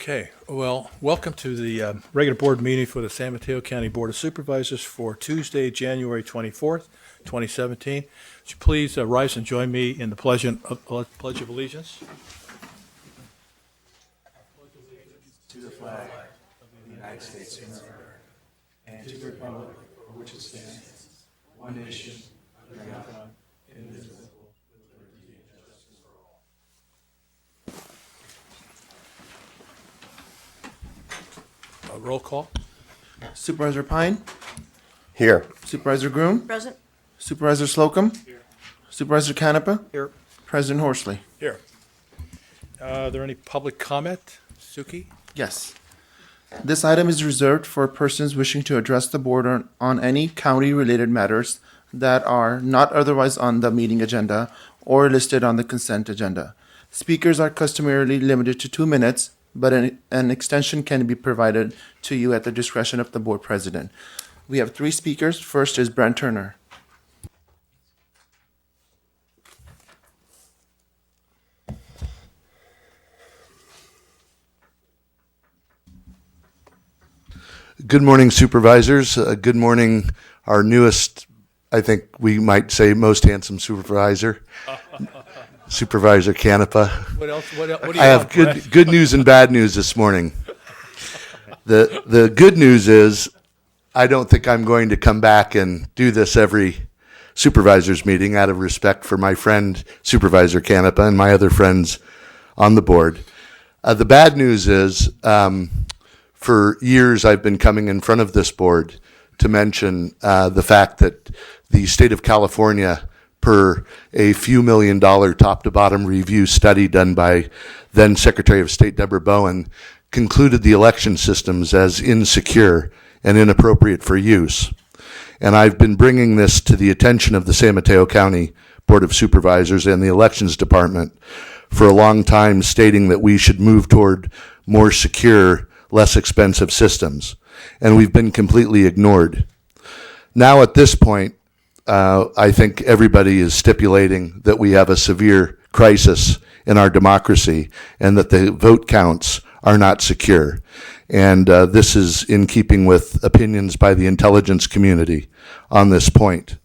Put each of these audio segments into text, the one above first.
Okay, well, welcome to the regular board meeting for the San Mateo County Board of Supervisors for Tuesday, January 24th, 2017. Would you please rise and join me in the Pledge of Allegiance? To the flag of the United States of America and to the republic for which it stands, one nation, under God, indivisible, with liberty and justice for all. Roll call. Supervisor Pine? Here. Supervisor Groom? Present. Supervisor Slocum? Here. Supervisor Canepa? Here. President Horsley? Here. Are there any public comment? Suki? Yes. This item is reserved for persons wishing to address the board on any county-related matters that are not otherwise on the meeting agenda or listed on the consent agenda. Speakers are customarily limited to 2 minutes, but an extension can be provided to you at the discretion of the board president. We have 3 speakers. First is Brent Turner. Good morning, supervisors. Good morning, our newest, I think we might say most handsome supervisor, Supervisor Canepa. What else? What do you I have Brett? good news and bad news this morning. The good news is I don't think I'm going to come back and do this every supervisors meeting out of respect for my friend Supervisor Canepa and my other friends on the board. The bad news is for years I've been coming in front of this board to mention the fact that the state of California, per a few $1 million top-to-bottom review study done by then Secretary of State Deborah Bowen, concluded the election systems as insecure and inappropriate for use. And I've been bringing this to the attention of the San Mateo County Board of Supervisors and the Elections Department for a long time, stating that we should move toward more secure, less expensive systems. And we've been completely ignored. Now at this point, I think everybody is stipulating that we have a severe crisis in our democracy and that the vote counts are not secure. And this is in keeping with opinions by the intelligence community on this point.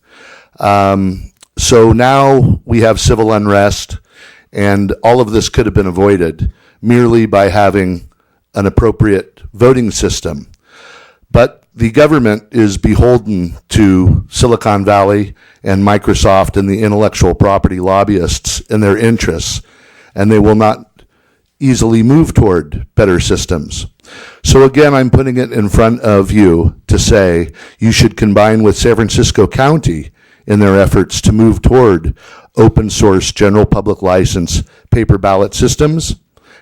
So now we have civil unrest, and all of this could have been avoided merely by having an appropriate voting system. But the government is beholden to Silicon Valley and Microsoft and the intellectual property lobbyists and their interests, and they will not easily move toward better systems. So again, I'm putting it in front of you to say you should combine with San Francisco County in their efforts to move toward open source general public license paper ballot systems,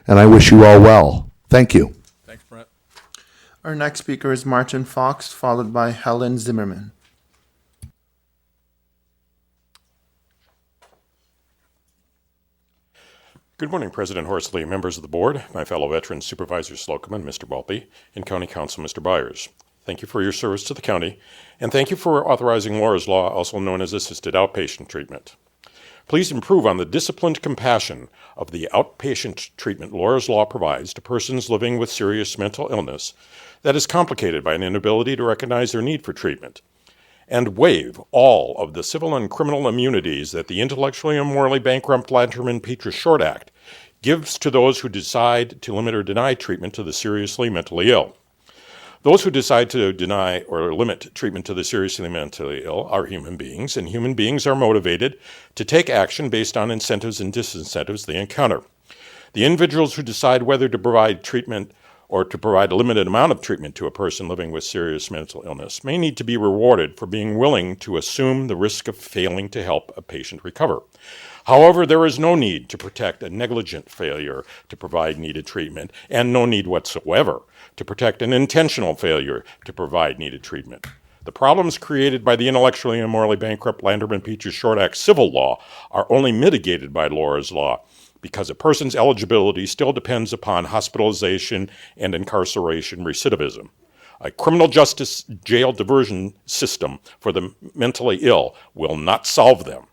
and I wish you all well. Thank you. Thanks, Brent. Our next speaker is Martin Fox, followed by Helen Zimmerman. Good morning, President Horsley, members of the board, my fellow veterans, Supervisor Slocum and Mr. Welpe, and County Council Mr. Byers. Thank you for your service to the county, and thank you for authorizing Laura's Law, also known as assisted outpatient treatment. Please improve on the disciplined compassion of the outpatient treatment Laura's Law provides to persons living with serious mental illness that is complicated by an inability to recognize their need for treatment, and waive all of the civil and criminal immunities that the intellectually and morally bankrupt Lanterman-Peters Short Act gives to those who decide to limit or deny treatment to the seriously mentally ill. Those who decide to deny or limit treatment to the seriously mentally ill are human beings, and human beings are motivated to take action based on incentives and disincentives they encounter. The individuals who decide whether to provide treatment or to provide a limited amount of treatment to a person living with serious mental illness may need to be rewarded for being willing to assume the risk of failing to help a patient recover. However, there is no need to protect a negligent failure to provide needed treatment, and no need whatsoever to protect an intentional failure to provide needed treatment. The problems created by the intellectually and morally bankrupt Lanterman-Peters Short Act civil law are only mitigated by Laura's Law, because a person's eligibility still depends upon hospitalization and incarceration recidivism. A criminal justice jail diversion system for the mentally ill will not solve them.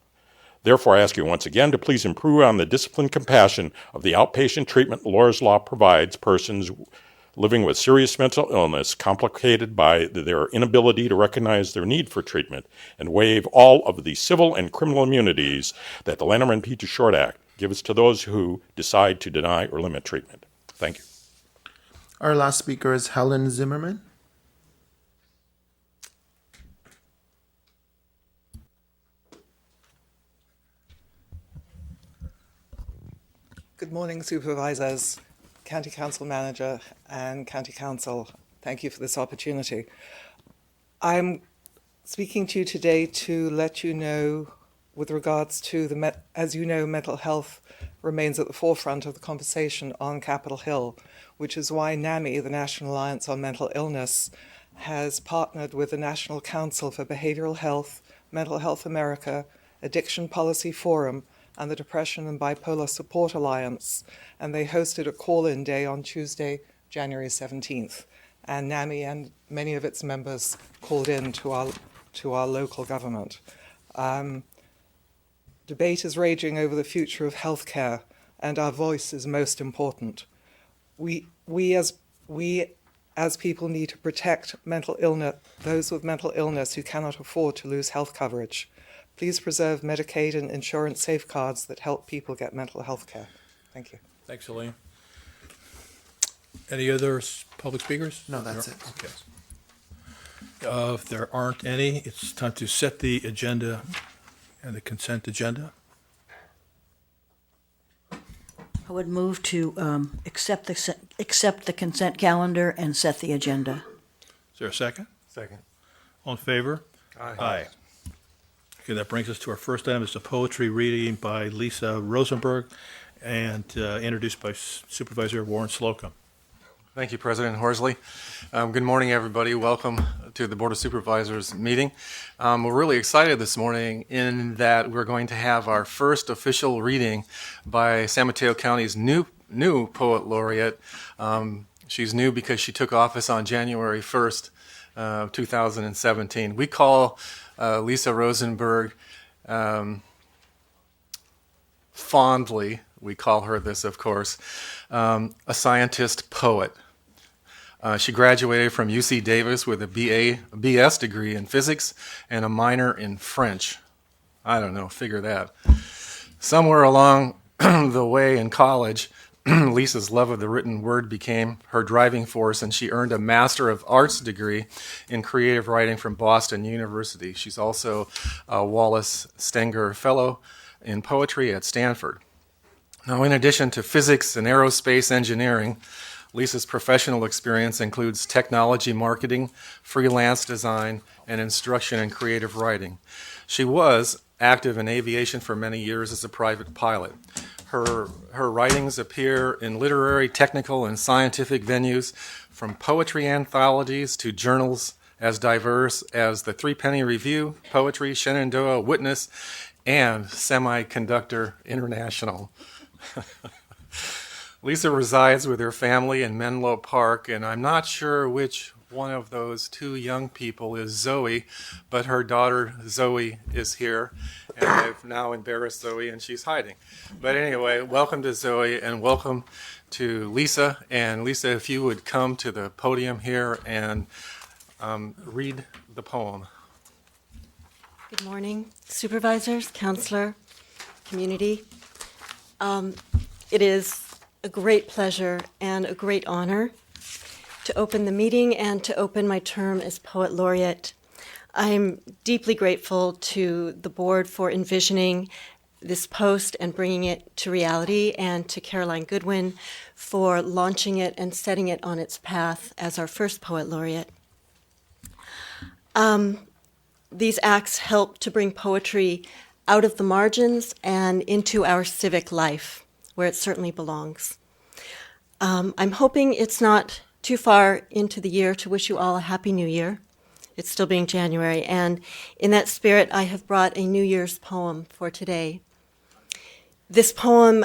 Therefore, I ask you once again to please improve on the disciplined compassion of the outpatient treatment Laura's Law provides persons living with serious mental illness complicated by their inability to recognize their need for treatment, and waive all of the civil and criminal immunities that the Lanham and Peter Short Act gives to those who decide to deny or limit treatment. Thank you. Our last speaker is Helen Zimmerman. Good morning, Supervisors, County Council Manager, and County Council. Thank you for this opportunity. I'm speaking to you today to let you know, with regards to as you know, mental health remains at the forefront of the conversation on Capitol Hill, which is why NAMI, the National Alliance on Mental Illness, has partnered with the National Council for Behavioral Health, Mental Health America, Addiction Policy Forum, and the Depression and Bipolar Support Alliance, and they hosted a call-in day on Tuesday, January 17th. And NAMI and many of its members called in to our local government. Debate is raging over the future of healthcare, and our voice is most important. We as people need to protect those with mental illness who cannot afford to lose health coverage. Please preserve Medicaid and insurance safeguards that help people get mental health care. Thank you. Thanks, Elaine. Any other public speakers? No, that's it. Okay. If there aren't any, it's time to set the agenda and the consent agenda. I would move to accept the consent calendar and set the agenda. Is there a second? Second. All in favor? Aye. Okay, that brings us to our first item. It's a poetry reading by Lisa Rosenberg and introduced by Supervisor Warren Slocum. Thank you, President Horsley. Good morning, everybody. Welcome to the Board of Supervisors meeting. We're really excited this morning in that we're going to have our first official reading by San Mateo County's new poet laureate. She's new because she took office on January 1st, 2017. We call Lisa Rosenberg fondly, we call her this, of course, a scientist poet. She graduated from UC Davis with a BS degree in physics and a minor in French. I don't know, figure that. Somewhere along the way in college, Lisa's love of the written word became her driving force, and she earned a Master of Arts degree in creative writing from Boston University. She's also a Wallace Stenger Fellow in poetry at Stanford. Now, in addition to physics and aerospace engineering, Lisa's professional experience includes technology marketing, freelance design, and instruction in creative writing. She was active in aviation for many years as a private pilot. Her writings appear in literary, technical, and scientific venues, from poetry anthologies to journals as diverse as the Threepenny Review, Poetry, Shenandoah Witness, and Semiconductor International. Lisa resides with her family in Menlo Park, and I'm not sure which one of those two young people is Zoe, but her daughter Zoe is here, and I've now embarrassed Zoe, and she's hiding. But anyway, welcome to Zoe, and welcome to Lisa. And Lisa, if you would come to the podium here and read the poem. Good morning, Supervisors, Counselor, community. It is a great pleasure and a great honor to open the meeting and to open my term as Poet Laureate. I'm deeply grateful to the board for envisioning this post and bringing it to reality, and to Caroline Goodwin for launching it and setting it on its path as our first Poet Laureate. These acts help to bring poetry out of the margins and into our civic life, where it certainly belongs. I'm hoping it's not too far into the year to wish you all a Happy New Year. It's still being January, and in that spirit, I have brought a New Year's poem for today. This poem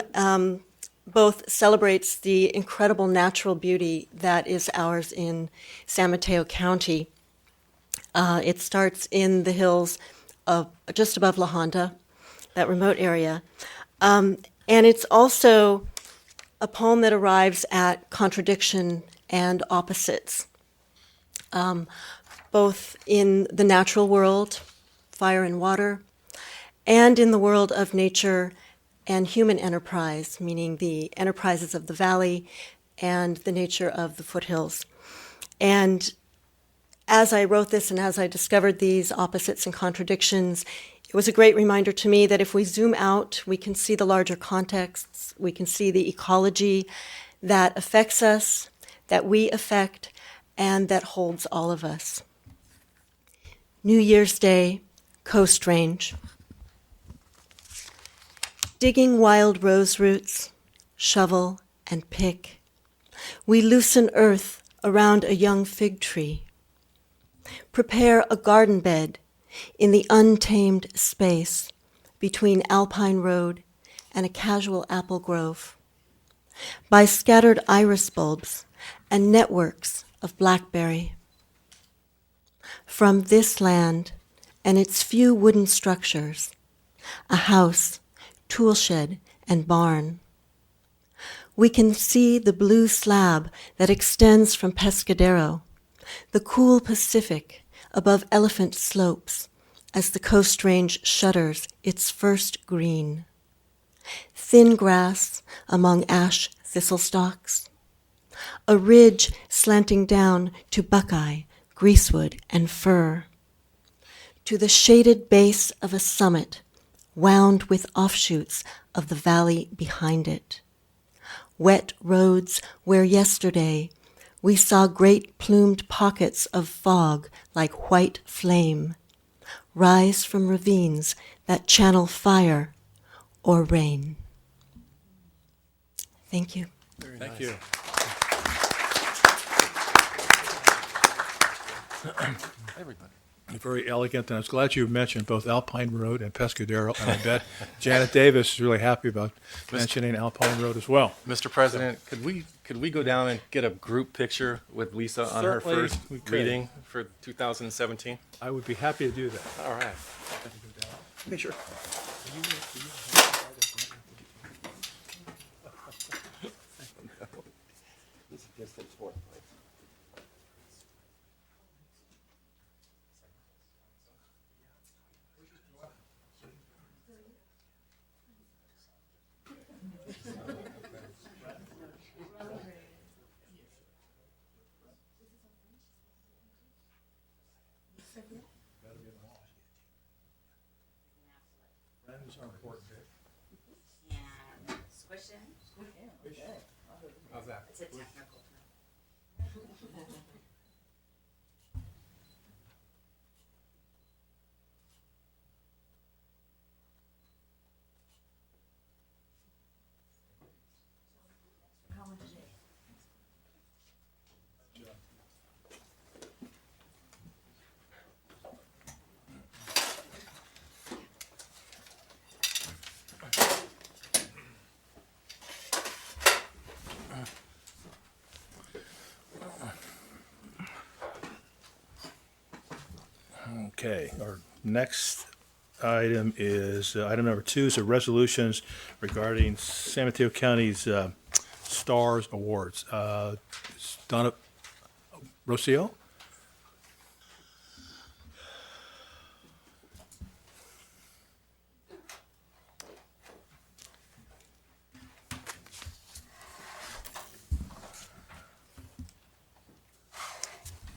both celebrates the incredible natural beauty that is ours in San Mateo County. It starts in the hills of just above La Honda, that remote area. And it's also a poem that arrives at contradiction and opposites, both in the natural world, fire and water, and in the world of nature and human enterprise, meaning the enterprises of the valley and the nature of the foothills. And as I wrote this and as I discovered these opposites and contradictions, it was a great reminder to me that if we zoom out, we can see the larger contexts, we can see the ecology that affects us, that we affect, and that holds all of us. New Year's Day, Coast Range. Digging wild rose roots, shovel and pick, we loosen earth around a young fig tree. Prepare a garden bed in the untamed space between Alpine Road and a casual apple grove. By scattered iris bulbs and networks of blackberry. From this land and its few wooden structures, a house, toolshed, and barn, we can see the blue slab that extends from Pescadero, the cool Pacific above Elephant Slopes as the Coast Range shudders its first green. Thin grass among ash thistle stalks, a ridge slanting down to buckeye, greasewood, and fir, to the shaded base of a summit wound with offshoots of the valley behind it. Wet roads where yesterday we saw great plumed pockets of fog like white flame rise from ravines that channel fire or rain. Thank you. Thank you. Very elegant, and I was glad you mentioned both Alpine Road and Pescadero, and I bet Janet Davis is really happy about mentioning Alpine Road as well. Mr. President, could we go down and get a group picture with Lisa on her Certainly, first we could. meeting for 2017? I would be happy to do that. All right. Okay, sure. And squish in. How's that? It's a technical term. Okay, our next item is, item number 2 is the resolutions regarding San Mateo County's STARS Awards. Donna Rocio?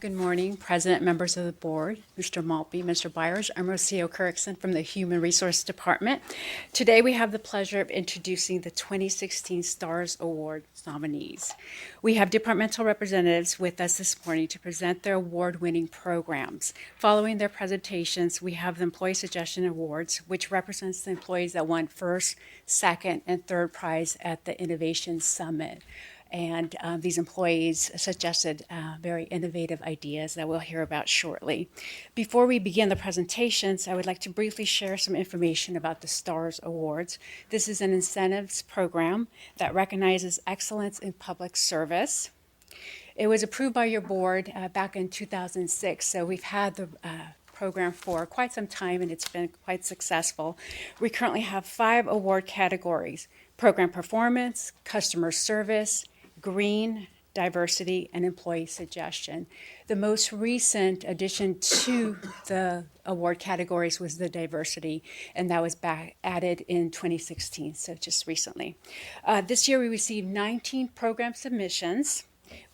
Good morning, President, members of the board, Mr. Maltby, Mr. Byers. I'm Rocio Kirkson from the Human Resource Department. Today we have the pleasure of introducing the 2016 STARS Award nominees. We have departmental representatives with us this morning to present their award-winning programs. Following their presentations, we have the Employee Suggestion Awards, which represents the employees that won first, second, and third prize at the Innovation Summit. And these employees suggested very innovative ideas that we'll hear about shortly. Before we begin the presentations, I would like to briefly share some information about the STARS Awards. This is an incentives program that recognizes excellence in public service. It was approved by your board back in 2006, so we've had the program for quite some time, and it's been quite successful. We currently have 5 award categories: program performance, customer service, green, diversity, and employee suggestion. The most recent addition to the award categories was the diversity, and that was added in 2016, so just recently. This year we received 19 program submissions.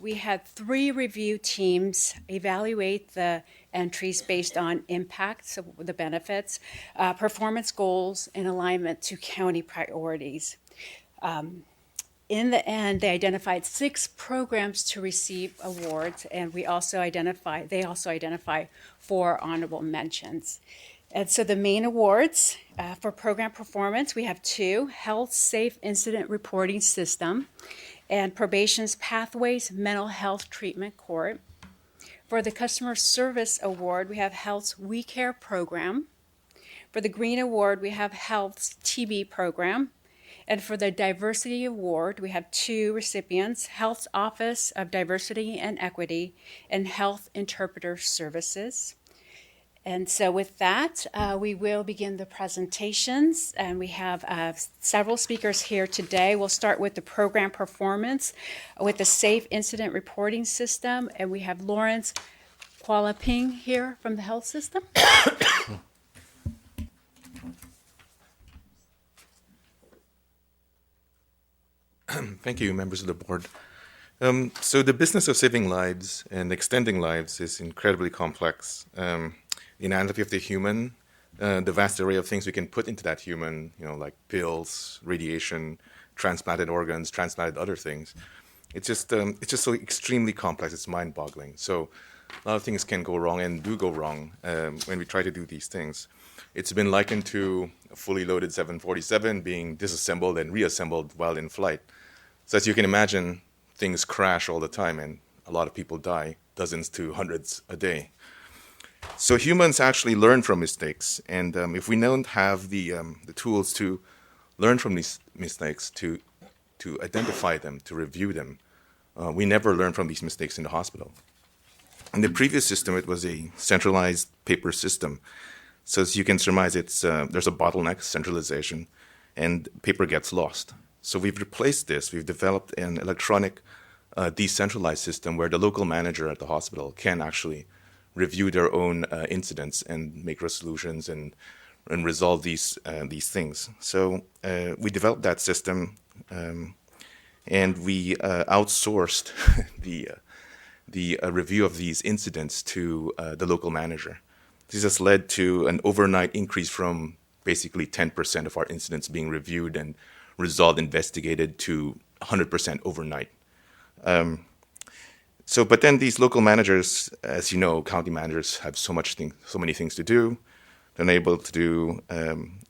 We had 3 review teams evaluate the entries based on impact, so the benefits, performance goals, and alignment to county priorities. In the end, they identified 6 programs to receive awards, and they also identify 4 honorable mentions. And so the main awards for program performance, we have 2: Health Safe Incident Reporting System and Probation's Pathways Mental Health Treatment Court. For the Customer Service Award, we have Health's We Care program. For the Green Award, we have Health's TB program. And for the Diversity Award, we have 2 recipients: Health's Office of Diversity and Equity and Health Interpreter Services. And so with that, we will begin the presentations, and we have several speakers here today. We'll start with the program performance with the Safe Incident Reporting System, and we have Lawrence Kualaping here from the health system. Thank you, members of the board. So the business of saving lives and extending lives is incredibly complex. The anatomy of the human, the vast array of things we can put into that human, like pills, radiation, transplanted organs, transplanted other things. It's just so extremely complex. It's mind-boggling. So a lot of things can go wrong and do go wrong when we try to do these things. It's been likened to a fully loaded 747 being disassembled and reassembled while in flight. So as you can imagine, things crash all the time, and a lot of people die, dozens to hundreds a day. So humans actually learn from mistakes, and if we don't have the tools to learn from these mistakes, to identify them, to review them, we never learn from these mistakes in the hospital. In the previous system, it was a centralized paper system. So as you can surmise, there's a bottleneck, centralization, and paper gets lost. So we've replaced this. We've developed an electronic decentralized system where the local manager at the hospital can actually review their own incidents and make resolutions and resolve these things. So we developed that system, and we outsourced the review of these incidents to the local manager. This has led to an overnight increase from basically 10% of our incidents being reviewed and resolved, investigated, to 100% overnight. But then these local managers, as you know, county managers have so many things to do. They're unable to do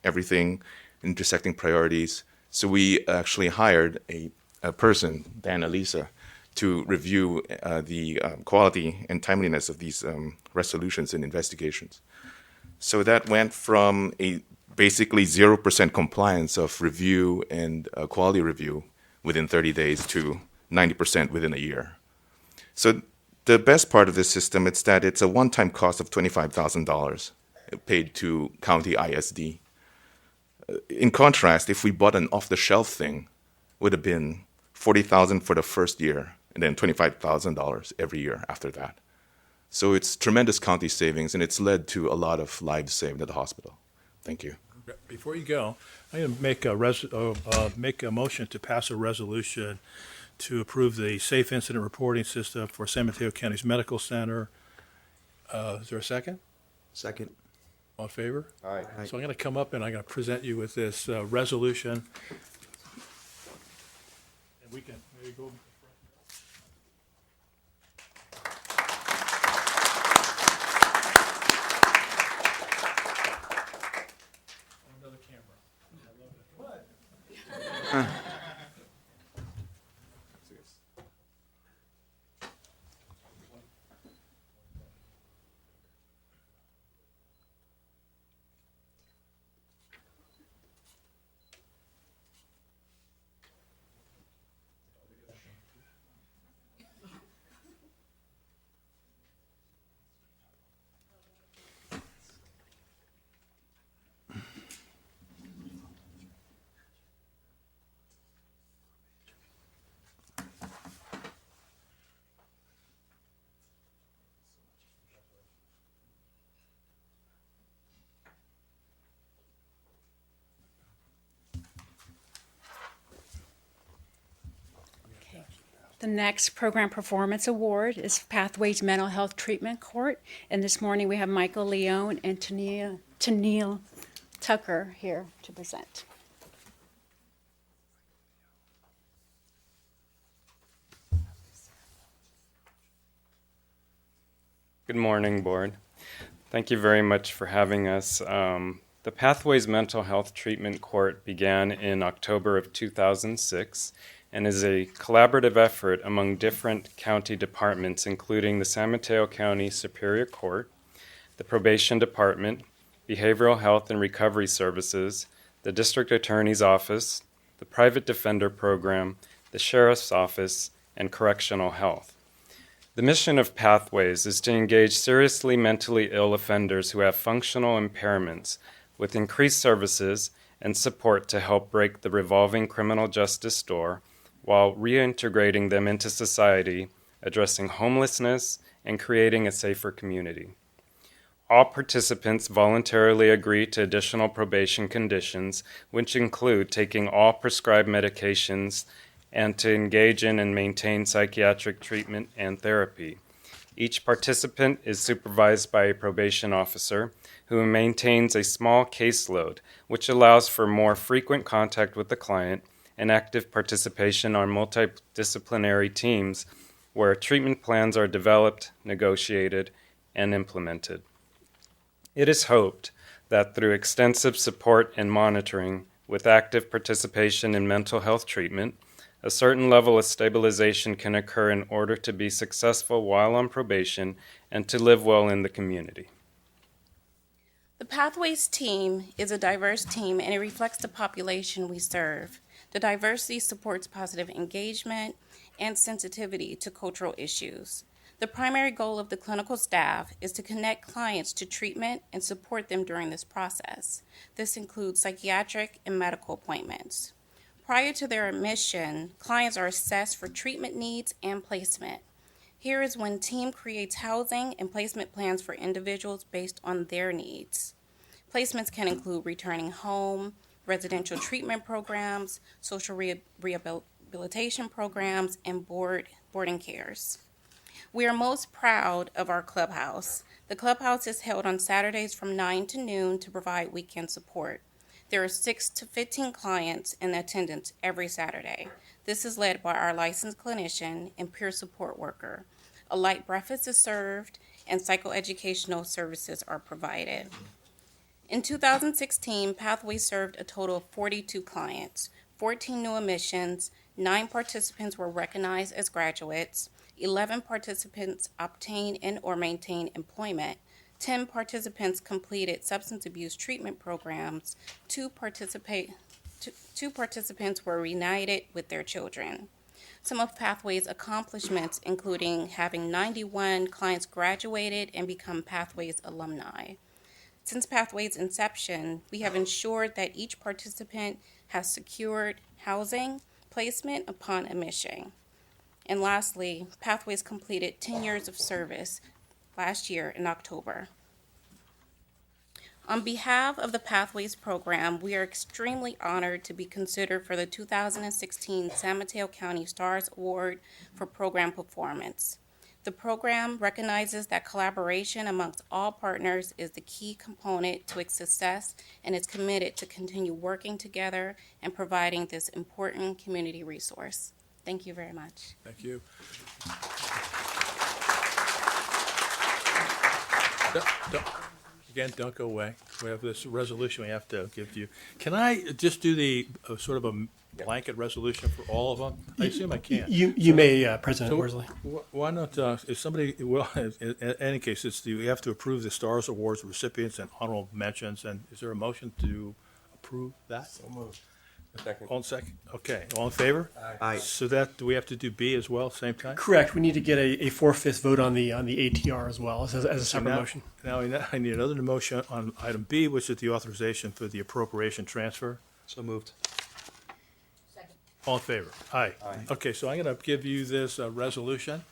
everything, intersecting priorities. So we actually hired a person, Dan Elisa, to review the quality and timeliness of these resolutions and investigations. So that went from a basically 0% compliance of review and quality review within 30 days to 90% within a year. So the best part of this system is that it's a one-time cost of $25,000 paid to county ISD. In contrast, if we bought an off-the-shelf thing, it would have been $40,000 for the first year and then $25,000 every year after that. So it's tremendous county savings, and it's led to a lot of lives saved at the hospital. Thank you. Before you go, I'm going to make a motion to pass a resolution to approve the Safe Incident Reporting System for San Mateo County's Medical Center. Is there a second? Second. All in favor? Aye. So I'm going to come up and I'm going to present you with this resolution. And we can, there you go. Another camera. I love it. The next Program Performance Award is Pathways Mental Health Treatment Court. And this morning we have Michael Leone and Tennille Tucker here to present. Good morning, Board. Thank you very much for having us. The Pathways Mental Health Treatment Court began in October of 2006 and is a collaborative effort among different county departments, including the San Mateo County Superior Court, the Probation Department, Behavioral Health and Recovery Services, the District Attorney's Office, the Private Defender Program, the Sheriff's Office, and Correctional Health. The mission of Pathways is to engage seriously mentally ill offenders who have functional impairments with increased services and support to help break the revolving criminal justice door while reintegrating them into society, addressing homelessness, and creating a safer community. All participants voluntarily agree to additional probation conditions, which include taking all prescribed medications and to engage in and maintain psychiatric treatment and therapy. Each participant is supervised by a probation officer who maintains a small caseload, which allows for more frequent contact with the client and active participation on multidisciplinary teams where treatment plans are developed, negotiated, and implemented. It is hoped that through extensive support and monitoring with active participation in mental health treatment, a certain level of stabilization can occur in order to be successful while on probation and to live well in the community. The Pathways team is a diverse team and it reflects the population we serve. The diversity supports positive engagement and sensitivity to cultural issues. The primary goal of the clinical staff is to connect clients to treatment and support them during this process. This includes psychiatric and medical appointments. Prior to their admission, clients are assessed for treatment needs and placement. Here is when team creates housing and placement plans for individuals based on their needs. Placements can include returning home, residential treatment programs, social rehabilitation programs, and boarding cares. We are most proud of our clubhouse. The clubhouse is held on Saturdays from 9 to noon to provide weekend support. There are 6 to 15 clients in attendance every Saturday. This is led by our licensed clinician and peer support worker. A light breakfast is served and psychoeducational services are provided. In 2016, Pathways served a total of 42 clients, 14 new admissions, 9 participants were recognized as graduates, 11 participants obtained and or maintained employment, 10 participants completed substance abuse treatment programs, 2 participants were reunited with their children. Some of Pathways' accomplishments including having 91 clients graduated and become Pathways alumni. Since Pathways' inception, we have ensured that each participant has secured housing, placement upon admission. And lastly, Pathways completed 10 years of service last year in October. On behalf of the Pathways program, we are extremely honored to be considered for the 2016 San Mateo County STARS Award for Program Performance. The program recognizes that collaboration amongst all partners is the key component to its success and is committed to continue working together and providing this important community resource. Thank you very much. Thank you. Again, don't go away. We have this resolution we have to give you. Can I just do the sort of a blanket resolution for all of them? I assume I can. You may, President Worsley. Why not, if somebody, well, in any case, you have to approve the STARS Awards recipients and honorable mentions, and is there a motion to approve that? So moved. Second. All in second? Okay, all in favor? Aye. So that, do we have to do B as well, same time? Correct. We need to get a 4/5 vote on the ATR as well as a separate motion. Now I need another motion on item B, which is the authorization for the appropriation transfer. So moved. All in favor? Aye. Aye. Okay, so I'm going to give you this resolution.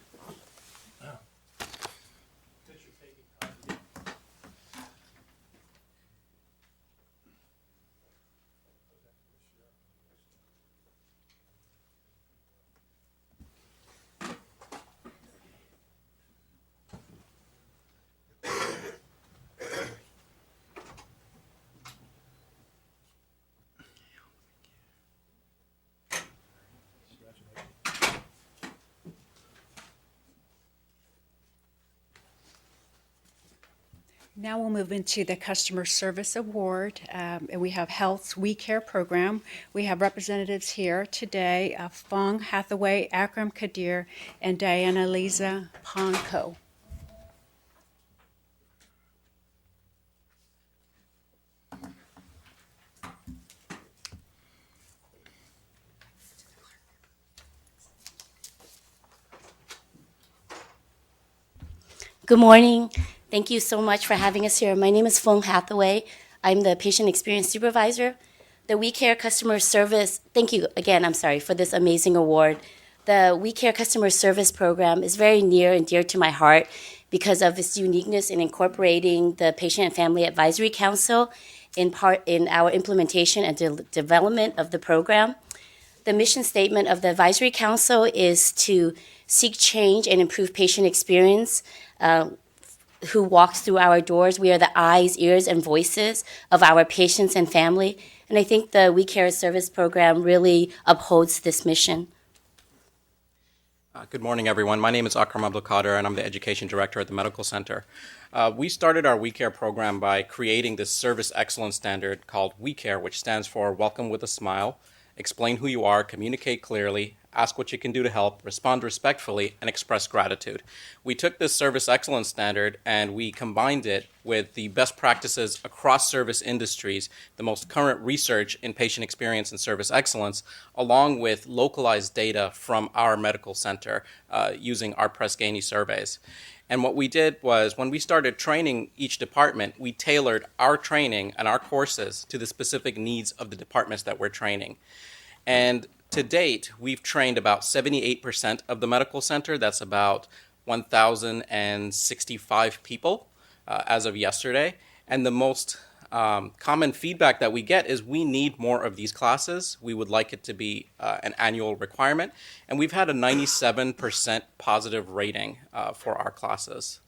Now we'll move into the Customer Service Award, and we have Health's We Care program. We have representatives here today, Fong Hathaway, Akram Kadir, and Diana Lisa Ponko. Good morning. Thank you so much for having us here. My name is Fong Hathaway. I'm the Patient Experience Supervisor. The We Care Customer Service, thank you again, for this amazing award. The We Care Customer Service program is very near and dear to my heart because of its uniqueness in incorporating the Patient and Family Advisory Council in our implementation and development of the program. The mission statement of the Advisory Council is to seek change and improve patient experience who walks through our doors. We are the eyes, ears, and voices of our patients and family. And I think the We Care Service program really upholds this mission. Good morning, everyone. My name is Akram Abdulkader, and I'm the Education Director at the Medical Center. We started our We Care program by creating this service excellence standard called We Care, which stands for Welcome with a Smile, Explain Who You Are, Communicate Clearly, Ask What You Can Do to Help, Respond Respectfully, and Express Gratitude. We took this service excellence standard and we combined it with the best practices across service industries, the most current research in patient experience and service excellence, along with localized data from our medical center using our Press-Ganey surveys. And what we did was, when we started training each department, we tailored our training and our courses to the specific needs of the departments that we're training. And to date, we've trained about 78% of the medical center. That's about 1,065 people as of yesterday. And the most common feedback that we get is we need more of these classes. We would like it to be an annual requirement. And we've had a 97% positive rating for our classes.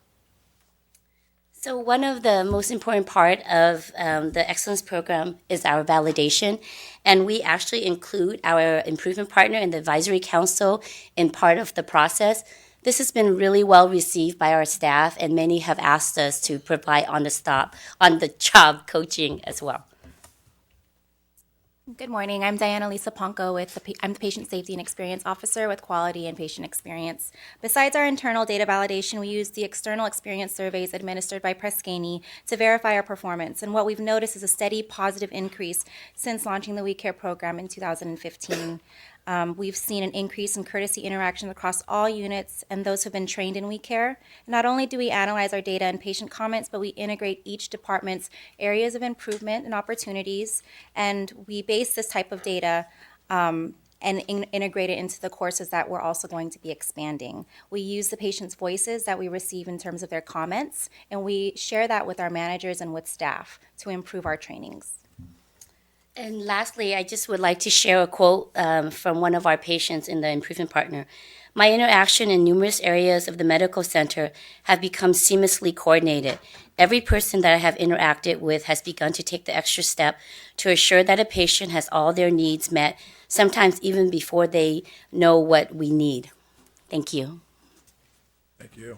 So one of the most important part of the Excellence Program is our validation, and we actually include our improvement partner in the Advisory Council in part of the process. This has been really well received by our staff, and many have asked us to provide on-the-job coaching as well. Good morning. I'm Diana Lisa Ponko. I'm the Patient Safety and Experience Officer with Quality and Patient Experience. Besides our internal data validation, we use the external experience surveys administered by Press-Ganey to verify our performance. And what we've noticed is a steady positive increase since launching the We Care program in 2015. We've seen an increase in courtesy interactions across all units and those who have been trained in We Care. Not only do we analyze our data and patient comments, but we integrate each department's areas of improvement and opportunities, and we base this type of data and integrate it into the courses that we're also going to be expanding. We use the patient's voices that we receive in terms of their comments, and we share that with our managers and with staff to improve our trainings. And lastly, I just would like to share a quote from one of our patients in the improvement partner. My interaction in numerous areas of the medical center have become seamlessly coordinated. Every person that I have interacted with has begun to take the extra step to assure that a patient has all their needs met, sometimes even before they know what we need. Thank you. Thank you.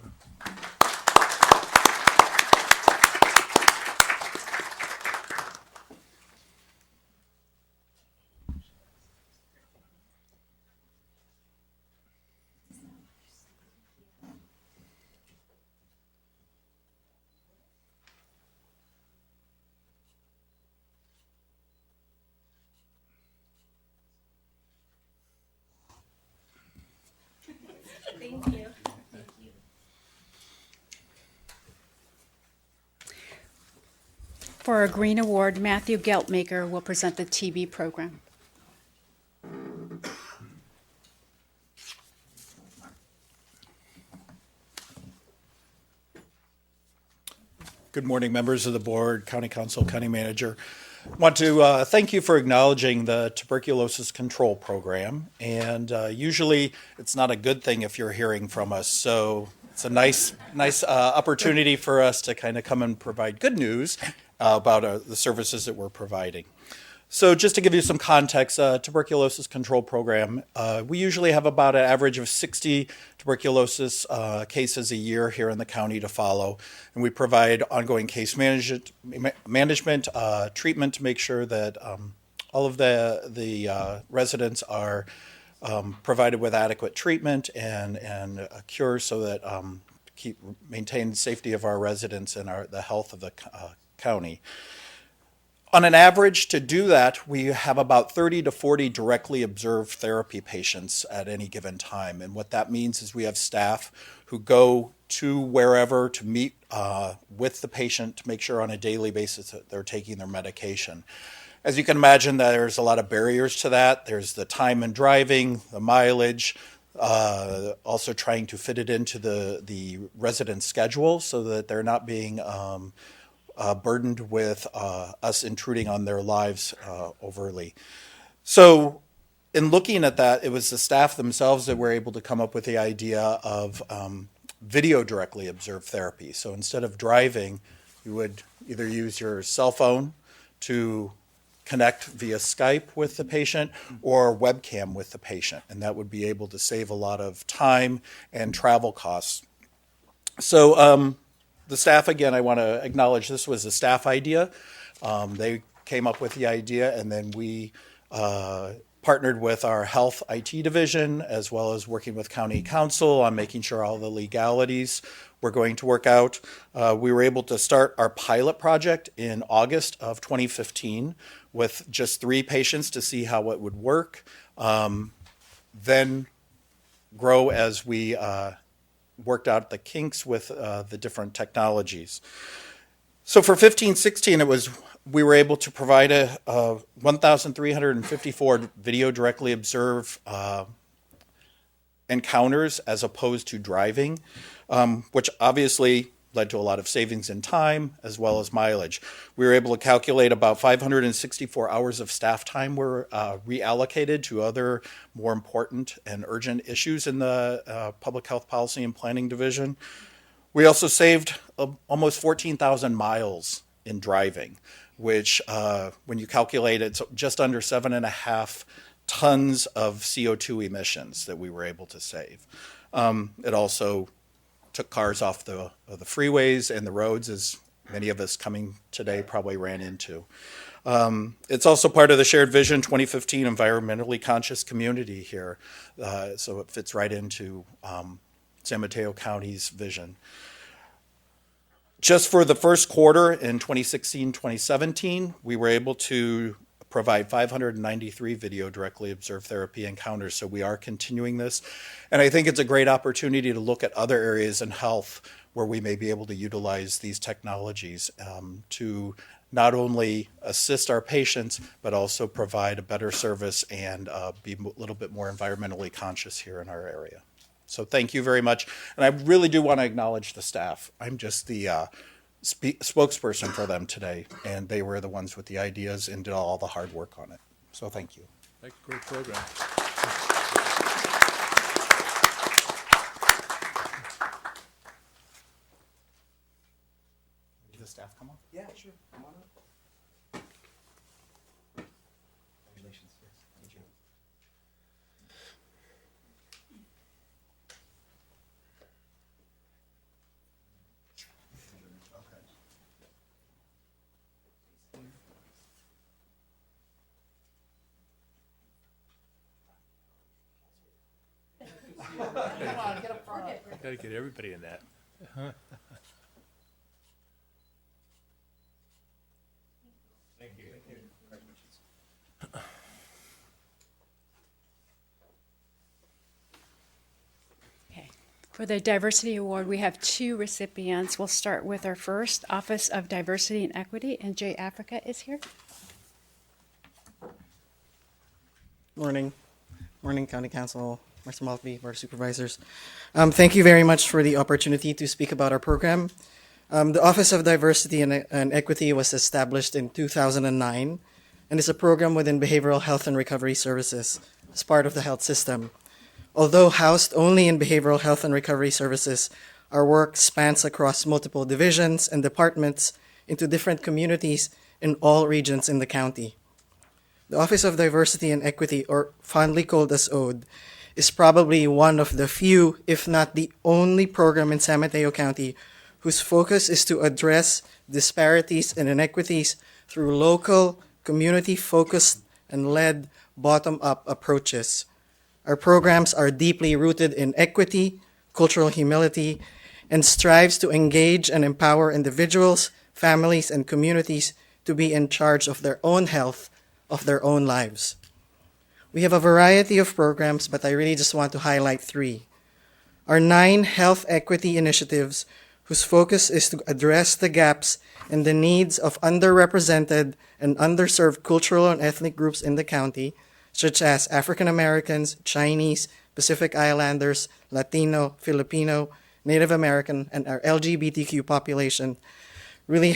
Thank you. For our Green Award, Matthew Geltmaker will present the TB program. Good morning, members of the board, county council, county manager. I want to thank you for acknowledging the tuberculosis control program. And usually it's not a good thing if you're hearing from us. So it's a nice opportunity for us to kind of come and provide good news about the services that we're providing. So just to give you some context, tuberculosis control program, we usually have about an average of 60 tuberculosis cases a year here in the county to follow. And we provide ongoing case management, treatment to make sure that all of the residents are provided with adequate treatment and a cure so that maintain the safety of our residents and the health of the county. On an average, to do that, we have about 30 to 40 directly observed therapy patients at any given time. And what that means is we have staff who go to wherever to meet with the patient to make sure on a daily basis that they're taking their medication. As you can imagine, there's a lot of barriers to that. There's the time in driving, the mileage, also trying to fit it into the resident schedule so that they're not being burdened with us intruding on their lives overly. So in looking at that, it was the staff themselves that were able to come up with the idea of video directly observed therapy. So instead of driving, you would either use your cell phone to connect via Skype with the patient or webcam with the patient, and that would be able to save a lot of time and travel costs. So the staff, again, I want to acknowledge this was a staff idea. They came up with the idea, and then we partnered with our health IT division, as well as working with county council on making sure all the legalities were going to work out. We were able to start our pilot project in August of 2015 with just 3 patients to see how it would work, then grow as we worked out the kinks with the different technologies. So for 15-16, we were able to provide 1,354 video directly observed encounters as opposed to driving, which obviously led to a lot of savings in time as well as mileage. We were able to calculate about 564 hours of staff time were reallocated to other more important and urgent issues in the Public Health Policy and Planning Division. We also saved almost 14,000 miles in driving, which when you calculate it's just under 7.5 tons of CO2 emissions that we were able to save. It also took cars off the freeways and the roads, as many of us coming today probably ran into. It's also part of the Shared Vision 2015 environmentally conscious community here, so it fits right into San Mateo County's vision. Just for the first quarter in 2016-2017, we were able to provide 593 video directly observed therapy encounters. So we are continuing this. And I think it's a great opportunity to look at other areas in health where we may be able to utilize these technologies to not only assist our patients, but also provide a better service and be a little bit more environmentally conscious here in our area. So thank you very much. And I really do want to acknowledge the staff. I'm just the spokesperson for them today, and they were the ones with the ideas and did all the hard work on it. So thank you. Great program. Did the staff come up? Yeah, sure. Come on up. Congratulations. Yes, thank you. Come on, get up front. Got to get everybody in that. Thank you. Okay. For the Diversity Award, we have 2 recipients. We'll start with our first, Office of Diversity and Equity, and Jay Africa is here. Morning. Morning, County Council, Mr. Maltby, Board of Supervisors. Thank you very much for the opportunity to speak about our program. The Office of Diversity and Equity was established in 2009 and is a program within Behavioral Health and Recovery Services as part of the health system. Although housed only in Behavioral Health and Recovery Services, our work spans across multiple divisions and departments into different communities in all regions in the county. the Office of Diversity and Equity, or fondly called as ODE, is probably one of the few, if not the only program in San Mateo County whose focus is to address disparities and inequities through local, community-focused, and led bottom-up approaches. Our programs are deeply rooted in equity, cultural humility, and strives to engage and empower individuals, families, and communities to be in charge of their own health, of their own lives. We have a variety of programs, but I really just want to highlight 3. Our 9 health equity initiatives, whose focus is to address the gaps and the needs of underrepresented and underserved cultural and ethnic groups in the county, such as African Americans, Chinese, Pacific Islanders, Latino, Filipino, Native American, and our LGBTQ population, really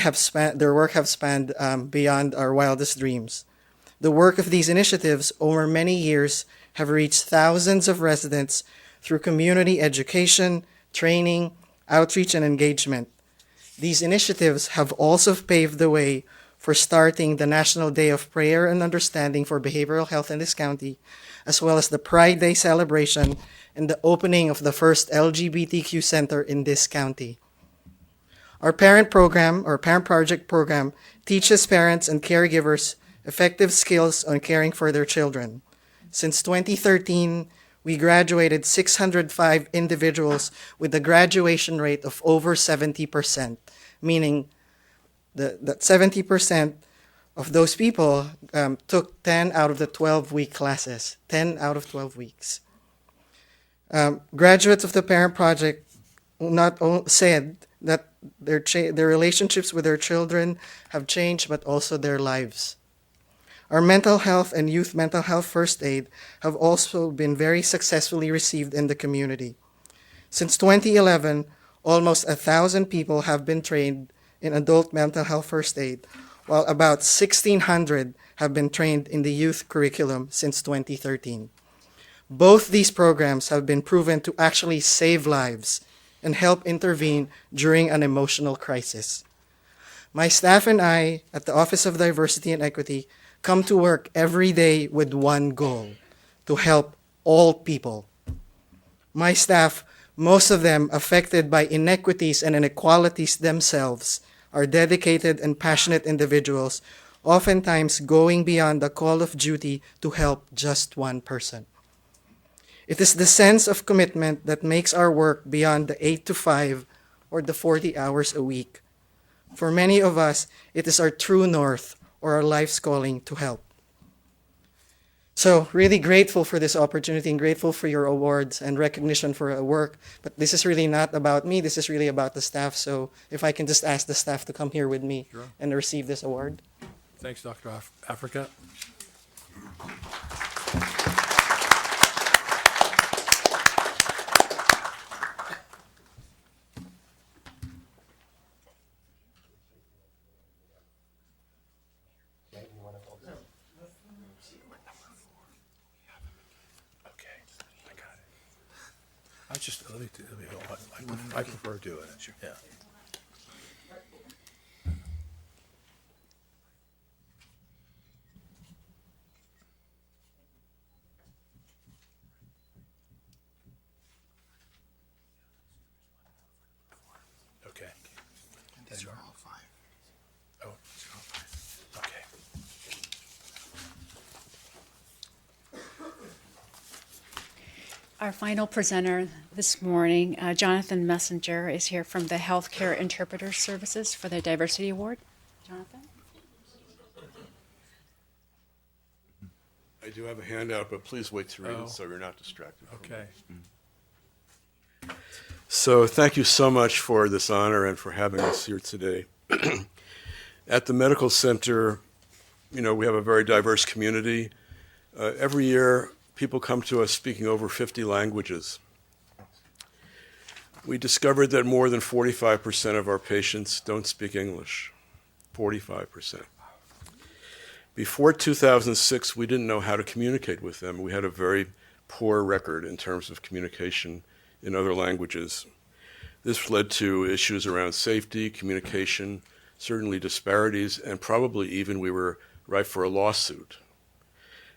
their work have spanned beyond our wildest dreams. The work of these initiatives over many years have reached thousands of residents through community education, training, outreach, and engagement. These initiatives have also paved the way for starting the National Day of Prayer and Understanding for Behavioral Health in this county, as well as the Pride Day celebration and the opening of the first LGBTQ center in this county. Our parent program, or parent project program, teaches parents and caregivers effective skills on caring for their children. Since 2013, we graduated 605 individuals with a graduation rate of over 70%, meaning that 70% of those people took 10 out of the 12-week classes, 10 out of 12 weeks. Graduates of the Parent Project said that their relationships with their children have changed, but also their lives. Our mental health and youth mental health first aid have also been very successfully received in the community. Since 2011, almost 1,000 people have been trained in adult mental health first aid, while about 1,600 have been trained in the youth curriculum since 2013. Both these programs have been proven to actually save lives and help intervene during an emotional crisis. My staff and I at the Office of Diversity and Equity come to work every day with one goal: to help all people. My staff, most of them affected by inequities and inequalities themselves, are dedicated and passionate individuals, oftentimes going beyond the call of duty to help just one person. It is the sense of commitment that makes our work beyond the 8 to 5 or the 40 hours a week. For many of us, it is our true north or our life's calling to help. So really grateful for this opportunity and grateful for your awards and recognition for our work. But this is really not about me. This is really about the staff. So if I can just ask the staff to come here with me and receive this award. Thanks, Dr. Africa. I prefer doing it. Yeah. Okay. These are all 5. Oh, These are all 5. okay. Our final presenter this morning, Jonathan Messenger, is here from the Healthcare Interpreter Services for the Diversity Award. Jonathan? I do have a handout, but please wait to read it so you're not distracted. Okay. So thank you so much for this honor and for having us here today. At the medical center, we have a very diverse community. Every year, people come to us speaking over 50 languages. We discovered that more than 45% of our patients don't speak English. 45%. Before 2006, we didn't know how to communicate with them. We had a very poor record in terms of communication in other languages. This led to issues around safety, communication, certainly disparities, and probably even we were ripe for a lawsuit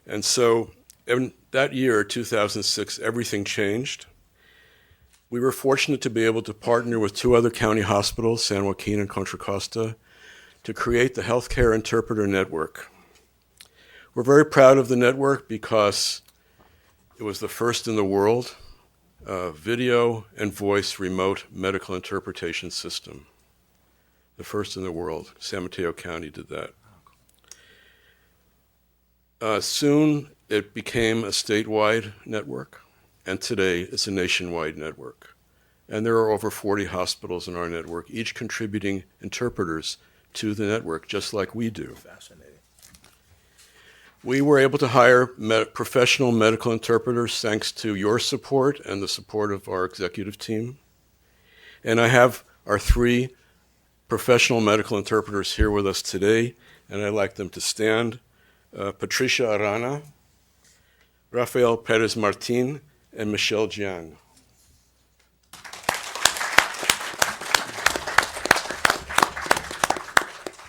And so in that year, 2006, everything changed. We were fortunate to be able to partner with two other county hospitals, San Joaquin and Contra Costa, to create the Healthcare Interpreter Network. We're very proud of the network because it was the first in the world video and voice remote medical interpretation system. The first in the world. San Mateo County did that. Soon it became a statewide network, and today it's a nationwide network. And there are over 40 hospitals in our network, each contributing interpreters to the network, just like we do. Fascinating. We were able to hire professional medical interpreters thanks to your support and the support of our executive team. And I have our three professional medical interpreters here with us today, and I'd like them to stand. Patricia Arana, Rafael Perez Martin, and Michelle Jiang.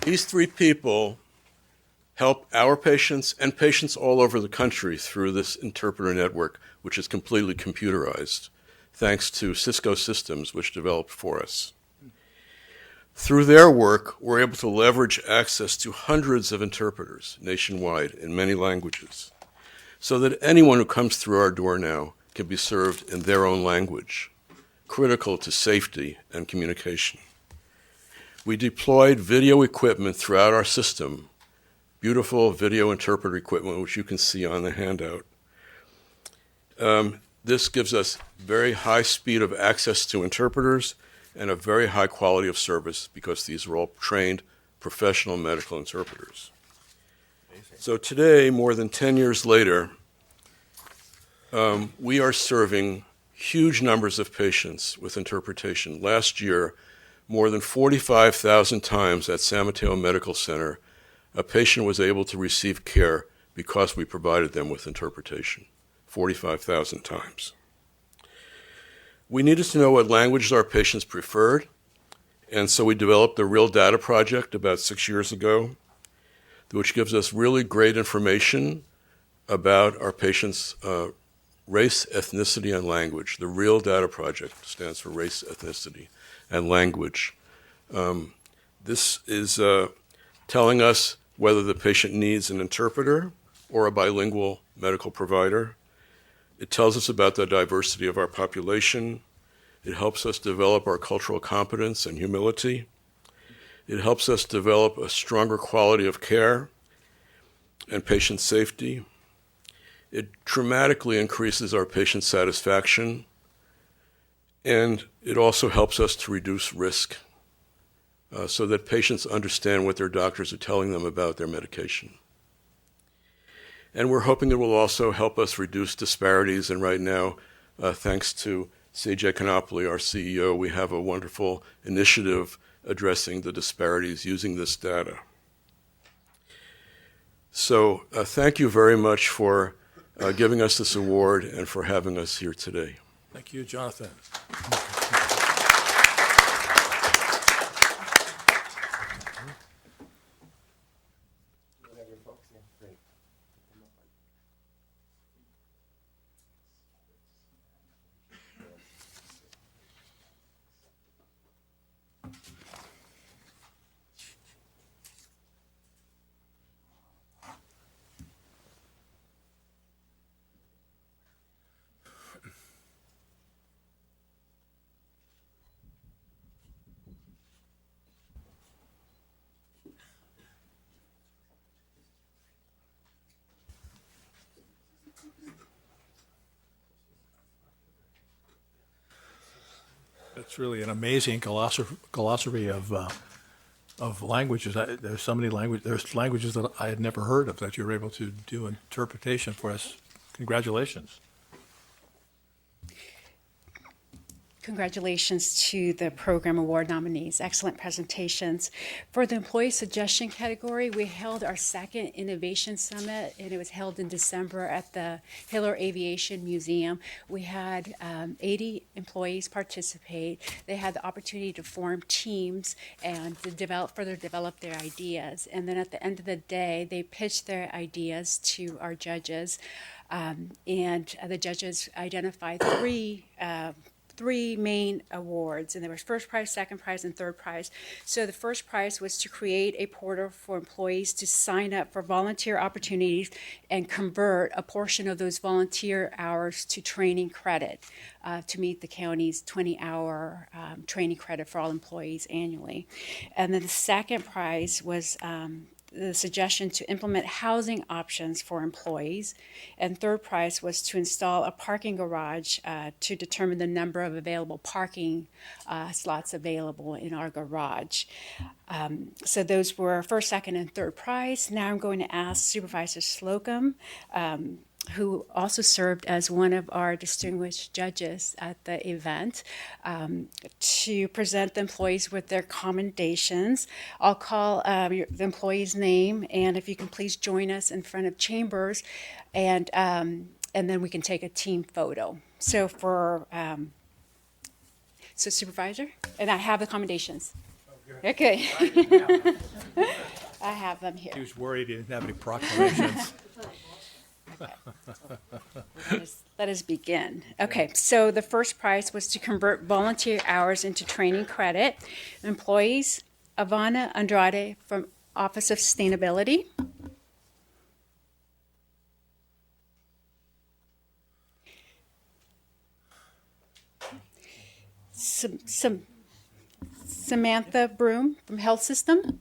These three people help our patients and patients all over the country through this interpreter network, which is completely computerized, thanks to Cisco Systems, which developed for us. Through their work, we're able to leverage access to hundreds of interpreters nationwide in many languages, so that anyone who comes through our door now can be served in their own language, critical to safety and communication. We deployed video equipment throughout our system, beautiful video interpreter equipment, which you can see on the handout. This gives us very high speed of access to interpreters and a very high quality of service because these are all trained professional medical interpreters. So today, more than 10 years later, we are serving huge numbers of patients with interpretation. Last year, more than 45,000 times at San Mateo Medical Center, a patient was able to receive care because we provided them with interpretation. 45,000 times. We needed to know what languages our patients preferred, and so we developed the Real Data Project about 6 years ago, which gives us really great information about our patients' race, ethnicity, and language. The Real Data Project stands for race, ethnicity, and language. This is telling us whether the patient needs an interpreter or a bilingual medical provider. It tells us about the diversity of our population. It helps us develop our cultural competence and humility. It helps us develop a stronger quality of care and patient safety. It dramatically increases our patient satisfaction, and it also helps us to reduce risk so that patients understand what their doctors are telling them about their medication. And we're hoping it will also help us reduce disparities. And right now, thanks to CJ Canopoli, our CEO, we have a wonderful initiative addressing the disparities using this data. So thank you very much for giving us this award and for having us here today. Thank you, Jonathan. It's really an amazing glossary of languages. There's so many languages. There's languages that I had never heard of that you're able to do interpretation for us. Congratulations. Congratulations to the program award nominees. Excellent presentations. For the employee suggestion category, we held our second innovation summit, and it was held in December at the Hiller Aviation Museum. We had 80 employees participate. They had the opportunity to form teams and to further develop their ideas. And then at the end of the day, they pitched their ideas to our judges, and the judges identified three main awards, and there was first prize, second prize, and third prize. So the first prize was to create a portal for employees to sign up for volunteer opportunities and convert a portion of those volunteer hours to training credit to meet the county's 20-hour training credit for all employees annually. And then the second prize was the suggestion to implement housing options for employees. And third prize was to install a parking garage to determine the number of available parking slots available in our garage. So those were first, second, and third prize. Now I'm going to ask Supervisor Slocum, who also served as one of our distinguished judges at the event, to present the employees with their commendations. I'll call the employee's name, and if you can please join us in front of Chambers, and then we can take a team photo. So so Supervisor, and I have the commendations. Okay. I have them here. He was worried he didn't have any proclamations. Let us begin. Okay, so the first prize was to convert volunteer hours into training credit. Employees, Ivana Andrade from Office of Sustainability. Samantha Broom from Health System.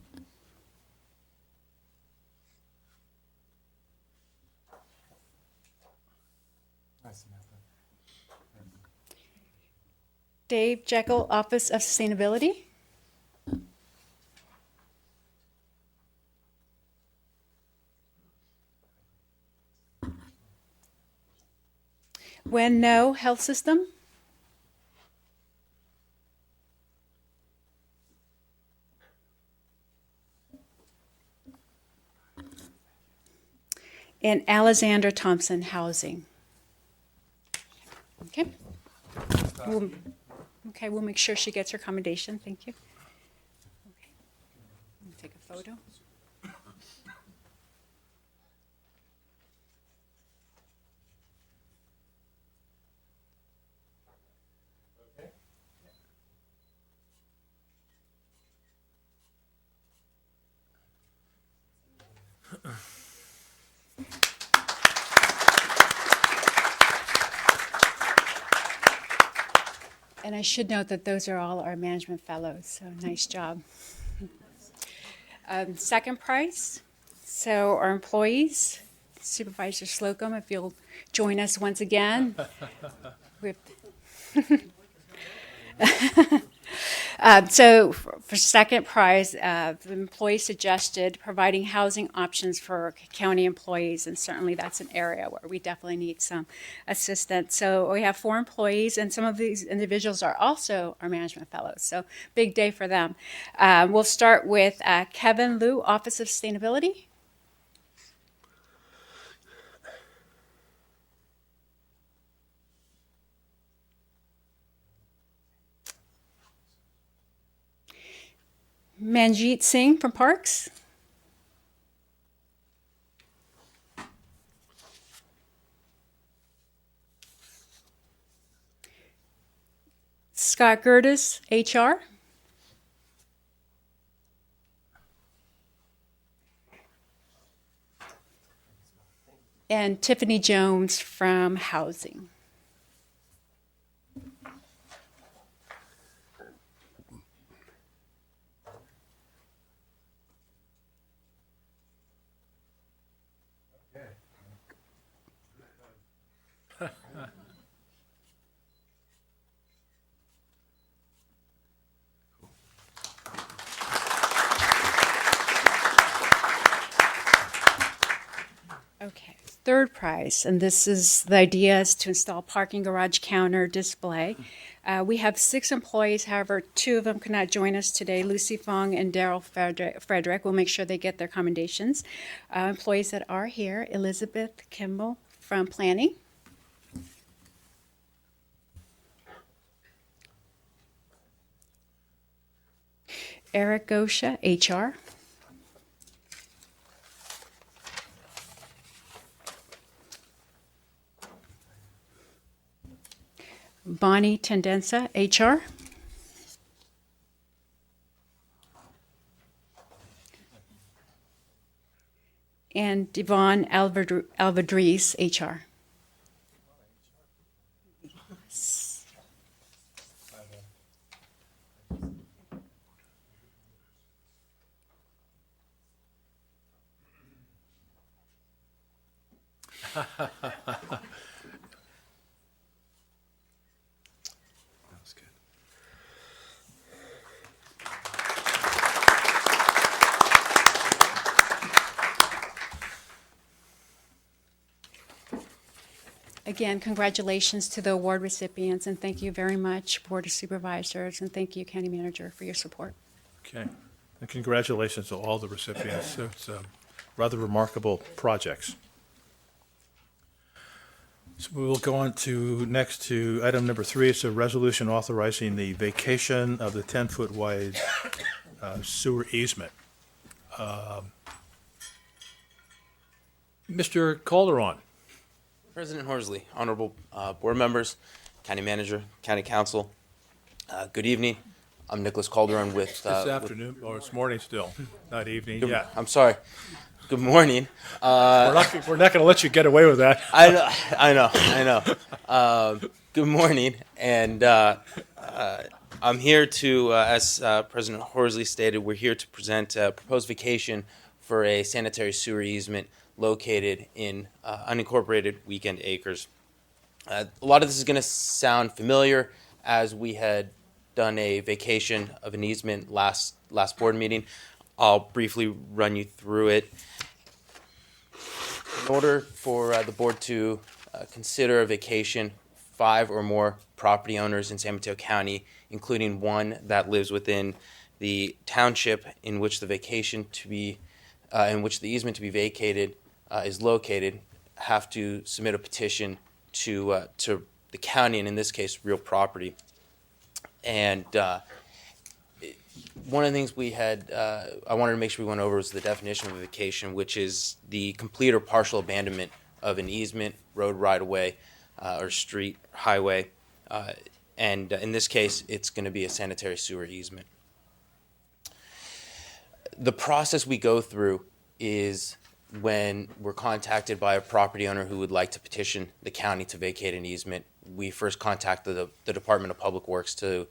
Dave Jekyll, Office of Sustainability. When No, Health System. And Alexander Thompson, Housing. Okay. We'll make sure she gets her commendation. Thank you. Okay. Take a photo. And I should note that those are all our management fellows, so nice job. Second prize, so our employees, Supervisor Slocum, if you'll join us once again. So for second prize, the employee suggested providing housing options for county employees, and certainly that's an area where we definitely need some assistance. So we have 4 employees, and some of these individuals are also our management fellows, so big day for them. We'll start with Kevin Liu, Office of Sustainability. Manjeet Singh from Parks. Scott Gertis, HR. And Tiffany Jones from Housing. Okay, third prize, and the idea is to install parking garage counter display. We have 6 employees, however, 2 of them could not join us today. Lucy Fong and Daryl Frederick. We'll make sure they get their commendations. Employees that are here, Elizabeth Kimball from Planning. Eric Gosha, HR. Bonnie Tendenza, HR. And Yvonne Alvadris, HR. Again, congratulations to the award recipients, and thank you very much, Board of Supervisors, and thank you, County Manager, for your support. Okay. And congratulations to all the recipients. It's rather remarkable projects. So we will go on to next to item number 3. It's a resolution authorizing the vacation of the 10-foot wide sewer easement. Mr. Calderon. President Horsley, honorable board members, county manager, county council, good evening. I'm Nicholas Calderon with... This afternoon, or it's morning still, not evening yet. I'm sorry. Good morning. We're not going to let you get away with that. I know. Good morning, and I'm here to, as President Horsley stated, we're here to present a proposed vacation for a sanitary sewer easement located in unincorporated Weekend Acres. A lot of this is going to sound familiar, as we had done a vacation of an easement last board meeting. I'll briefly run you through it. In order for the board to consider a vacation, 5 or more property owners in San Mateo County, including one that lives within the township in which the easement to be vacated is located, have to submit a petition to the county, and in this case, real property. And one of the things we had, I wanted to make sure we went over was the definition of a vacation, which is the complete or partial abandonment of an easement, road right-of-way, or street, highway. And in this case, it's going to be a sanitary sewer easement. The process we go through is when we're contacted by a property owner who would like to petition the county to vacate an easement, we first contact the Department of Public Works to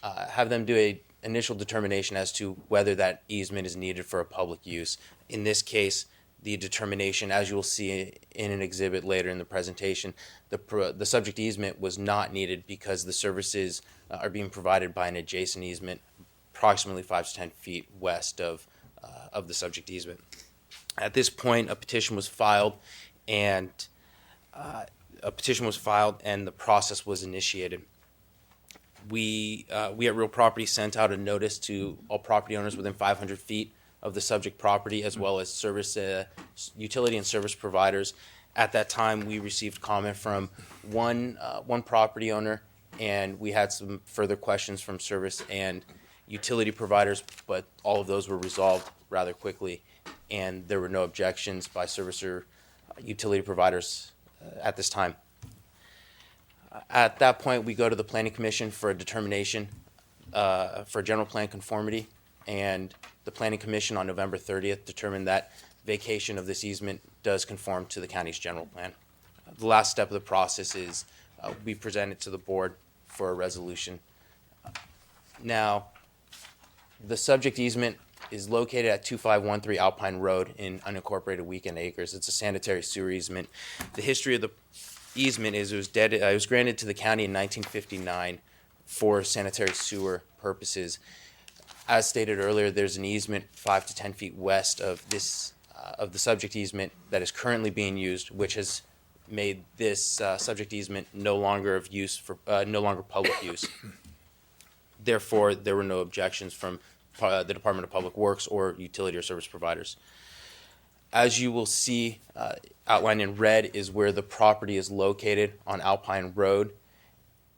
have them do an initial determination as to whether that easement is needed for a public use. In this case, the determination, as you will see in an exhibit later in the presentation, the subject easement was not needed because the services are being provided by an adjacent easement approximately 5 to 10 feet west of the subject easement. At this point, a petition was filed, and the process was initiated. We at Real Property sent out a notice to all property owners within 500 feet of the subject property, as well as utility and service providers. At that time, we received comment from one property owner, and we had some further questions from service and utility providers, but all of those were resolved rather quickly, and there were no objections by service or utility providers at this time. At that point, we go to the Planning Commission for a determination for general plan conformity, and the Planning Commission on November 30th determined that vacation of this easement does conform to the county's general plan. The last step of the process is we present it to the board for a resolution. Now, the subject easement is located at 2513 Alpine Road in unincorporated Weekend Acres. It's a sanitary sewer easement. The history of the easement is it was granted to the county in 1959 for sanitary sewer purposes. As stated earlier, there's an easement 5 to 10 feet west of this of the subject easement that is currently being used, which has made this subject easement no longer public use. Therefore, there were no objections from the Department of Public Works or utility or service providers. As you will see, outlined in red is where the property is located on Alpine Road,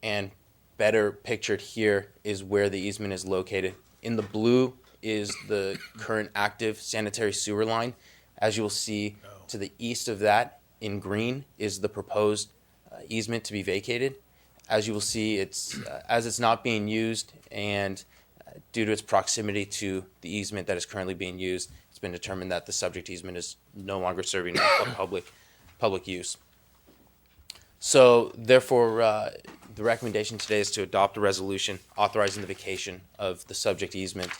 and better pictured here is where the easement is located. In the blue is the current active sanitary sewer line. As you will see, to the east of that, in green, is the proposed easement to be vacated. As you will see, as it's not being used, and due to its proximity to the easement that is currently being used, it's been determined that the subject easement is no longer serving a public use. So, therefore, the recommendation today is to adopt a resolution authorizing the vacation of the subject easement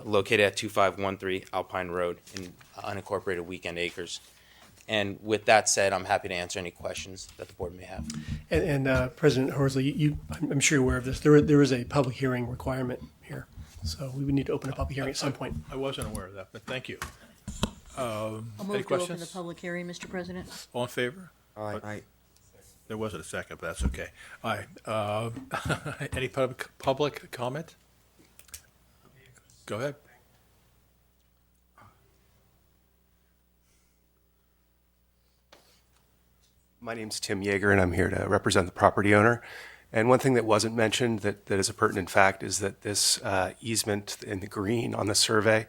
located at 2513 Alpine Road in unincorporated Weekend Acres. And with that said, I'm happy to answer any questions that the board may have. And President Horsley, I'm sure you're aware of this. There is a public hearing requirement here, so we would need to open a public hearing at some point. I wasn't aware of that, but thank you. I'll Any move to questions? open the public hearing, Mr. President. All in favor? Aye. There wasn't a second, but that's okay. All right. Any public comment? Go ahead. My name's Tim Yeager, and I'm here to represent the property owner. And one thing that wasn't mentioned that is a pertinent fact is that this easement in the green on the survey,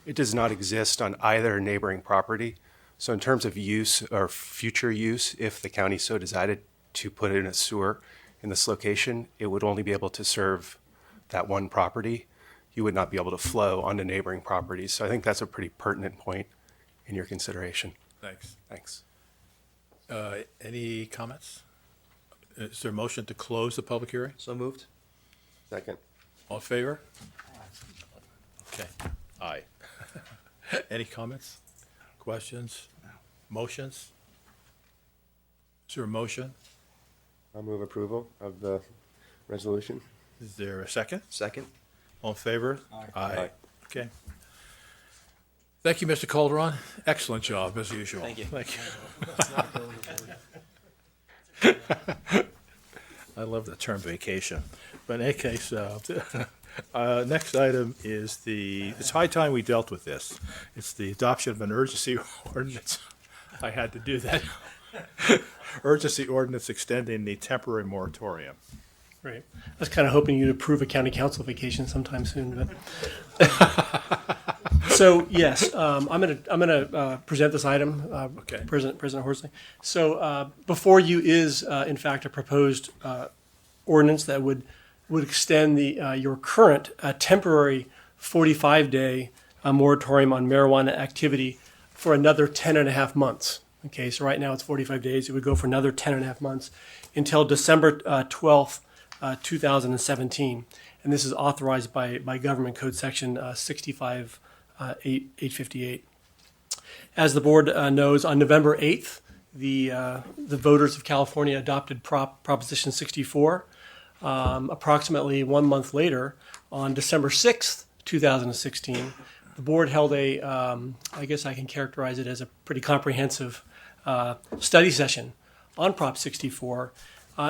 it does not exist on either neighboring property. So in terms of use or future use, if the county so decided to put in a sewer in this location, it would only be able to serve that one property. You would not be able to flow onto neighboring properties. So I think that's a pretty pertinent point in your consideration. Thanks. Thanks. Any comments? Is there a motion to close the public hearing? So moved. Second. All in favor? Okay. Aye. Any comments? Questions? Motions? Is there a motion? I'll move approval of the resolution. Is there a second? Second. All in favor? Aye. Okay. Thank you, Mr. Calderon. Excellent job, as usual. Thank you. Thank you. I love the term vacation. But in any case, next item is it's high time we dealt with this. It's the adoption of an urgency ordinance. I had to do that. Urgency ordinance extending the temporary moratorium. Right. I was kind of hoping you'd approve a county council vacation sometime soon, but. So yes, I'm gonna present this item, Okay. President Horsley. So before you is in fact a proposed ordinance that would extend your current temporary 45-day moratorium on marijuana activity for another 10 and a half months. Okay, so right now it's 45 days. It would go for another 10 and a half months until December 12th, 2017. And this is authorized by Government Code Section 858. As the board knows, on November 8th, the voters of California adopted Proposition 64. Approximately 1 month later, on December 6th, 2016, the board held I guess I can characterize it as a pretty comprehensive study session on Prop 64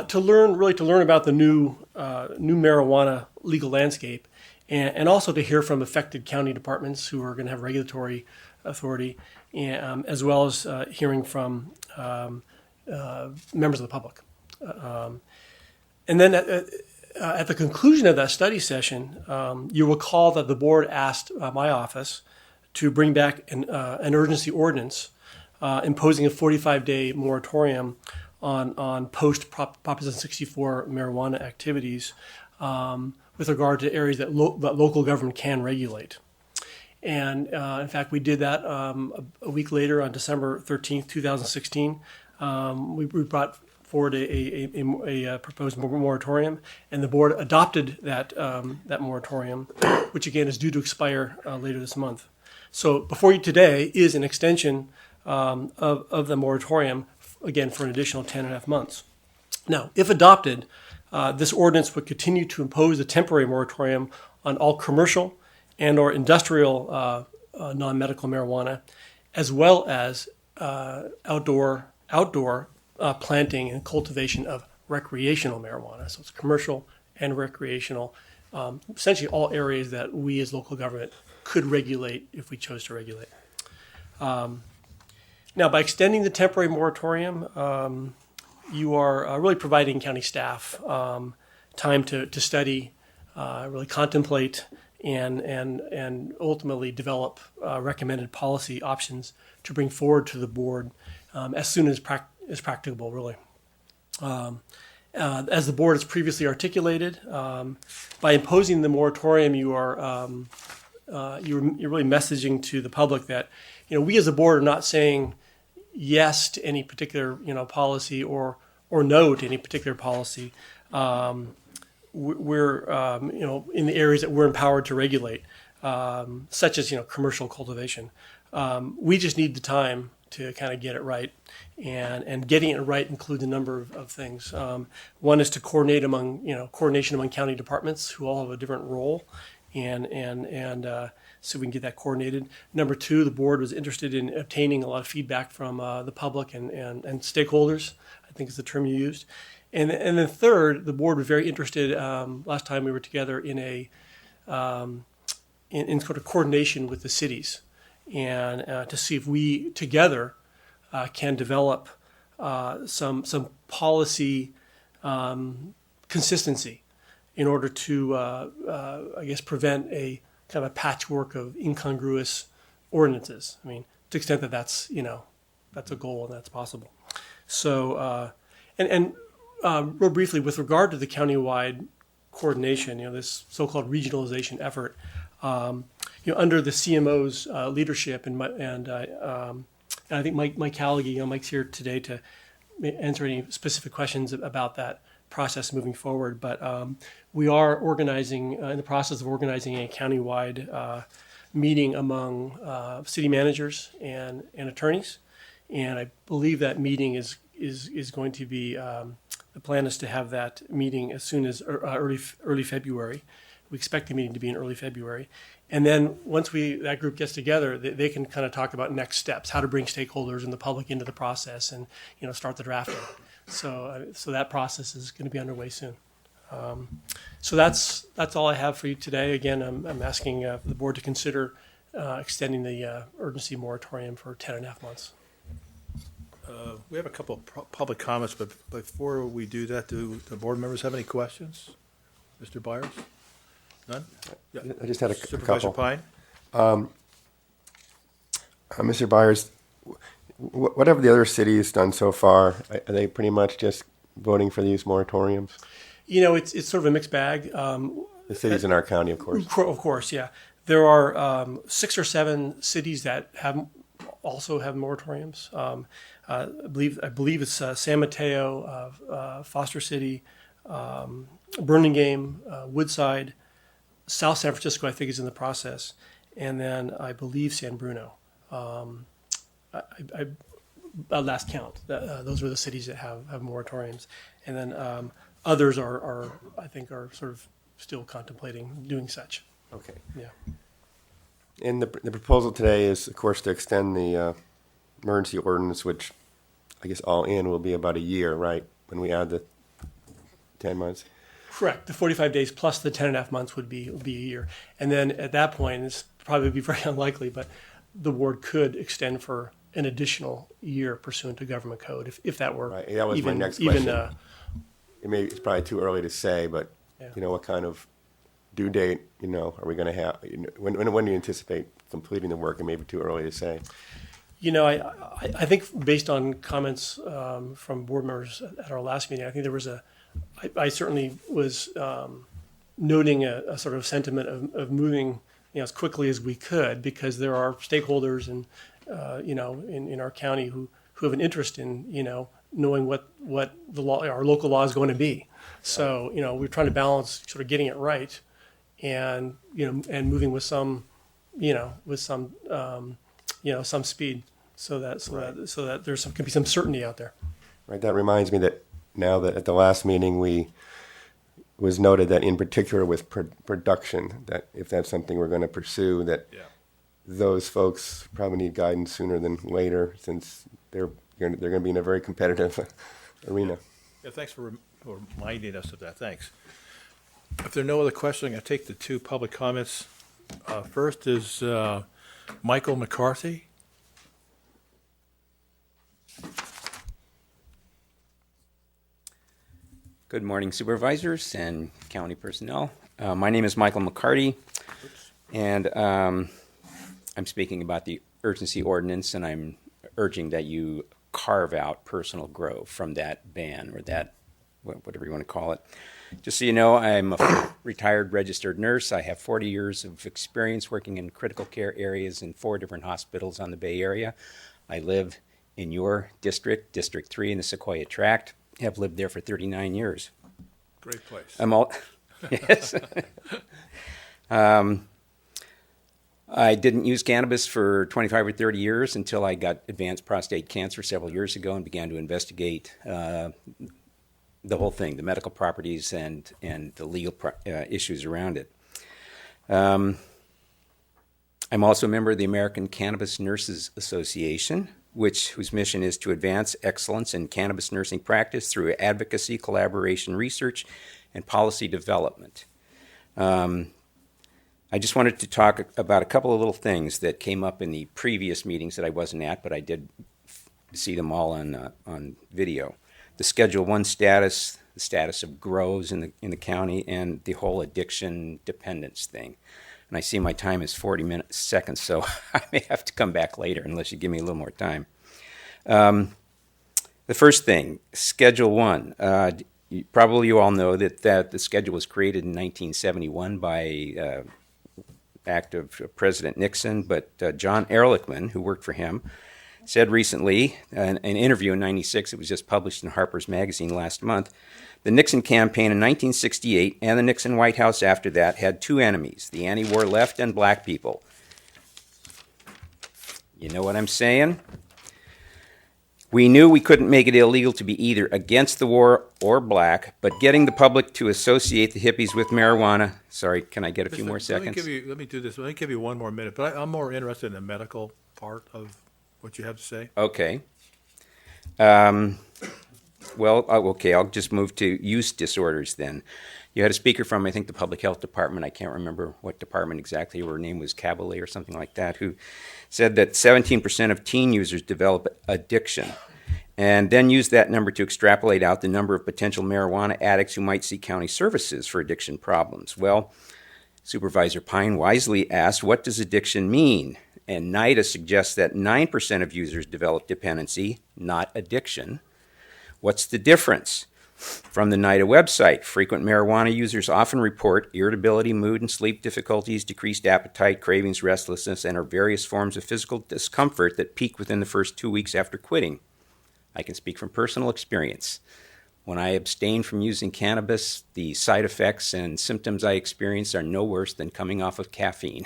to learn about the new marijuana legal landscape, and also to hear from affected county departments who are going to have regulatory authority, as well as hearing from members of the public. And then at the conclusion of that study session, you recall that the board asked my office to bring back an urgency ordinance imposing a 45-day moratorium on post-Proposition 64 marijuana activities with regard to areas that local government can regulate. And in fact, we did that a week later on December 13th, 2016. We brought forward a proposed moratorium, and the board adopted that moratorium, which again is due to expire later this month. So before you today is an extension of the moratorium, again for an additional 10 and a half months. Now, if adopted, this ordinance would continue to impose a temporary moratorium on all commercial and or industrial non-medical marijuana, as well as outdoor planting and cultivation of recreational marijuana. So it's commercial and recreational, essentially all areas that we as local government could regulate if we chose to regulate. Now, by extending the temporary moratorium, you are really providing county staff time to study, really contemplate, and ultimately develop recommended policy options to bring forward to the board as soon as practicable, really. As the board has previously articulated, by imposing the moratorium, you're really messaging to the public that we as a board are not saying yes to any particular policy or no to any particular policy. We're in the areas that we're empowered to regulate, such as commercial cultivation. We just need the time to kind of get it right, and getting it right includes a number of things. One is to coordination among county departments who all have a different role, and so we can get that coordinated. Number two, the board was interested in obtaining a lot of feedback from the public and stakeholders, I think is the term you used. And then third, the board was very interested last time we were together in sort of coordination with the cities, and to see if we together can develop some policy consistency in order to, I guess, prevent a kind of a patchwork of incongruous ordinances. I mean, to the extent that that's a goal and that's possible. So, real briefly, with regard to the countywide coordination, this so-called regionalization effort, under the CMO's leadership, and I think Mike Callaghy, Mike's here today to answer any specific questions about that process moving forward. But we are organizing, in the process of organizing a countywide meeting among city managers and attorneys, and I believe that meeting is going to be. The plan is to have that meeting as soon as early February. We expect the meeting to be in early February. And then once that group gets together, they can kind of talk about next steps, how to bring stakeholders and the public into the process, and start the drafting. So that process is going to be underway soon. So that's all I have for you today. Again, I'm asking the board to consider extending the urgency moratorium for 10.5 months. We have a couple of public comments, but before we do that, do the board members have any questions? Mr. Byers? None? Yeah. I just had a Supervisor couple. Pine? Mr. Byers, whatever the other cities done so far, are they pretty much just voting for these moratoriums? It's sort of a mixed bag. The cities in our county, of course. Of course, yeah. There are 6 or 7 cities that also have moratoriums. I believe it's San Mateo, Foster City, Burlingame, Woodside, South San Francisco, I think, is in the process, and then I believe San Bruno. Last count, those were the cities that have moratoriums, and then others are I think are sort of still contemplating doing such. Okay. Yeah. And the proposal today is, of course, to extend the emergency ordinance, which I guess all in will be about a year, right? When we add the 10 months. Correct. The 45 days plus the 10.5 months would be a year. And then at that point, it's probably be very unlikely, but the board could extend for an additional year pursuant to government code, if that were right. That was even, my next question. Even, it's probably too early to say, but yeah. What kind of due date, are we going to have? When do you anticipate completing the work? It may be too early to say. I think based on comments from board members at our last meeting, I think there was I certainly was noting a sort of sentiment of moving as quickly as we could, because there are stakeholders and in our county who have an interest in knowing what the law, our local law, is going to be. So we're trying to balance sort of getting it right and and moving with some some speed, so that there's can be some certainty out there. Right. That reminds me that now that at the last meeting was noted that in particular with production, that if that's something we're going to pursue, that those folks probably need guidance sooner than later, since they're going to be in a very competitive arena. Yeah, thanks for reminding us of that. Thanks. If there are no other questions, I take the two public comments. First is Michael McCarthy. Good morning, supervisors and county personnel. My name is Michael McCarty, and I'm speaking about the urgency ordinance, and I'm urging that you carve out personal growth from that ban, or that, whatever you want to call it. Just so you know, I'm a retired registered nurse. I have 40 years of experience working in critical care areas in 4 different hospitals on the Bay Area. I live in your district, District 3 in the Sequoia Tract. Have lived there for 39 years. Great place. Yes. I didn't use cannabis for 25 or 30 years until I got advanced prostate cancer several years ago and began to investigate the whole thing, the medical properties and the legal issues around it. I'm also a member of the American Cannabis Nurses Association, whose mission is to advance excellence in cannabis nursing practice through advocacy, collaboration, research, and policy development. I just wanted to talk about a couple of little things that came up in the previous meetings that I wasn't at, but I did see them all on video. The Schedule I status, the status of grows in the county, and the whole addiction dependence thing. And I see my time is 40 seconds, so I may have to come back later unless you give me a little more time. The first thing, Schedule I. Probably you all know that the schedule was created in 1971 by act of President Nixon, but John Ehrlichman, who worked for him, said recently, in an interview in '96, it was just published in Harper's Magazine last month, the Nixon campaign in 1968 and the Nixon White House after that had 2 enemies, the anti-war left and black people. You know what I'm saying? We knew we couldn't make it illegal to be either against the war or black, but getting the public to associate the hippies with marijuana. Sorry, can I get a few more seconds? Let me do this. Let me give you one more minute, but I'm more interested in the medical part of what you have to say. Okay. Okay, I'll just move to use disorders then. You had a speaker from, I think, the Public Health Department. I can't remember what department exactly. Her name was Caballé or something like that, who said that 17% of teen users develop addiction, and then used that number to extrapolate out the number of potential marijuana addicts who might seek county services for addiction problems. Well, Supervisor Pine wisely asked, what does addiction mean? And NIDA suggests that 9% of users develop dependency, not addiction. What's the difference? From the NIDA website, frequent marijuana users often report irritability, mood and sleep difficulties, decreased appetite, cravings, restlessness, and or various forms of physical discomfort that peak within the first 2 weeks after quitting. I can speak from personal experience. When I abstained from using cannabis, the side effects and symptoms I experienced are no worse than coming off of caffeine.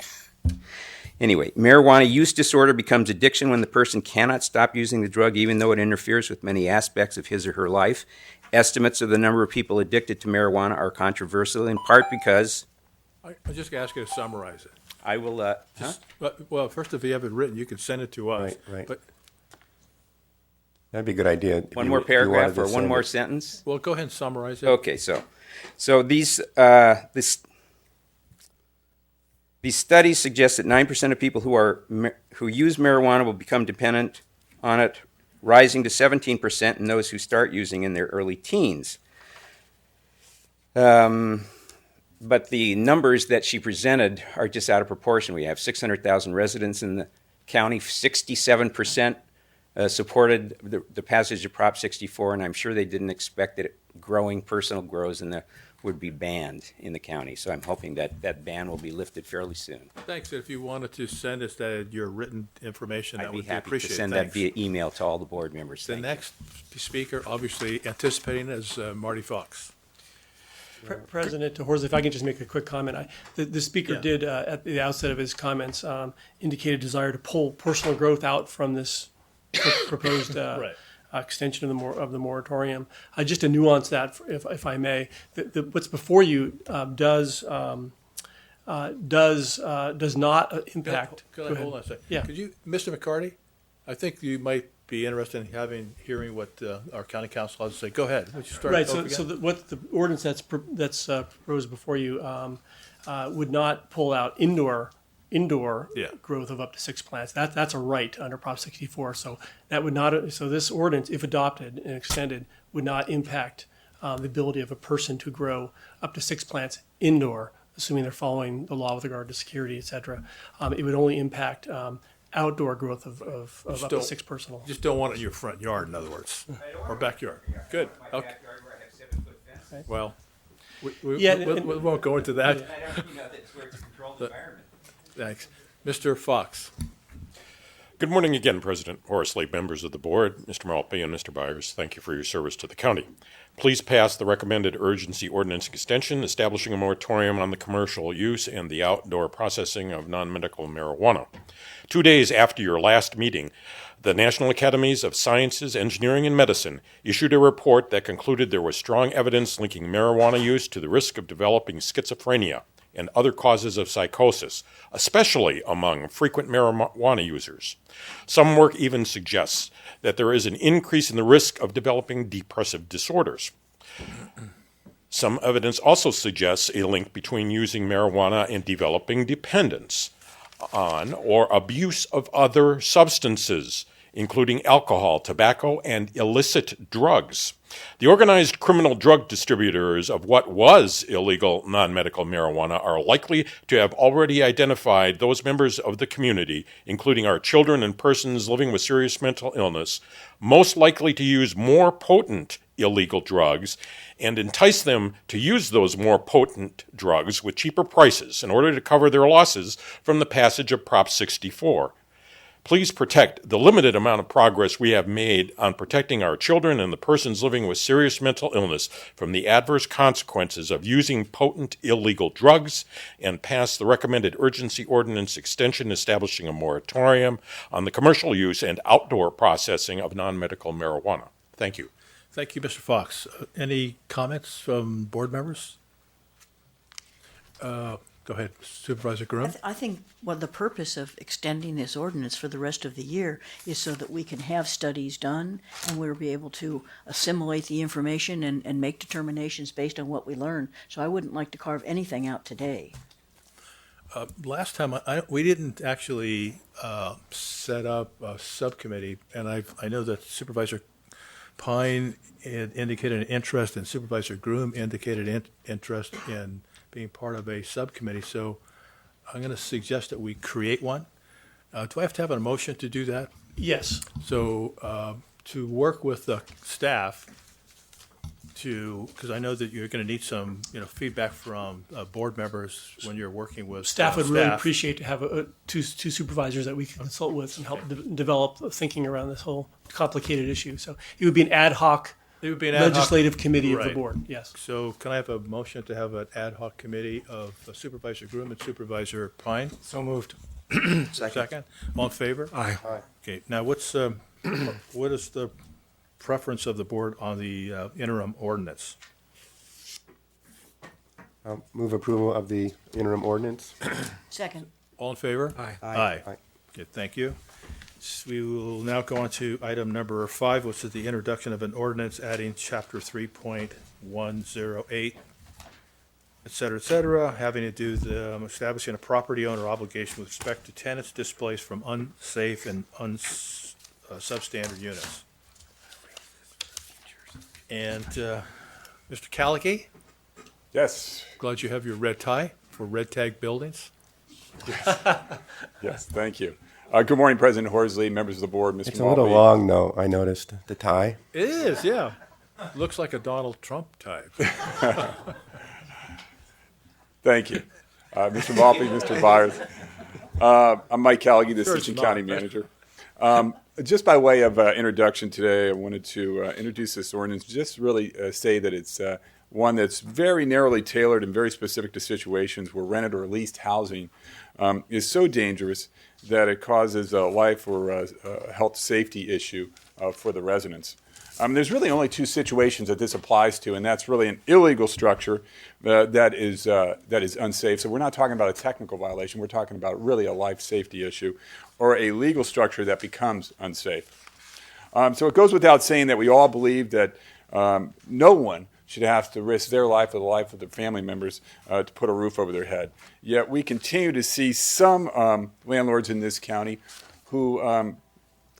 Anyway, marijuana use disorder becomes addiction when the person cannot stop using the drug even though it interferes with many aspects of his or her life. Estimates of the number of people addicted to marijuana are controversial, in part because... I just ask you to summarize it. I will... Well, first, if you have it written, you can send it to us. Right. But that'd be a good idea. One more paragraph or one more sentence? Well, go ahead and summarize it. Okay, so these studies suggest that 9% of people who use marijuana will become dependent on it, rising to 17% in those who start using in their early teens. But the numbers that she presented are just out of proportion. We have 600,000 residents in the county. 67% supported the passage of Prop 64, and I'm sure they didn't expect that growing personal grows would be banned in the county. So I'm hoping that that ban will be lifted fairly soon. Thanks. If you wanted to send us your written information, that I'd be would be happy to appreciated. send that via email to all the board members. The next speaker, obviously anticipating, is Marty Fox. President Horsley, if I can just make a quick comment. The speaker did, at the outset of his comments, indicate a desire to pull personal growth out from this proposed extension of the moratorium. Just to nuance that, if I may, what's before you does does not impact. Could Go I ahead. hold on a second? Yeah. Could you, Mr. McCarty? I think you might be interested in hearing what our county council has to say. Go ahead. Would you start Right, over so again? what the ordinance that's proposed before you would not pull out indoor Yeah. growth of up to 6 plants. That's a right under Prop 64. So that would not. So this ordinance, if adopted and extended, would not impact the ability of a person to grow up to 6 plants indoor, assuming they're following the law with regard to security, et cetera. It would only impact outdoor growth of up to 6 personal. Just don't want it in your front yard, in other words, or backyard. Good. Okay. Well, we won't go into that. Thanks. Mr. Fox. Good morning again, President Horsley, members of the board, Mr. Maltby and Mr. Byers. Thank you for your service to the county. Please pass the recommended urgency ordinance extension establishing a moratorium on the commercial use and the outdoor processing of non-medical marijuana. 2 days after your last meeting, the National Academies of Sciences, Engineering, and Medicine issued a report that concluded there was strong evidence linking marijuana use to the risk of developing schizophrenia and other causes of psychosis, especially among frequent marijuana users. Some work even suggests that there is an increase in the risk of developing depressive disorders. Some evidence also suggests a link between using marijuana and developing dependence on or abuse of other substances, including alcohol, tobacco, and illicit drugs. The organized criminal drug distributors of what was illegal non-medical marijuana are likely to have already identified those members of the community, including our children and persons living with serious mental illness, most likely to use more potent illegal drugs and entice them to use those more potent drugs with cheaper prices in order to cover their losses from the passage of Prop 64. Please protect the limited amount of progress we have made on protecting our children and the persons living with serious mental illness from the adverse consequences of using potent illegal drugs, and pass the recommended urgency ordinance extension establishing a moratorium on the commercial use and outdoor processing of non-medical marijuana. Thank you. Thank you, Mr. Fox. Any comments from board members? Go ahead, Supervisor Groom. I think the purpose of extending this ordinance for the rest of the year is so that we can have studies done and we'll be able to assimilate the information and make determinations based on what we learn. So I wouldn't like to carve anything out today. Last time, we didn't actually set up a subcommittee, and I know that Supervisor Pine had indicated an interest, and Supervisor Groom indicated interest in being part of a subcommittee, so I'm going to suggest that we create one. Do I have to have a motion to do that? Yes. So to work with the staff because I know that you're going to need some feedback from board members when you're working with Staff would really appreciate to have two supervisors that we can consult with and help develop thinking around this whole complicated issue. So it would be an ad hoc legislative committee of the board, yes. So can I have a motion to have an ad hoc committee of Supervisor Groom and Supervisor Pine? So moved. Second. All in favor? Aye. Okay, now what is the preference of the board on the interim ordinance? I'll move approval of the interim ordinance. Second. All in favor? Aye. Aye. Okay, thank you. We will now go on to item number 5, which is the introduction of an ordinance adding chapter 3.108, et cetera, having to do the establishing a property owner obligation with respect to tenants displaced from unsafe and substandard units. And Mr. Callaghy? Yes. Glad you have your red tie for red tag buildings. Yes, thank you. Good morning, President Horsley, members of the board, Mr. It's a little long, though, I noticed, the tie. It is, yeah. Looks like a Donald Trump type. Thank you. Mr. Maltby, Mr. Byers. I'm Mike Callaghy, the Assistant County Manager. Just by way of introduction today, I wanted to introduce this ordinance, just really say that it's one that's very narrowly tailored and very specific to situations where rented or leased housing is so dangerous that it causes a life or a health safety issue for the residents. There's really only two situations that this applies to, and that's really an illegal structure that is unsafe. So we're not talking about a technical violation. We're talking about really a life safety issue, or a legal structure that becomes unsafe. So it goes without saying that we all believe that no one should have to risk their life or the life of their family members to put a roof over their head. Yet we continue to see some landlords in this county who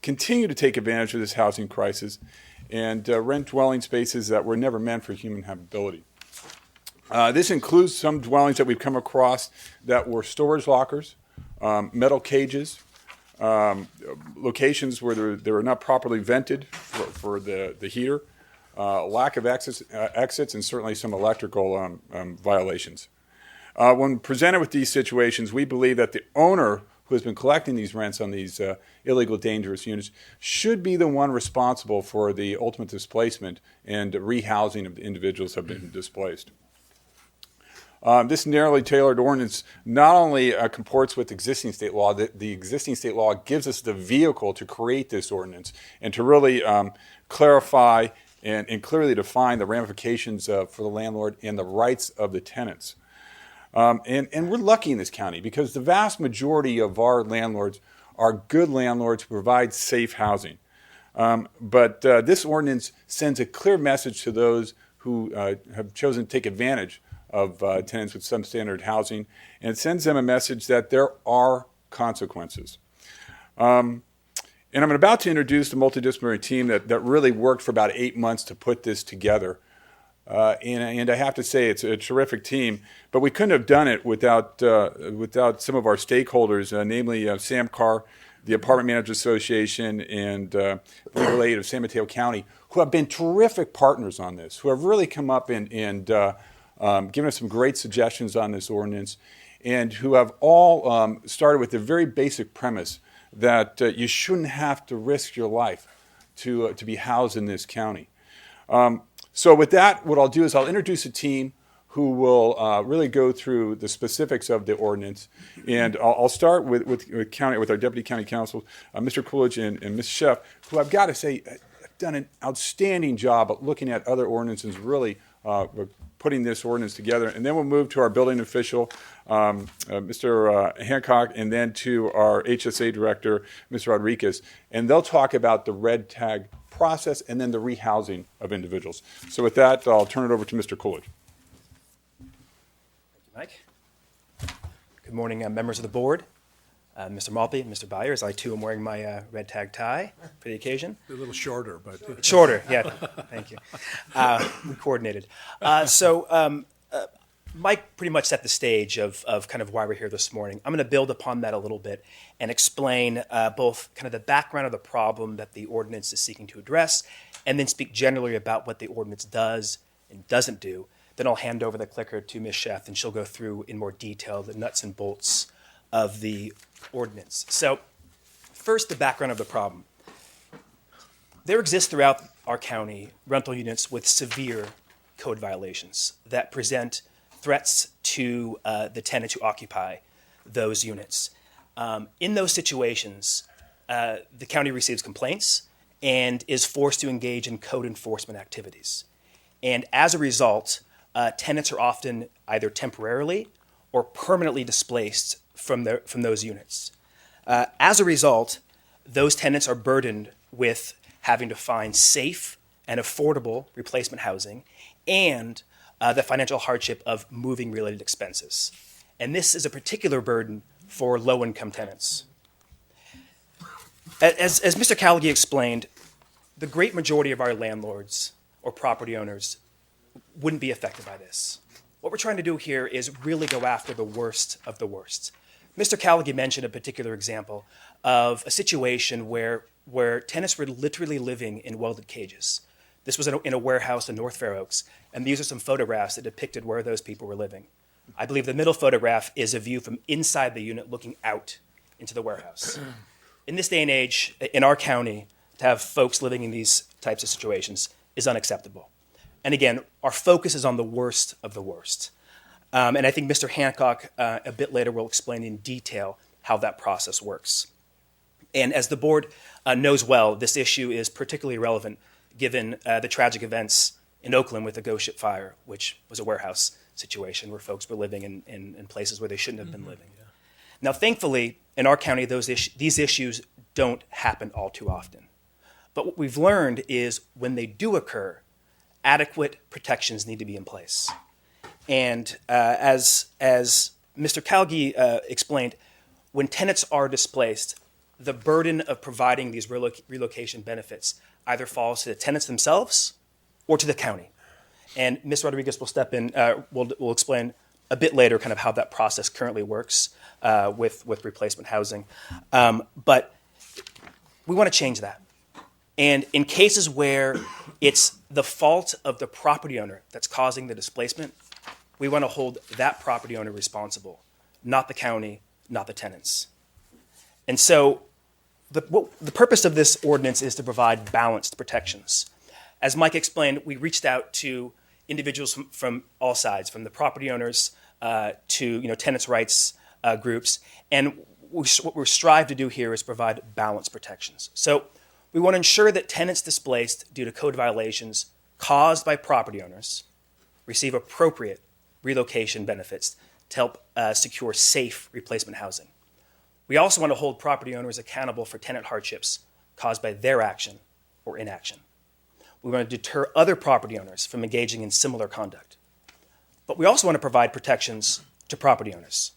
continue to take advantage of this housing crisis and rent dwelling spaces that were never meant for human habitability. This includes some dwellings that we've come across that were storage lockers, metal cages, locations where they were not properly vented for the heater, lack of exits, and certainly some electrical violations. When presented with these situations, we believe that the owner who has been collecting these rents on these illegal, dangerous units should be the one responsible for the ultimate displacement and rehousing of the individuals who have been displaced. This narrowly tailored ordinance not only comports with existing state law, the existing state law gives us the vehicle to create this ordinance and to really clarify and clearly define the ramifications for the landlord and the rights of the tenants. And we're lucky in this county because the vast majority of our landlords are good landlords who provide safe housing. But this ordinance sends a clear message to those who have chosen to take advantage of tenants with substandard housing, and it sends them a message that there are consequences. And I'm about to introduce the multidisciplinary team that really worked for about 8 months to put this together. And I have to say it's a terrific team, but we couldn't have done it without some of our stakeholders, namely Sam Carr, the Apartment Managers Association, and Legal Aid of San Mateo County, who have been terrific partners on this, who have really come up and given us some great suggestions on this ordinance, and who have all started with the very basic premise that you shouldn't have to risk your life to be housed in this county. So with that, what I'll do is I'll introduce a team who will really go through the specifics of the ordinance. And I'll start with our Deputy County Counsel, Mr. Coolidge and Ms. Sheff, who I've got to say have done an outstanding job at looking at other ordinances, really putting this ordinance together. And then we'll move to our building official, Mr. Hancock, and then to our HSA director, Ms. Rodriguez. And they'll talk about the red tag process and then the rehousing of individuals. So with that, I'll turn it over to Mr. Coolidge. Mike. Good morning, members of the board. Mr. Maltby and Mr. Byers, I too am wearing my red tag tie for the occasion. A little shorter, but... Shorter, yeah, thank you. We coordinated. Mike pretty much set the stage of kind of why we're here this morning. I'm going to build upon that a little bit and explain both kind of the background of the problem that the ordinance is seeking to address, and then speak generally about what the ordinance does and doesn't do. Then I'll hand over the clicker to Ms. Sheff, and she'll go through in more detail the nuts and bolts of the ordinance. So first, the background of the problem. There exists throughout our county rental units with severe code violations that present threats to the tenants who occupy those units. In those situations, the county receives complaints and is forced to engage in code enforcement activities. And as a result, tenants are often either temporarily or permanently displaced from those units. As a result, those tenants are burdened with having to find safe and affordable replacement housing and the financial hardship of moving related expenses. And this is a particular burden for low-income tenants. As Mr. Callaghy explained, the great majority of our landlords or property owners wouldn't be affected by this. What we're trying to do here is really go after the worst of the worst. Mr. Callaghy mentioned a particular example of a situation where tenants were literally living in welded cages. This was in a warehouse in North Fair Oaks, and these are some photographs that depicted where those people were living. I believe the middle photograph is a view from inside the unit looking out into the warehouse. In this day and age, in our county, to have folks living in these types of situations is unacceptable. And again, our focus is on the worst of the worst. And I think Mr. Hancock, a bit later, will explain in detail how that process works. And as the board knows well, this issue is particularly relevant given the tragic events in Oakland with the Ghost Ship fire, which was a warehouse situation where folks were living in places where they shouldn't have been living. Now, thankfully, in our county, these issues don't happen all too often. But what we've learned is when they do occur, adequate protections need to be in place. And as Mr. Calgi explained, when tenants are displaced, the burden of providing these relocation benefits either falls to the tenants themselves or to the county. And Ms. Rodriguez will step in, will explain a bit later kind of how that process currently works with replacement housing. But we want to change that. And in cases where it's the fault of the property owner that's causing the displacement, we want to hold that property owner responsible, not the county, not the tenants. And so the purpose of this ordinance is to provide balanced protections. As Mike explained, we reached out to individuals from all sides, from the property owners to tenants' rights groups. And what we strive to do here is provide balanced protections. So we want to ensure that tenants displaced due to code violations caused by property owners receive appropriate relocation benefits to help secure safe replacement housing. We also want to hold property owners accountable for tenant hardships caused by their action or inaction. We want to deter other property owners from engaging in similar conduct. But we also want to provide protections to property owners.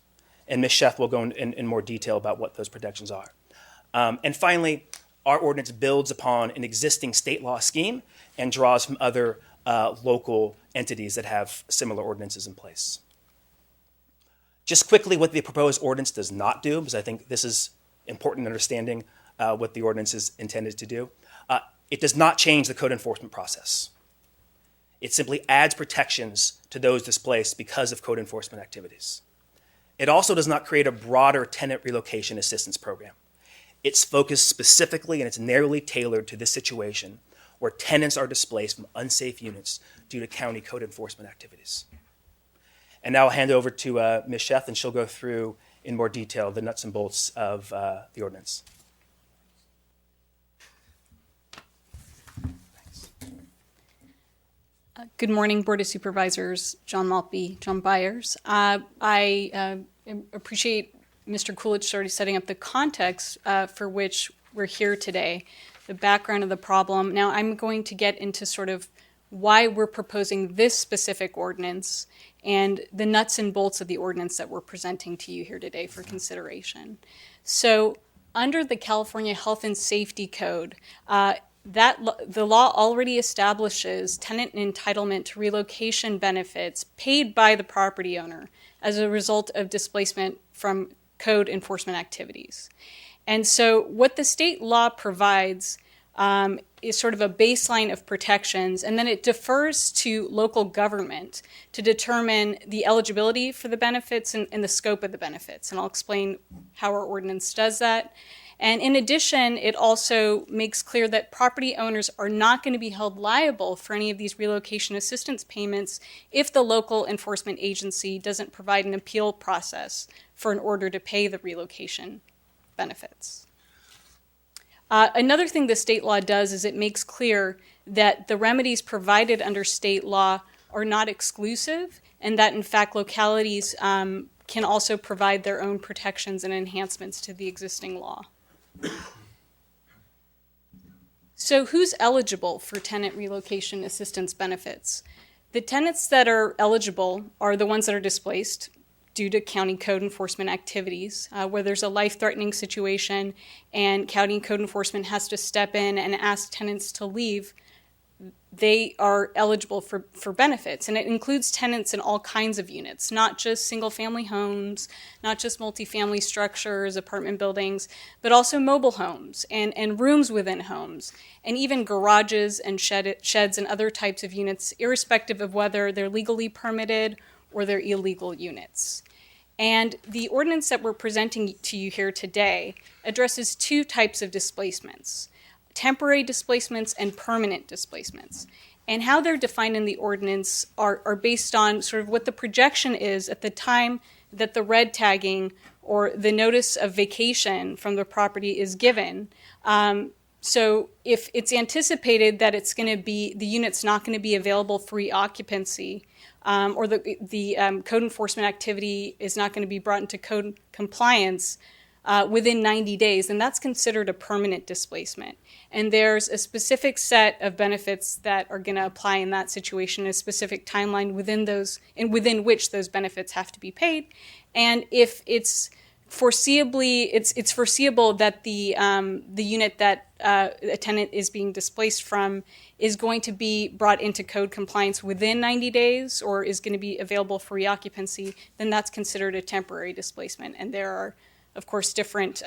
And Ms. Sheth will go in more detail about what those protections are. And finally, our ordinance builds upon an existing state law scheme and draws from other local entities that have similar ordinances in place. Just quickly, what the proposed ordinance does not do, because I think this is important in understanding what the ordinance is intended to do. It does not change the code enforcement process. It simply adds protections to those displaced because of code enforcement activities. It also does not create a broader tenant relocation assistance program. It's focused specifically and it's narrowly tailored to this situation where tenants are displaced from unsafe units due to county code enforcement activities. And now I'll hand over to Ms. Sheth, and she'll go through in more detail the nuts and bolts of the ordinance. Good morning, Board of Supervisors, John Maltby, John Byers. I appreciate Mr. Coolidge sort of setting up the context for which we're here today, the background of the problem. Now, I'm going to get into sort of why we're proposing this specific ordinance and the nuts and bolts of the ordinance that we're presenting to you here today for consideration. So, under the California Health and Safety Code, the law already establishes tenant entitlement to relocation benefits paid by the property owner as a result of displacement from code enforcement activities. And so what the state law provides is sort of a baseline of protections, and then it defers to local government to determine the eligibility for the benefits and the scope of the benefits. And I'll explain how our ordinance does that. And in addition, it also makes clear that property owners are not going to be held liable for any of these relocation assistance payments if the local enforcement agency doesn't provide an appeal process for an order to pay the relocation benefits. Another thing the state law does is it makes clear that the remedies provided under state law are not exclusive, and that in fact localities can also provide their own protections and enhancements to the existing law. So who's eligible for tenant relocation assistance benefits? The tenants that are eligible are the ones that are displaced due to county code enforcement activities, where there's a life-threatening situation and county code enforcement has to step in and ask tenants to leave. They are eligible for benefits, and it includes tenants in all kinds of units, not just single-family homes, not just multifamily structures, apartment buildings, but also mobile homes and rooms within homes, and even garages and sheds and other types of units, irrespective of whether they're legally permitted or they're illegal units. And the ordinance that we're presenting to you here today addresses two types of displacements: temporary displacements and permanent displacements. And how they're defined in the ordinance are based on sort of what the projection is at the time that the red tagging or the notice of vacation from the property is given So if it's anticipated that it's going to be, the unit's not going to be available for reoccupancy, or the code enforcement activity is not going to be brought into code compliance within 90 days, then that's considered a permanent displacement. And there's a specific set of benefits that are going to apply in that situation, a specific timeline within which those benefits have to be paid. And if it's it's foreseeable that the unit that a tenant is being displaced from is going to be brought into code compliance within 90 days or is going to be available for reoccupancy, then that's considered a temporary displacement. And there are, of course, different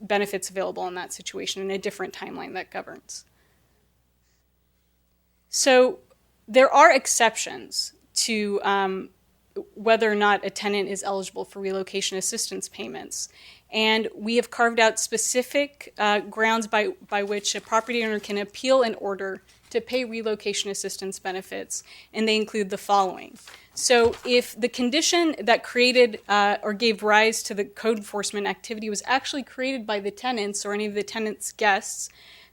benefits available in that situation and a different timeline that governs. So there are exceptions to whether or not a tenant is eligible for relocation assistance payments. And we have carved out specific grounds by which a property owner can appeal an order to pay relocation assistance benefits, and they include the following. So if the condition that created or gave rise to the code enforcement activity was actually created by the tenants or any of the tenants' guests,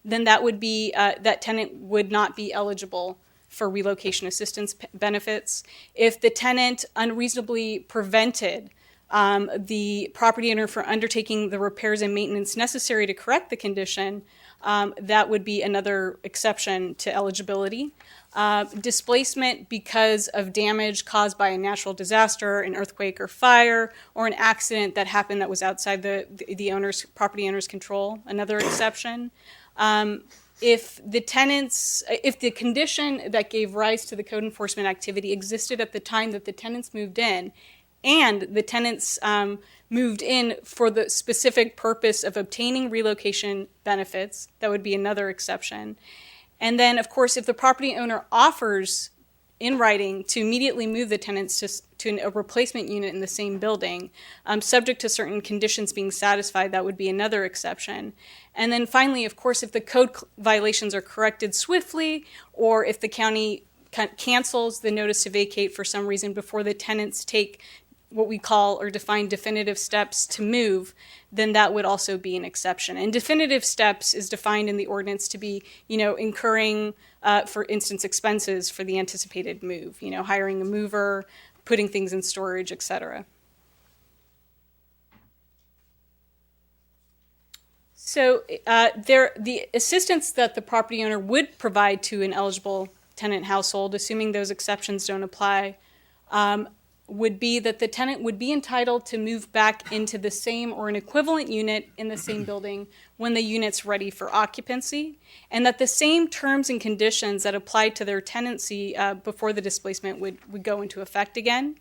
then that would be, that tenant would not be eligible for relocation assistance benefits. If the tenant unreasonably prevented the property owner from undertaking the repairs and maintenance necessary to correct the condition, that would be another exception to eligibility. Displacement because of damage caused by a natural disaster, an earthquake or fire, or an accident that happened that was outside the property owner's control, another exception. If the condition that gave rise to the code enforcement activity existed at the time that the tenants moved in, and the tenants moved in for the specific purpose of obtaining relocation benefits, that would be another exception. And then, of course, if the property owner offers in writing to immediately move the tenants to a replacement unit in the same building, subject to certain conditions being satisfied, that would be another exception. And then finally, of course, if the code violations are corrected swiftly, or if the county cancels the notice to vacate for some reason before the tenants take what we call or define definitive steps to move, then that would also be an exception. And definitive steps is defined in the ordinance to be, incurring, for instance, expenses for the anticipated move, hiring a mover, putting things in storage, etc. So the assistance that the property owner would provide to an eligible tenant household, assuming those exceptions don't apply, would be that the tenant would be entitled to move back into the same or an equivalent unit in the same building when the unit's ready for occupancy, and that the same terms and conditions that applied to their tenancy before the displacement would go into effect again.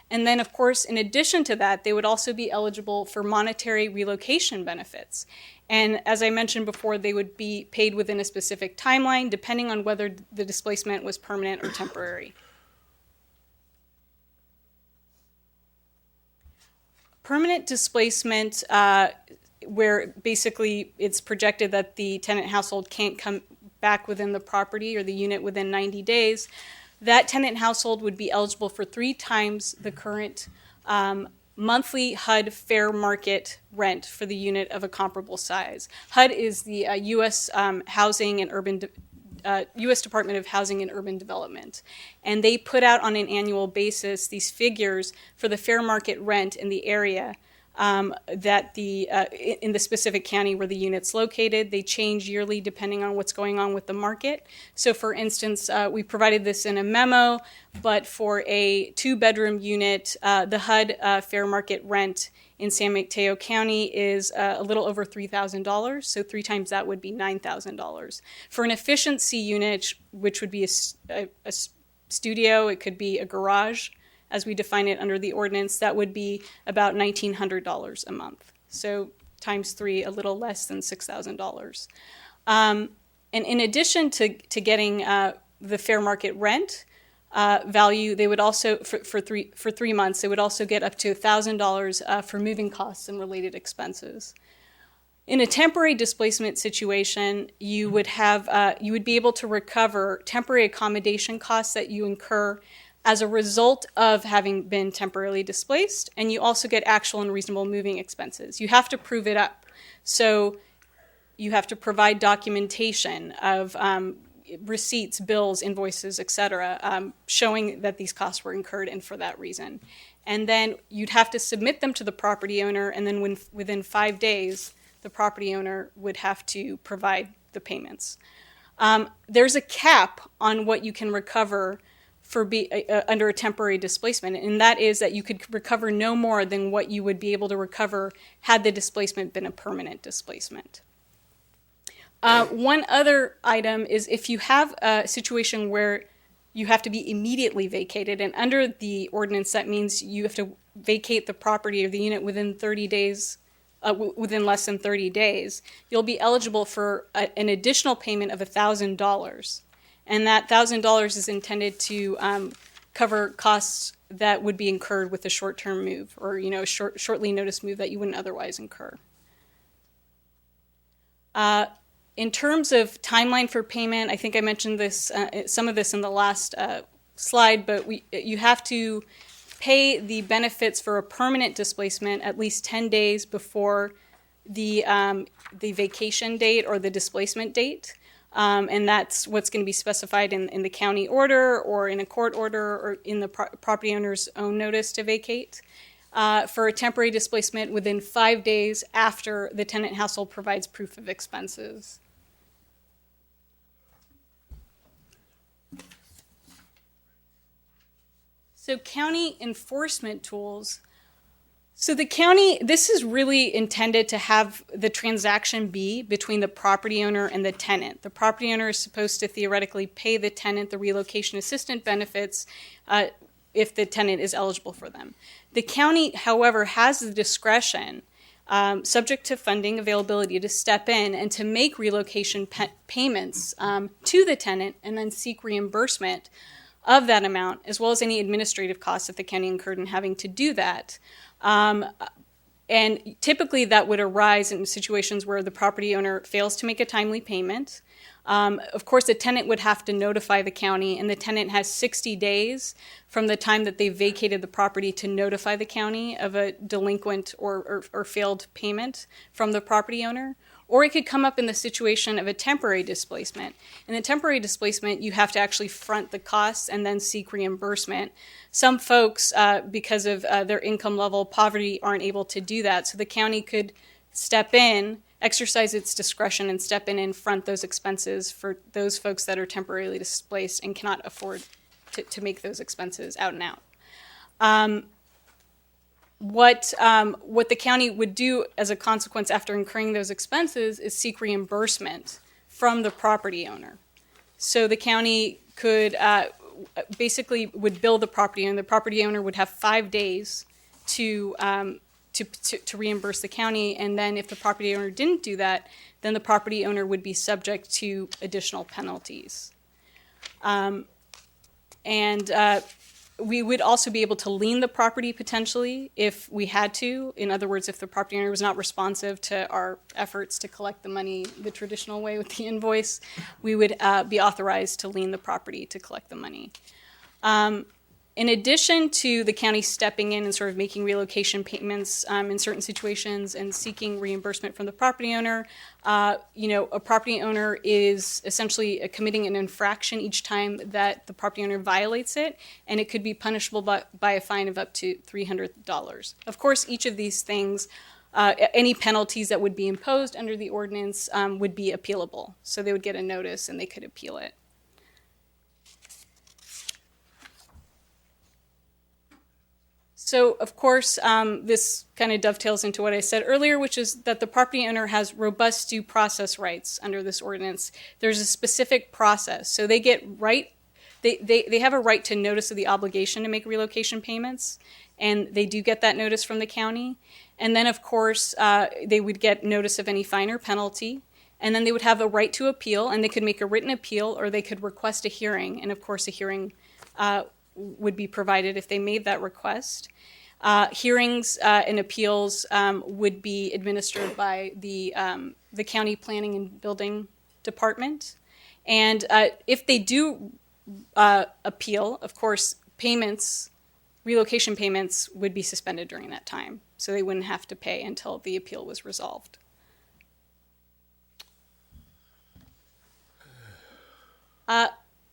And then, of course, in addition to that, they would also be eligible for monetary relocation benefits. And as I mentioned before, they would be paid within a specific timeline, depending on whether the displacement was permanent or temporary. Permanent displacement, where basically it's projected that the tenant household can't come back within the property or the unit within 90 days, that tenant household would be eligible for 3 times the current monthly HUD fair market rent for the unit of a comparable size. HUD is the U.S. U.S. Department of Housing and Urban Development, and they put out on an annual basis these figures for the fair market rent in the area that in the specific county where the unit's located. They change yearly depending on what's going on with the market. So, for instance, we provided this in a memo, but for a 2-bedroom unit, the HUD fair market rent in San Mateo County is a little over $3,000, so 3 times that would be $9,000. For an efficiency unit, which would be a studio, it could be a garage, as we define it under the ordinance, that would be about $1,900 a month. So times 3, a little less than $6,000. And in addition to getting the fair market rent value, they would also, for 3 months, they would also get up to $1,000 for moving costs and related expenses. In a temporary displacement situation, you would be able to recover temporary accommodation costs that you incur as a result of having been temporarily displaced, and you also get actual and reasonable moving expenses. You have to prove it up. So you have to provide documentation of receipts, bills, invoices, etc., showing that these costs were incurred and for that reason. And then you'd have to submit them to the property owner, and then within 5 days, the property owner would have to provide the payments. There's a cap on what you can recover for under a temporary displacement, and that is that you could recover no more than what you would be able to recover had the displacement been a permanent displacement. One other item is if you have a situation where you have to be immediately vacated, and under the ordinance that means you have to vacate the property or the unit within 30 days, within less than 30 days, you'll be eligible for an additional payment of $1,000. And that $1,000 is intended to cover costs that would be incurred with a short-term move or, a shortly noticed move that you wouldn't otherwise incur. In terms of timeline for payment, I think I mentioned this, some of this in the last slide, but you have to pay the benefits for a permanent displacement at least 10 days before the vacation date or the displacement date. And that's what's going to be specified in the county order or in a court order or in the property owner's own notice to vacate. For a temporary displacement within 5 days after the tenant household provides proof of expenses. So county enforcement tools. So the county, this is really intended to have the transaction be between the property owner and the tenant. The property owner is supposed to theoretically pay the tenant the relocation assistance benefits if the tenant is eligible for them. The county, however, has the discretion, subject to funding availability, to step in and to make relocation payments to the tenant and then seek reimbursement of that amount, as well as any administrative costs that the county incurred in having to do that. And typically that would arise in situations where the property owner fails to make a timely payment. Of course, the tenant would have to notify the county, and the tenant has 60 days from the time that they vacated the property to notify the county of a delinquent or failed payment from the property owner. Or it could come up in the situation of a temporary displacement. In the temporary displacement, you have to actually front the costs and then seek reimbursement. Some folks, because of their income level, poverty, aren't able to do that. So the county could step in, exercise its discretion, and step in and front those expenses for those folks that are temporarily displaced and cannot afford to make those expenses out and out. What the county would do as a consequence after incurring those expenses is seek reimbursement from the property owner. So the county could basically would bill the property owner. The property owner would have 5 days to reimburse the county, and then if the property owner didn't do that, then the property owner would be subject to additional penalties. We would also be able to lien the property potentially if we had to. In other words, if the property owner was not responsive to our efforts to collect the money the traditional way with the invoice, we would be authorized to lien the property to collect the money. In addition to the county stepping in and sort of making relocation payments in certain situations and seeking reimbursement from the property owner, a property owner is essentially committing an infraction each time that the property owner violates it, and it could be punishable by a fine of up to $300. Of course, each of these things, any penalties that would be imposed under the ordinance would be appealable. So they would get a notice and they could appeal it. So, of course, this kind of dovetails into what I said earlier, which is that the property owner has robust due process rights under this ordinance. There's a specific process. So they get they have a right to notice of the obligation to make relocation payments, and they do get that notice from the county. And then, of course, they would get notice of any fine or penalty. And then they would have a right to appeal, and they could make a written appeal, or they could request a hearing. And, of course, a hearing would be provided if they made that request. Hearings and appeals would be administered by the county planning and building department. And if they do appeal, of course, relocation payments would be suspended during that time. So they wouldn't have to pay until the appeal was resolved.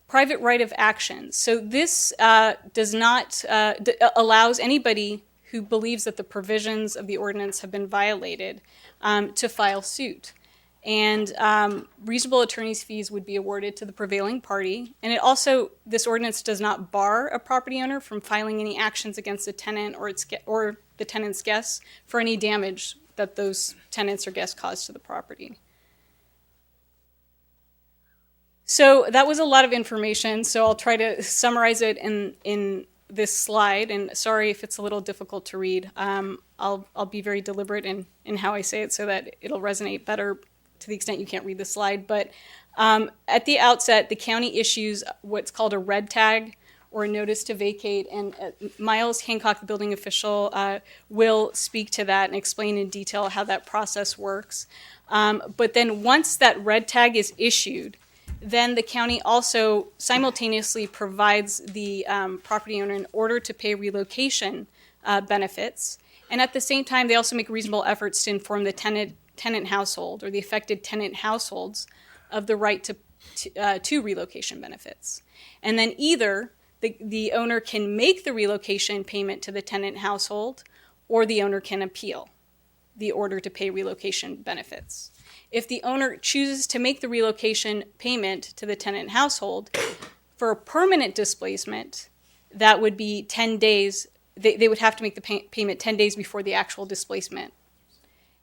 Private right of action. So this does not allows anybody who believes that the provisions of the ordinance have been violated to file suit. And reasonable attorney's fees would be awarded to the prevailing party. And it also, this ordinance does not bar a property owner from filing any actions against a tenant or the tenant's guests for any damage that those tenants or guests caused to the property. So that was a lot of information, so I'll try to summarize it in this slide, and sorry if it's a little difficult to read. I'll be very deliberate in how I say it so that it'll resonate better to the extent you can't read the slide. But at the outset, the county issues what's called a red tag, or a notice to vacate, and Miles Hancock, the building official, will speak to that and explain in detail how that process works. But then once that red tag is issued, then the county also simultaneously provides the property owner an order to pay relocation benefits. And at the same time, they also make reasonable efforts to inform the tenant household or the affected tenant households of the right to relocation benefits. And then either the owner can make the relocation payment to the tenant household, or the owner can appeal the order to pay relocation benefits. If the owner chooses to make the relocation payment to the tenant household for a permanent displacement, that would be 10 days. They would have to make the payment 10 days before the actual displacement.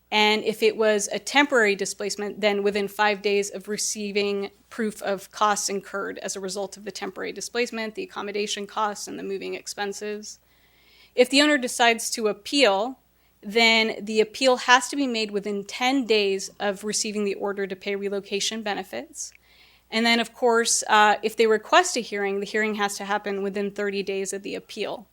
And if it was a temporary displacement, then within 5 days of receiving proof of costs incurred as a result of the temporary displacement, the accommodation costs, and the moving expenses. If the owner decides to appeal, then the appeal has to be made within 10 days of receiving the order to pay relocation benefits. And then, of course, if they request a hearing, the hearing has to happen within 30 days of the appeal.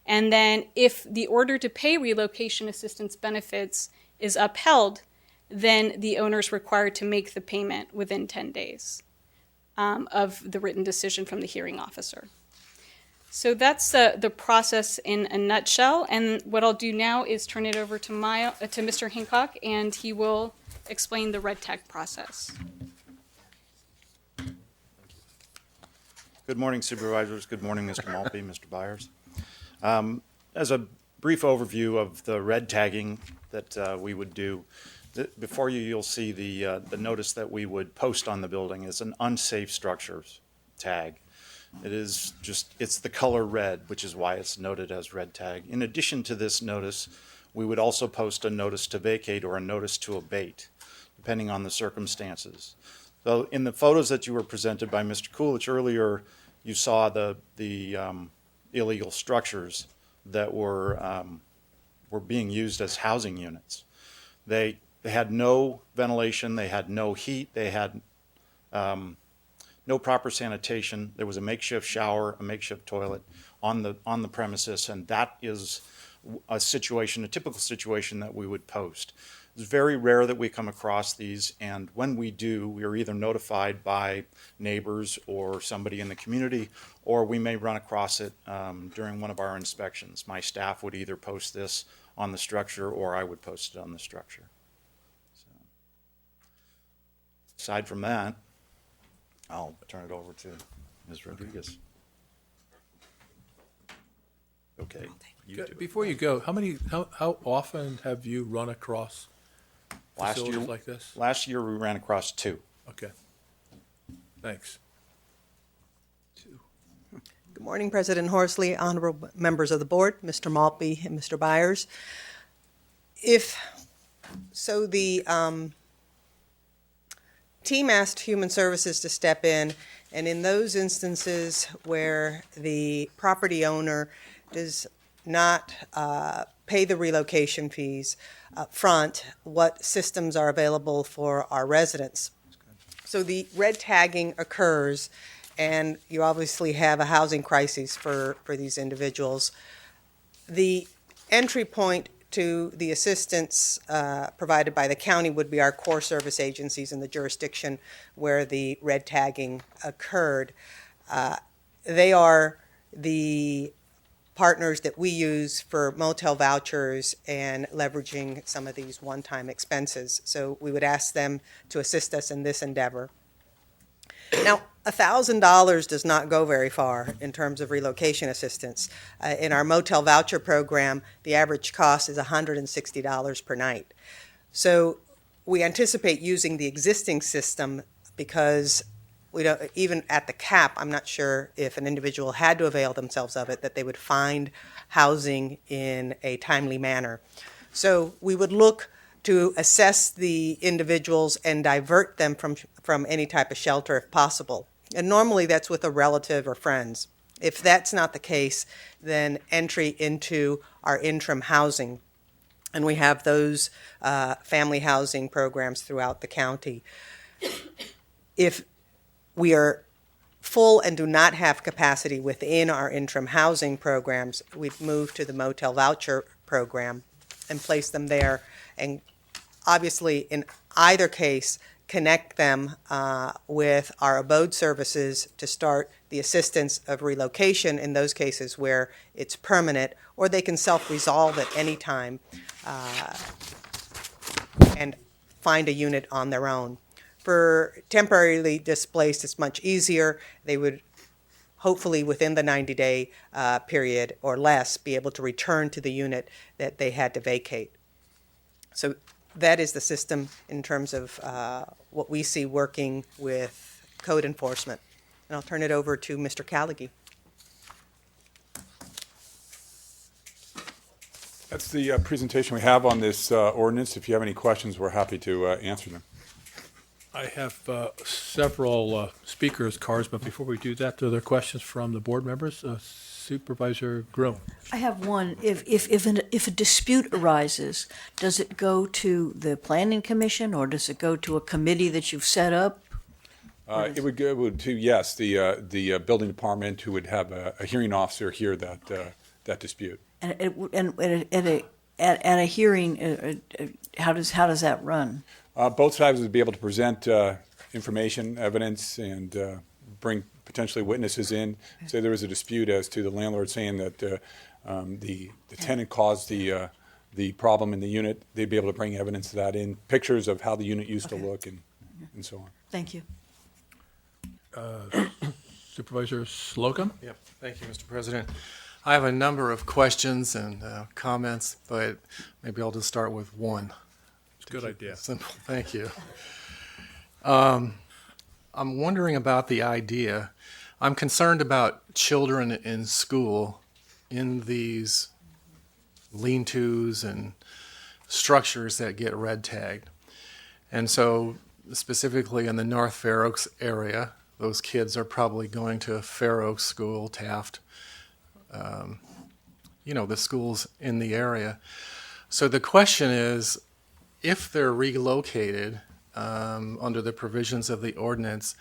And then if the order to pay relocation assistance benefits is upheld, then the owner is required to make the payment within 10 days of the written decision from the hearing officer. So that's the process in a nutshell. And what I'll do now is turn it over to Mr. Hancock, and he will explain the red tag process. Good morning, Supervisors. Good morning, Mr. Maltby, Mr. Byers. As a brief overview of the red tagging that we would do, before you'll see the notice that we would post on the building is an unsafe structures tag. It's the color red, which is why it's noted as red tag. In addition to this notice, we would also post a notice to vacate or a notice to abate, depending on the circumstances. So in the photos that you were presented by Mr. Coolidge earlier, you saw the illegal structures that were being used as housing units. They had no ventilation, they had no heat, they had no proper sanitation. There was a makeshift shower, a makeshift toilet on the premises, and that is a typical situation that we would post. It's very rare that we come across these, and when we do, we are either notified by neighbors or somebody in the community, or we may run across it during one of our inspections. My staff would either post this on the structure, or I would post it on the structure. So, aside from that, I'll turn it over to Ms. Rodriguez. Okay. Before you go, how often have you run across facilities like this? Last year we ran across 2. Okay. Thanks. Good morning, President Horsley, honorable members of the board, Mr. Maltby and Mr. Byers. The team asked Human Services to step in, and in those instances where the property owner does not pay the relocation fees up front, what systems are available for our residents. So the red tagging occurs, and you obviously have a housing crisis for these individuals. The entry point to the assistance provided by the county would be our core service agencies in the jurisdiction where the red tagging occurred. They are the partners that we use for motel vouchers and leveraging some of these one-time expenses. So we would ask them to assist us in this endeavor. Now, $1,000 does not go very far in terms of relocation assistance. In our motel voucher program, the average cost is $160 per night. So we anticipate using the existing system because we don't, even at the cap, I'm not sure if an individual had to avail themselves of it, that they would find housing in a timely manner. So we would look to assess the individuals and divert them from any type of shelter if possible. And normally that's with a relative or friends. If that's not the case, then entry into our interim housing. And we have those family housing programs throughout the county. If we are full and do not have capacity within our interim housing programs, we'd move to the motel voucher program and place them there. And obviously, in either case, connect them with our abode services to start the assistance of relocation in those cases where it's permanent, or they can self-resolve at any time and find a unit on their own. For temporarily displaced, it's much easier. They would hopefully within the 90-day period or less be able to return to the unit that they had to vacate. So that is the system in terms of what we see working with code enforcement. And I'll turn it over to Mr. Callaghy. That's the presentation we have on this ordinance. If you have any questions, we're happy to answer them. I have several speakers' cards, but before we do that, are there questions from the board members? Supervisor Groom. I have one. If a dispute arises, does it go to the planning commission or does it go to a committee that you've set up? It would go to, yes, the building department, who would have a hearing officer hear that dispute. And at a hearing, how does that run? Both sides would be able to present information, evidence, and bring potentially witnesses in. Say there was a dispute as to the landlord saying that the tenant caused the problem in the unit. They'd be able to bring evidence of that in, pictures of how the unit used to look, and so on. Thank you. Supervisor Slocum? Yep. Thank you, Mr. President. I have a number of questions and comments, but maybe I'll just start with one. It's a good idea. Simple. Thank you. I'm wondering about the idea. I'm concerned about children in school in these lean-tos and structures that get red tagged. And so specifically in the North Fair Oaks area, those kids are probably going to Fair Oaks School, Taft, the schools in the area. So the question is, if they're relocated under the provisions of the ordinance,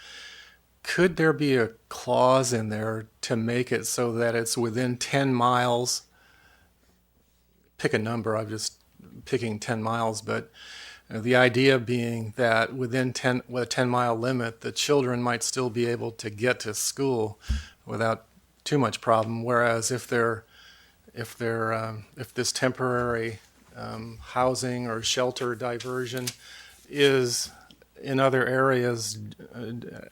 could there be a clause in there to make it so that it's within 10 miles? Pick a number, I'm just picking 10 miles, but the idea being that within a 10-mile limit, the children might still be able to get to school without too much problem. Whereas if this temporary housing or shelter diversion is in other areas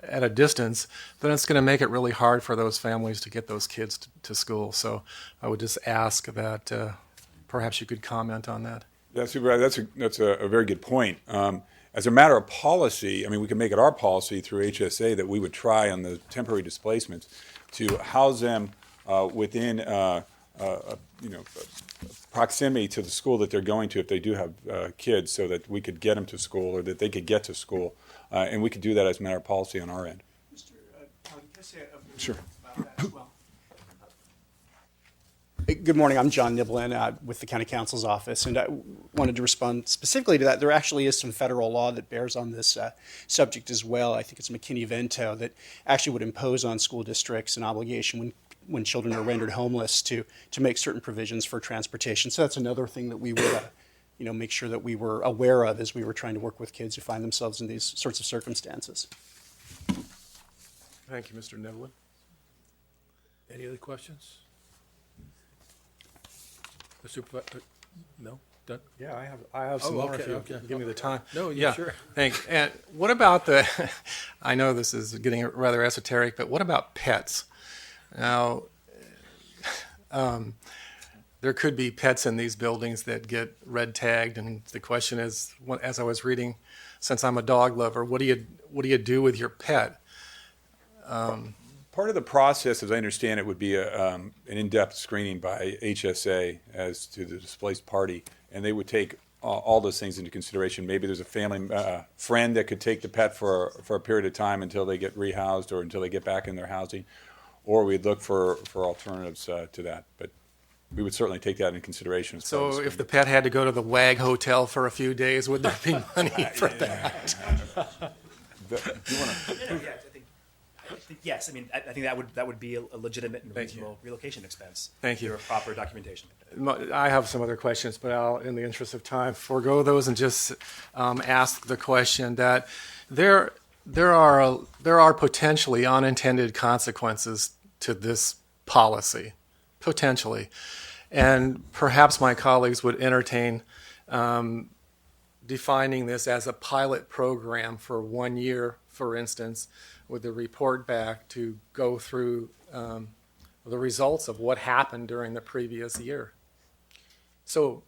at a distance, then it's going to make it really hard for those families to get those kids to school. So I would just ask that perhaps you could comment on that. That's a very good point. As a matter of policy, we can make it our policy through HSA that we would try on the temporary displacements to house them within proximity to the school that they're going to if they do have kids, so that we could get them to school or that they could get to school, and we could do that as a matter of policy on our end. Mr. can I say a Sure. about that as well? Good morning. I'm John Niblin with the County Counsel's Office, and I wanted to respond specifically to that. There actually is some federal law that bears on this subject as well. I think it's McKinney-Vento that actually would impose on school districts an obligation when children are rendered homeless to make certain provisions for transportation. So that's another thing that we would make sure that we were aware of as we were trying to work with kids who find themselves in these sorts of circumstances. Thank you, Mr. Niblin. Any other questions? The supervisor? No? done? Yeah, I have some Oh, more okay, if you okay. give me the time. No, yeah, sure. Thanks. And what about I know this is getting rather esoteric, but what about pets? Now, there could be pets in these buildings that get red tagged, and the question is, as I was reading, since I'm a dog lover, what do you do with your pet? Part of the process, as I understand it, would be an in-depth screening by HSA as to the displaced party, and they would take all those things into consideration. Maybe there's a family friend that could take the pet for a period of time until they get rehoused or until they get back in their housing, or we'd look for alternatives to that. But we would certainly take that into consideration. As part of So the if the pet had to go to the WAG hotel for a few days, would there be money for that? Yes, I mean, I think that would be a legitimate and reasonable relocation expense. Thank you. Through proper documentation. I have some other questions, but I'll, in the interest of time, forego those and just ask the question that there are potentially unintended consequences to this policy, potentially, and perhaps my colleagues would entertain defining this as a pilot program for 1 year, for instance, with a report back to go through the results of what happened during the previous year. So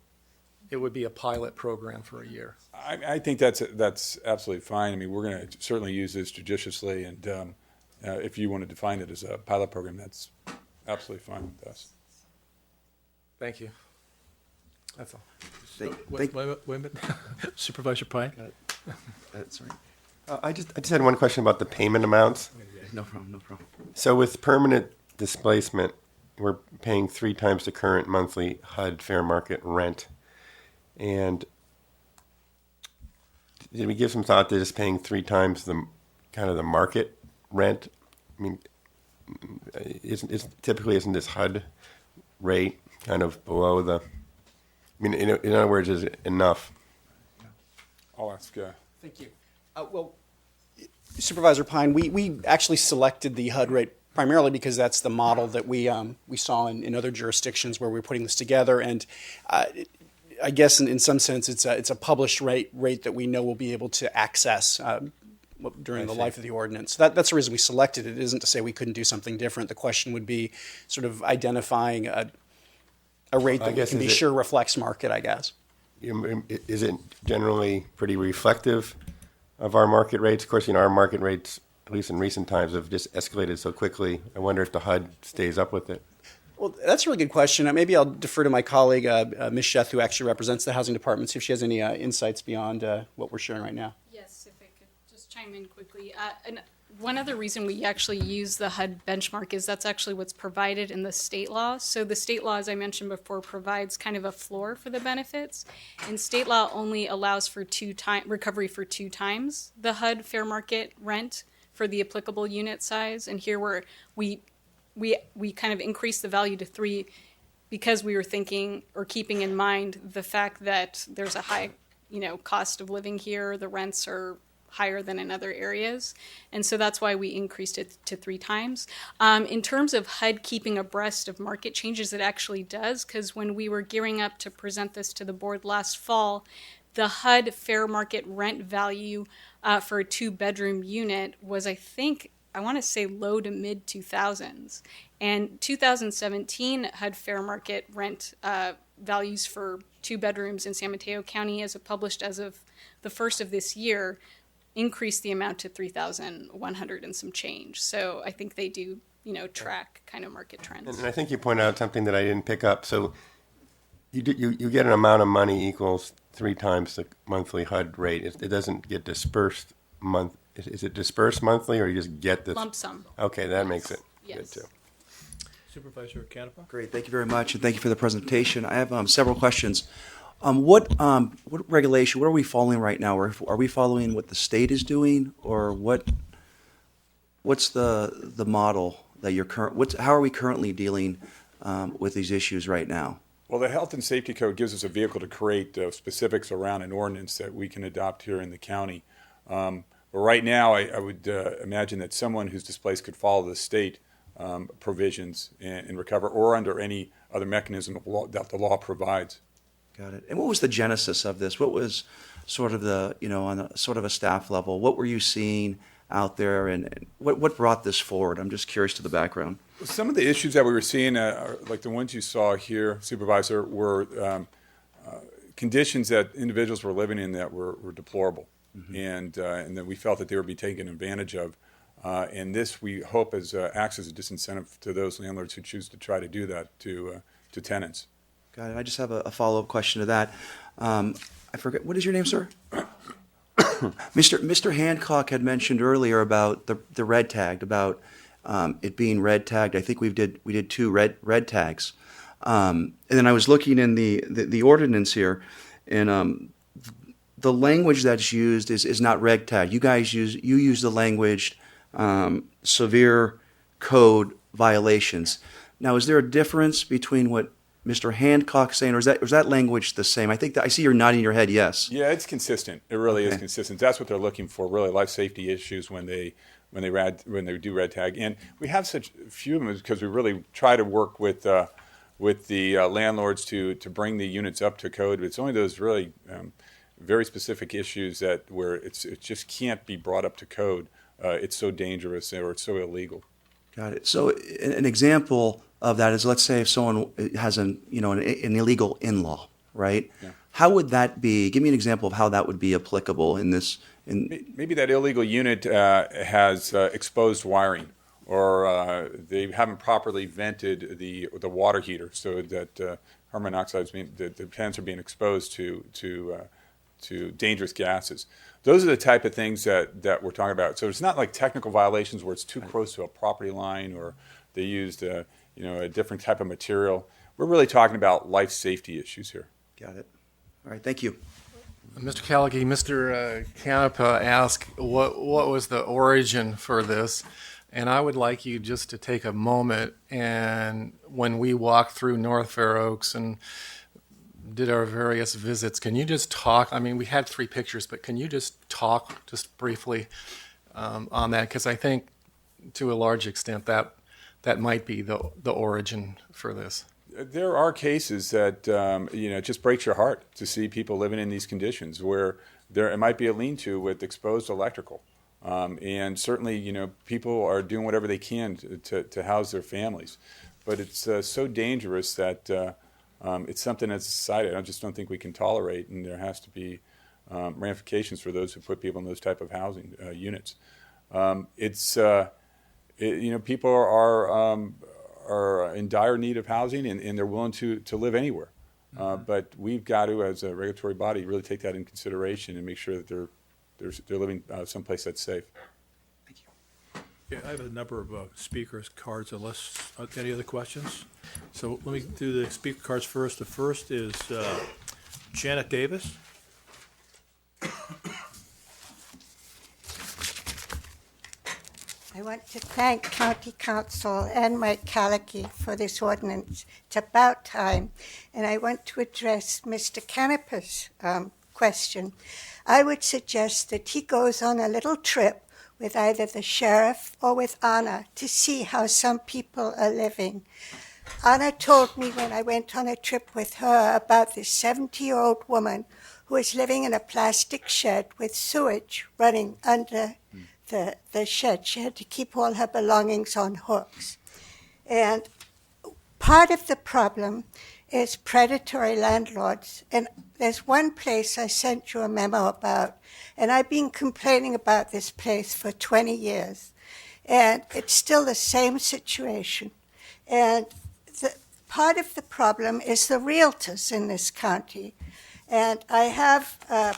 it would be a pilot program for a year. I think that's absolutely fine. I mean, we're going to certainly use this judiciously, and if you want to define it as a pilot program, that's absolutely fine with us. Thank you. That's all. Wait a minute. Supervisor Pine? That's right. I just had one question about the payment amounts. No problem, no problem. So with permanent displacement, we're paying 3 times the current monthly HUD fair market rent. And did we give some thought to just paying 3 times the kind of the market rent? I mean, isn't this HUD rate kind of below the? I mean, in other words, is it enough? I'll ask. Thank you. Well, Supervisor Pine, we actually selected the HUD rate primarily because that's the model that we saw in other jurisdictions where we're putting this together, and I guess in some sense it's a published rate that we know we'll be able to access during the life of the ordinance. That's the reason we selected it. It isn't to say we couldn't do something different. The question would be sort of identifying a rate that we can be sure reflects market, I guess. Is it generally pretty reflective of our market rates? Of course, our market rates, at least in recent times, have just escalated so quickly. I wonder if the HUD stays up with it. Well, that's a really good question. Maybe I'll defer to my colleague, Ms. Sheth, who actually represents the housing department, see if she has any insights beyond what we're sharing right now. Yes, if I could just chime in quickly. And one other reason we actually use the HUD benchmark is that's actually what's provided in the state law. So the state law, as I mentioned before, provides kind of a floor for the benefits. And state law only allows for recovery for 2 times the HUD fair market rent for the applicable unit size. And here we kind of increased the value to 3 because we were thinking or keeping in mind the fact that there's a high, cost of living here. The rents are higher than in other areas. And so that's why we increased it to 3 times. In terms of HUD keeping abreast of market changes, it actually does, because when we were gearing up to present this to the board last fall, the HUD fair market rent value for a 2-bedroom unit was, I want to say low to mid 2000s. And 2017 HUD fair market rent values for 2 bedrooms in San Mateo County, as published as of the first of this year, increased the amount to $3,100 and some change. So I think they do, track kind of market trends. And I think you pointed out something that I didn't pick up. So you get an amount of money equals 3 times the monthly HUD rate. It doesn't get dispersed month. Is it dispersed monthly, or you just get this? Lump sum. Okay, that makes it yes. good too. Supervisor Canepa? Great, thank you very much, and thank you for the presentation. I have several questions. What regulation, what are we following right now? Are we following what the state is doing, or what's the model that how are we currently dealing with these issues right now? Well, the Health and Safety Code gives us a vehicle to create specifics around an ordinance that we can adopt here in the county. But right now, I would imagine that someone who's displaced could follow the state provisions and recover, or under any other mechanism that the law provides. Got it. And what was the genesis of this? What was sort of the, on a sort of a staff level, what were you seeing out there, and what brought this forward? I'm just curious to the background. Some of the issues that we were seeing, like the ones you saw here, Supervisor, were conditions that individuals were living in that were deplorable, and that we felt that they would be taken advantage of. And this, we hope, acts as a disincentive to those landlords who choose to try to do that to tenants. Got it. I just have a follow-up question to that. I forget, what is your name, sir? Mr. Hancock had mentioned earlier about the red tagged, about it being red tagged. I think we did 2 red tags. And then I was looking in the ordinance here, and the language that's used is not red tag. You guys use the language severe code violations. Now, is there a difference between what Mr. Hancock's saying, or is that language the same? I think that I see you're nodding your head. Yes. Yeah, it's consistent. It really is consistent. That's what they're looking for, really, life safety issues when they do red tag. And we have such few of them because we really try to work with the landlords to bring the units up to code. It's only those really very specific issues where it just can't be brought up to code. It's so dangerous or it's so illegal. Got it. So an example of that is, let's say if someone has an illegal in-law, right? Yeah. How would that be? Give me an example of how that would be applicable in this. Maybe that illegal unit has exposed wiring, or they haven't properly vented the water heater, so that carbon monoxide the plants are being exposed to dangerous gases. Those are the type of things that we're talking about. So it's not like technical violations where it's too close to a property line or they used a different type of material. We're really talking about life safety issues here. Got it. All right, thank you. Mr. Callaghy, Mr. Canepa asked what was the origin for this, and I would like you just to take a moment, and when we walked through North Fair Oaks and did our various visits, can you just talk? I mean, we had 3 pictures, but can you just talk just briefly on that? Because I think to a large extent that might be the origin for this. There are cases that it just breaks your heart to see people living in these conditions where it might be a lean-to with exposed electrical, and certainly people are doing whatever they can to house their families, but it's so dangerous that it's something as a society I just don't think we can tolerate, and there has to be ramifications for those who put people in those type of housing units. People are in dire need of housing, and they're willing to live anywhere. But we've got to, as a regulatory body, really take that in consideration and make sure that they're living someplace that's safe. Thank you. Yeah, I have a number of speakers cards, unless any other questions. So let me do the speaker cards first. The first is Janet Davis. I want to thank County Council and Mike Callaghy for this ordinance. It's about time. And I want to address Mr. Canepa's question. I would suggest that he goes on a little trip with either the sheriff or with Anna to see how some people are living. Anna told me when I went on a trip with her about this 70-year-old woman who was living in a plastic shed with sewage running under the shed. She had to keep all her belongings on hooks. And part of the problem is predatory landlords. And there's one place I sent you a memo about, and I've been complaining about this place for 20 years. And it's still the same situation. And part of the problem is the realtors in this county. And I have a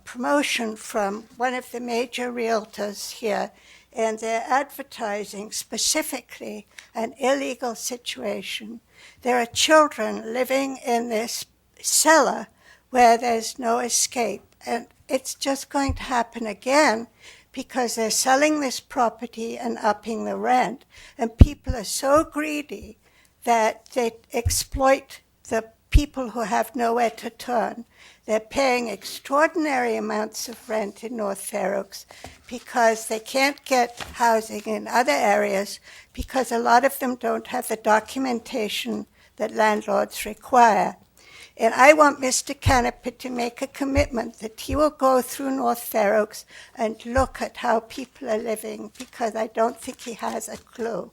promotion from one of the major realtors here, and they're advertising specifically an illegal situation. There are children living in this cellar where there's no escape, and it's just going to happen again because they're selling this property and upping the rent, and people are so greedy that they exploit the people who have nowhere to turn. They're paying extraordinary amounts of rent in North Fair Oaks because they can't get housing in other areas because a lot of them don't have the documentation that landlords require. And I want Mr. Canepa to make a commitment that he will go through North Fair Oaks and look at how people are living, because I don't think he has a clue.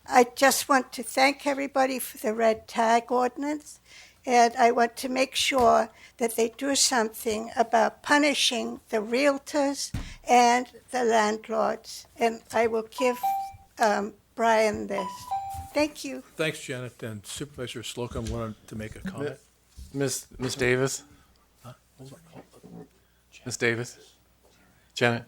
I just want to thank everybody for the red tag ordinance, and I want to make sure that they do something about punishing the realtors and the landlords. And I will give Brian this. Thank you. Thanks, Janet. And Supervisor Slocum wanted to make a comment. Miss Davis? Miss Davis? Janet?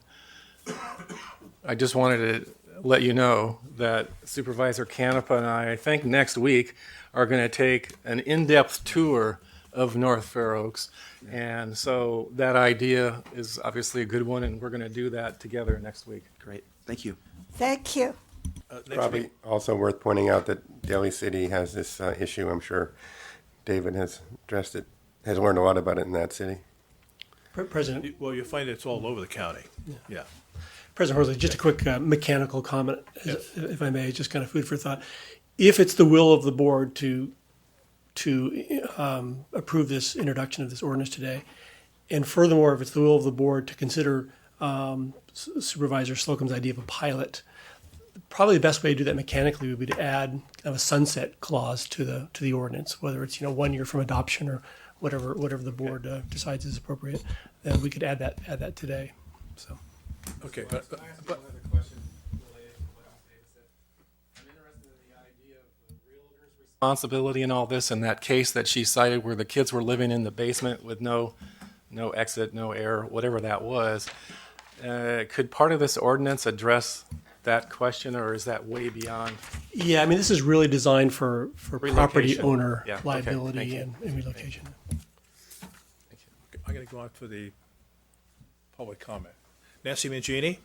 I just wanted to let you know that Supervisor Canepa and I think next week, are going to take an in-depth tour of North Fair Oaks. And so that idea is obviously a good one, and we're going to do that together next week. Great. Thank you. Thank you. Probably also worth pointing out that Daly City has this issue. I'm sure David has addressed it, has learned a lot about it in that city. President. Well, you'll find it's all over the county. Yeah. President Horsley, just a quick mechanical comment, if I may, just kind of food for thought. If it's the will of the board to approve this introduction of this ordinance today, and furthermore, if it's the will of the board to consider Supervisor Slocum's idea of a pilot, probably the best way to do that mechanically would be to add kind of a sunset clause to the ordinance, whether it's 1 year from adoption or whatever the board decides is appropriate. Then we could add that today. So. Okay, but I have another question related to what David said. I'm interested in the idea of the realtor's responsibility and all this, in that case that she cited where the kids were living in the basement with no exit, no air, whatever that was. Could part of this ordinance address that question, or is that way beyond? Yeah, I mean, this is really designed for property owner Yeah, okay, liability and relocation. I'm going to go on for the public comment. Nancy Mangini?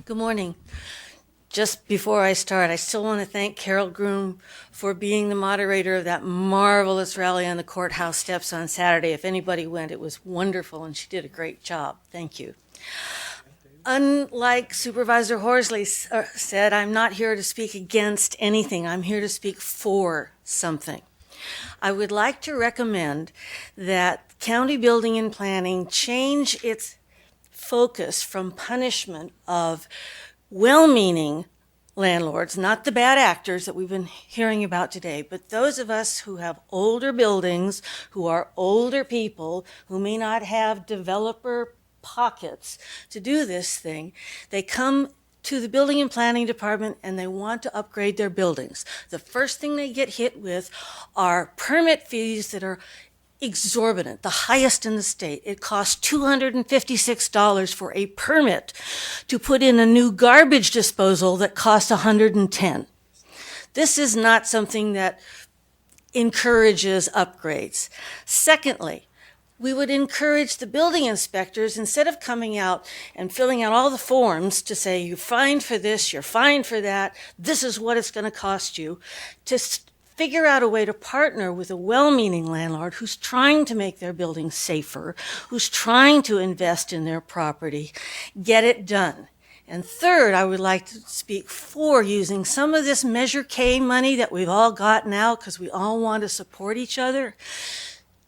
Good morning. Just before I start, I still want to thank Carol Groom for being the moderator of that marvelous rally on the courthouse steps on Saturday. If anybody went, it was wonderful, and she did a great job. Thank you. Unlike Supervisor Horsley said, I'm not here to speak against anything. I'm here to speak for something. I would like to recommend that County Building and Planning change its focus from punishment of well-meaning landlords, not the bad actors that we've been hearing about today, but those of us who have older buildings, who are older people, who may not have developer pockets to do this thing. They come to the Building and Planning Department and they want to upgrade their buildings. The first thing they get hit with are permit fees that are exorbitant, the highest in the state. It costs $256 for a permit to put in a new garbage disposal that costs $110. This is not something that encourages upgrades. Secondly, we would encourage the building inspectors, instead of coming out and filling out all the forms to say, you're fined for this, you're fined for that, this is what it's going to cost you, to figure out a way to partner with a well-meaning landlord who's trying to make their building safer, who's trying to invest in their property, get it done. And third, I would like to speak for using some of this Measure K money that we've all got now because we all want to support each other,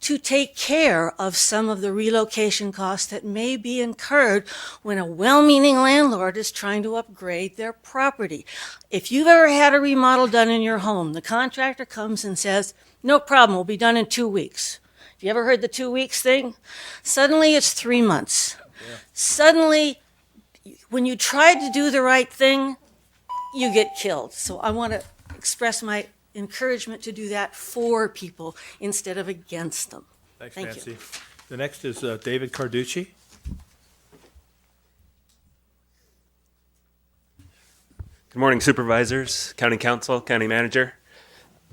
to take care of some of the relocation costs that may be incurred when a well-meaning landlord is trying to upgrade their property. If you've ever had a remodel done in your home, the contractor comes and says, no problem, we'll be done in 2 weeks. Have you ever heard the 2 weeks thing? Suddenly it's 3 months. Yeah. Suddenly, when you try to do the right thing, you get killed. So I want to express my encouragement to do that for people instead of against them. Thanks, Thank Nancy. you. The next is David Carducci. Good morning, Supervisors, County Council, County Manager.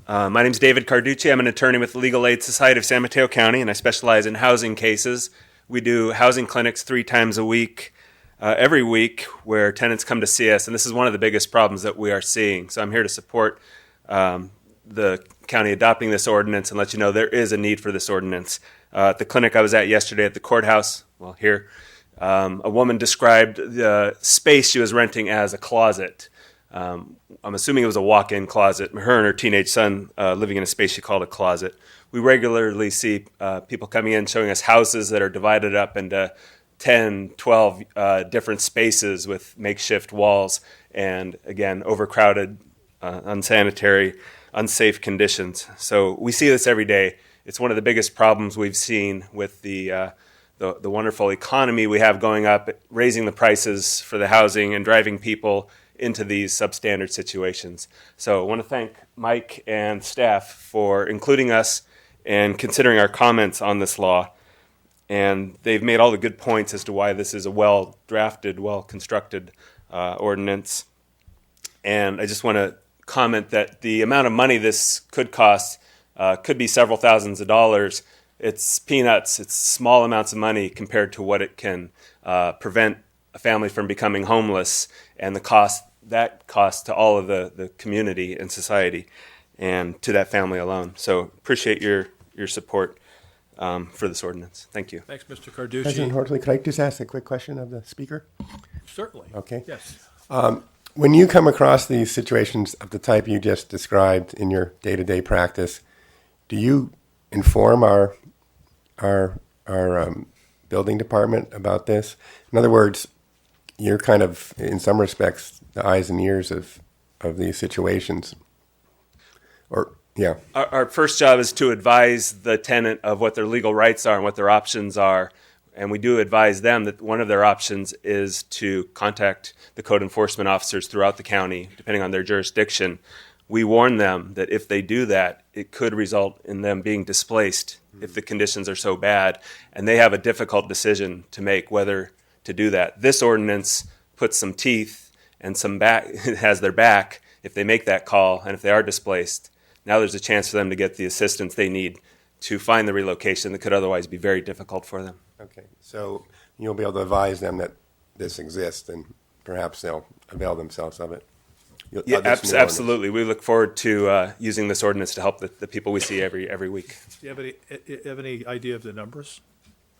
My name is David Carducci. I'm an attorney with the Legal Aid Society of San Mateo County, and I specialize in housing cases. We do housing clinics 3 times a week, every week, where tenants come to see us, and this is one of the biggest problems that we are seeing. So I'm here to support the county adopting this ordinance and let you know there is a need for this ordinance. At the clinic I was at yesterday at the courthouse, a woman described the space she was renting as a closet. I'm assuming it was a walk-in closet. Her and her teenage son living in a space she called a closet. We regularly see people coming in showing us houses that are divided up into 10, 12 different spaces with makeshift walls and, again, overcrowded, unsanitary, unsafe conditions. So we see this every day. It's one of the biggest problems we've seen with the wonderful economy we have going up, raising the prices for the housing and driving people into these substandard situations. So I want to thank Mike and staff for including us and considering our comments on this law. And they've made all the good points as to why this is a well-drafted, well-constructed ordinance. And I just want to comment that the amount of money this could cost could be several thousands of dollars. It's peanuts. It's small amounts of money compared to what it can prevent a family from becoming homeless and the cost to all of the community and society and to that family alone. So appreciate your support for this ordinance. Thank you. Thanks, Mr. Carducci. President Horsley, could I just ask a quick question of the speaker? Certainly. Okay. Yes. When you come across these situations of the type you just described in your day-to-day practice, do you inform our building department about this? In other words, you're kind of, in some respects, the eyes and ears of these situations. Or, yeah. Our first job is to advise the tenant of what their legal rights are and what their options are. And we do advise them that one of their options is to contact the code enforcement officers throughout the county, depending on their jurisdiction. We warn them that if they do that, it could result in them being displaced if the conditions are so bad. And they have a difficult decision to make whether to do that. This ordinance puts some teeth and some back, has their back if they make that call, and if they are displaced. Now there's a chance for them to get the assistance they need to find the relocation that could otherwise be very difficult for them. Okay, so you'll be able to advise them that this exists, and perhaps they'll avail themselves of it. Yeah, absolutely. We look forward to using this ordinance to help the people we see every week. Do you have any idea of the numbers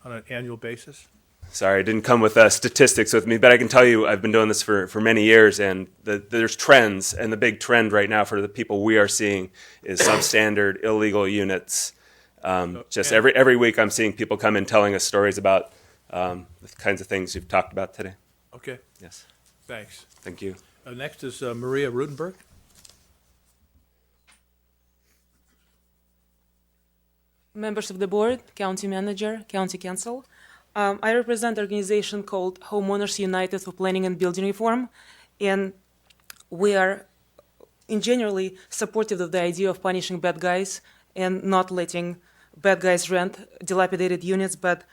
on an annual basis? Sorry, I didn't come with statistics with me, but I can tell you I've been doing this for many years, and there's trends, and the big trend right now for the people we are seeing is substandard, illegal units. Just every week I'm seeing people come in telling us stories about the kinds of things you've talked about today. Okay. Yes. Thanks. Thank you. Next is Maria Rutenberg. Members of the board, county manager, county council. I represent an organization called Homeowners United for Planning and Building Reform, and we are generally supportive of the idea of punishing bad guys and not letting bad guys rent dilapidated units, but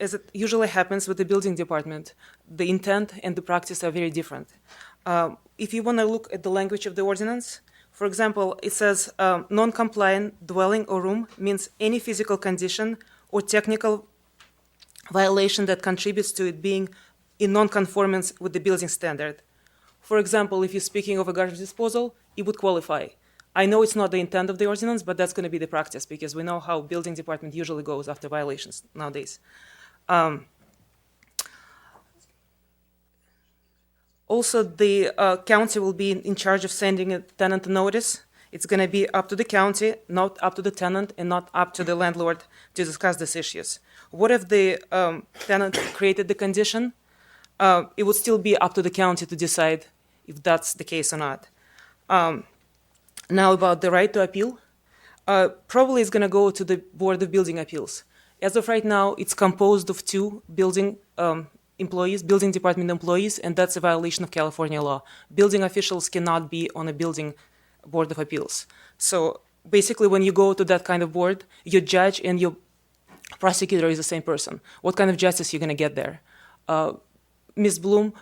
as it usually happens with the building department, the intent and the practice are very different. If you want to look at the language of the ordinance, for example, it says non-compliant dwelling or room means any physical condition or technical violation that contributes to it being in non-conformance with the building standard. For example, if you're speaking of a garbage disposal, it would qualify. I know it's not the intent of the ordinance, but that's going to be the practice because we know how building department usually goes after violations nowadays. Also, the county will be in charge of sending a tenant notice. It's going to be up to the county, not up to the tenant, and not up to the landlord to discuss these issues. What if the tenant created the condition? It would still be up to the county to decide if that's the case or not. Now about the right to appeal. Probably it's going to go to the Board of Building Appeals. As of right now, it's composed of two building employees, building department employees, and that's a violation of California law. Building officials cannot be on a building Board of Appeals. So basically when you go to that kind of board, your judge and your prosecutor is the same person. What kind of justice are you going to get there? Ms. Groom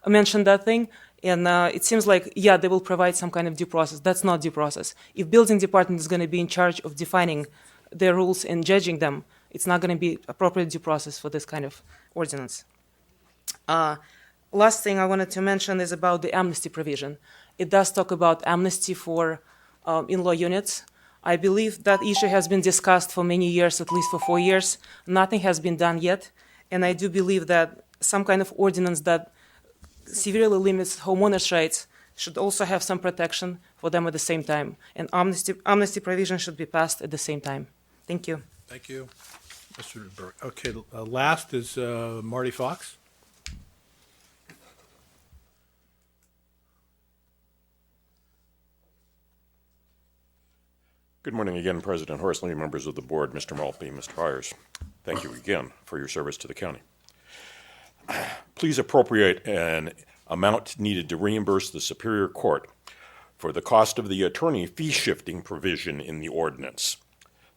mentioned that thing, and it seems like, yeah, they will provide some kind of due process. That's not due process. If building department is going to be in charge of defining their rules and judging them, it's not going to be appropriate due process for this kind of ordinance. Last thing I wanted to mention is about the amnesty provision. It does talk about amnesty for in-law units. I believe that issue has been discussed for many years, at least for 4 years. Nothing has been done yet, and I do believe that some kind of ordinance that severely limits homeowners' rights should also have some protection for them at the same time. And amnesty provision should be passed at the same time. Thank you. Thank you, Mr. Burke. Okay, last is Marty Fox. Good morning again, President Horsley, members of the board, Mr. Maltby, Mr. Byers. Thank you again for your service to the county. Please appropriate an amount needed to reimburse the Superior Court for the cost of the attorney fee shifting provision in the ordinance.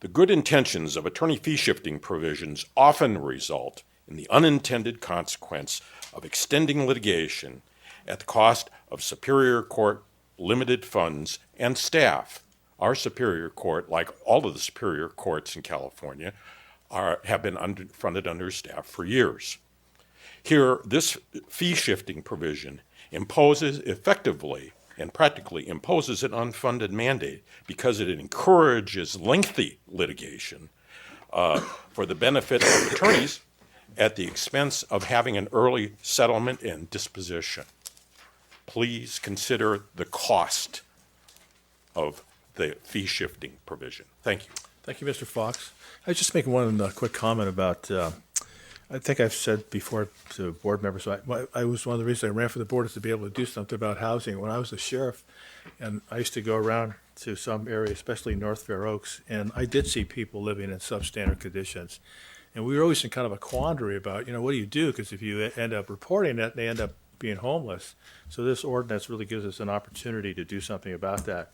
The good intentions of attorney fee shifting provisions often result in the unintended consequence of extending litigation at the cost of Superior Court limited funds and staff. Our Superior Court, like all of the Superior Courts in California, have been funded under staff for years. Here, this fee-shifting provision imposes effectively and practically imposes an unfunded mandate because it encourages lengthy litigation for the benefit of attorneys at the expense of having an early settlement and disposition. Please consider the cost of the fee-shifting provision. Thank you. Thank you, Mr. Fox. I was just making one quick comment about, I think I've said before to board members, I was one of the reasons I ran for the board is to be able to do something about housing. When I was a sheriff, and I used to go around to some area, especially North Fair Oaks, and I did see people living in substandard conditions. And we were always in kind of a quandary about, what do you do? Because if you end up reporting that, they end up being homeless. So this ordinance really gives us an opportunity to do something about that.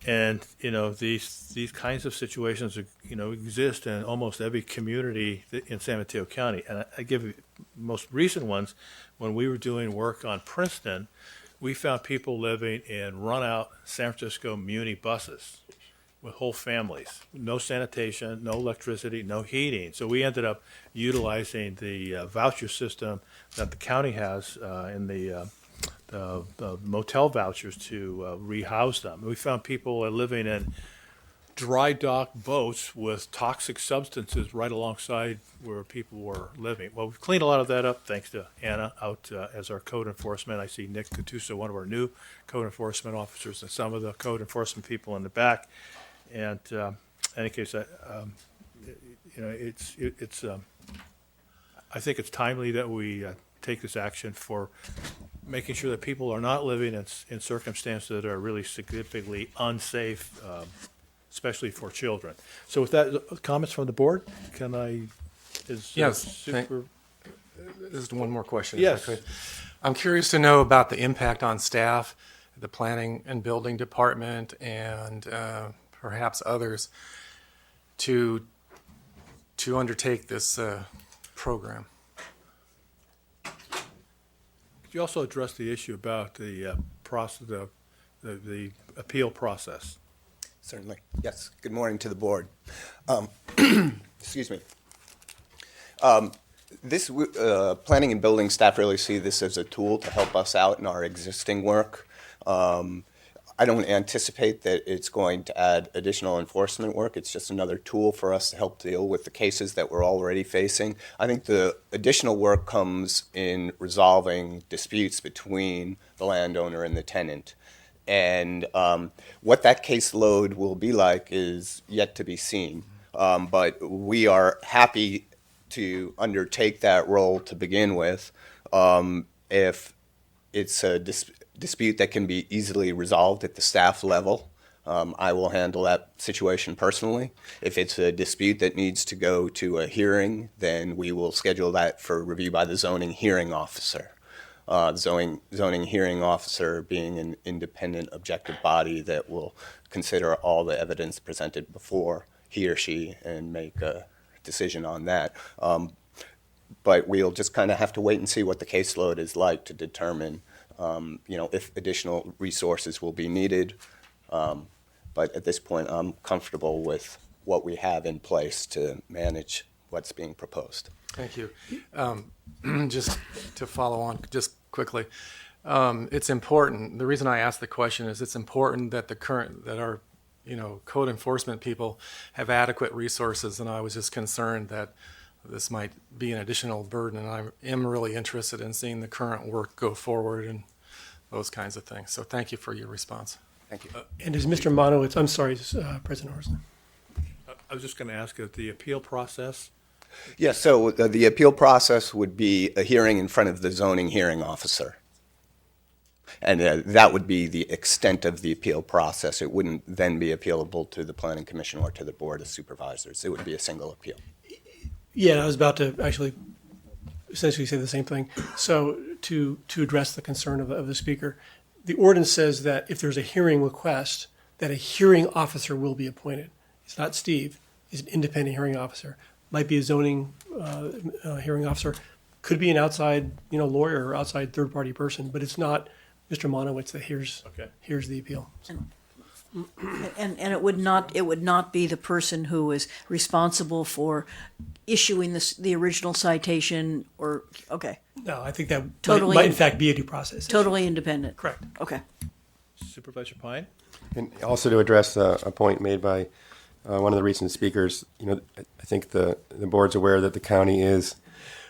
And, these kinds of situations, exist in almost every community in San Mateo County. And I give you most recent ones. When we were doing work on Princeton, we found people living in run-out San Francisco Muni buses with whole families. No sanitation, no electricity, no heating. So we ended up utilizing the voucher system that the county has in the motel vouchers to rehouse them. We found people living in dry dock boats with toxic substances right alongside where people were living. Well, we've cleaned a lot of that up thanks to Anna out as our code enforcement. I see Nick Catuso, one of our new code enforcement officers, and some of the code enforcement people in the back. And in any case, I think it's timely that we take this action for making sure that people are not living in circumstances that are really significantly unsafe, especially for children. So with that, comments from the board? Can I? Yes. Just one more question. Yes. If I could. I'm curious to know about the impact on staff, the planning and building department, and perhaps others to undertake this program. Could you also address the issue about the process, the appeal process? Certainly. Yes. Good morning to the board. Excuse me. This planning and building staff really see this as a tool to help us out in our existing work. I don't anticipate that it's going to add additional enforcement work. It's just another tool for us to help deal with the cases that we're already facing. I think the additional work comes in resolving disputes between the landowner and the tenant. And what that caseload will be like is yet to be seen. But we are happy to undertake that role to begin with if it's a dispute that can be easily resolved at the staff level. I will handle that situation personally. If it's a dispute that needs to go to a hearing, then we will schedule that for review by the zoning hearing officer. Zoning hearing officer being an independent, objective body that will consider all the evidence presented before he or she and make a decision on that. But we'll just kind of have to wait and see what the caseload is like to determine if additional resources will be needed. But at this point, I'm comfortable with what we have in place to manage what's being proposed. Thank you. Just to follow on just quickly, it's important. The reason I asked the question is it's important that our code enforcement people have adequate resources, and I was just concerned that this might be an additional burden, and I am really interested in seeing the current work go forward and those kinds of things. So thank you for your response. Thank you. And is Mr. Monowitz, I'm sorry, President Horsley. I was just going to ask the appeal process. Yes, so the appeal process would be a hearing in front of the zoning hearing officer. And that would be the extent of the appeal process. It wouldn't then be appealable to the Planning Commission or to the Board of Supervisors. It would be a single appeal. Yeah, I was about to actually essentially say the same thing. So to address the concern of the speaker, the ordinance says that if there's a hearing request, that a hearing officer will be appointed. It's not Steve. He's an independent hearing officer. Might be a zoning hearing officer. Could be an outside lawyer or outside third-party person, but it's not Mr. Monowitz that hears the appeal. And it would not be the person who is responsible for issuing the original citation or, okay. No, I think that Totally might in fact be a due process. Totally independent. Correct. Okay. Supervisor Pine? And also to address a point made by one of the recent speakers, I think the board's aware that the county is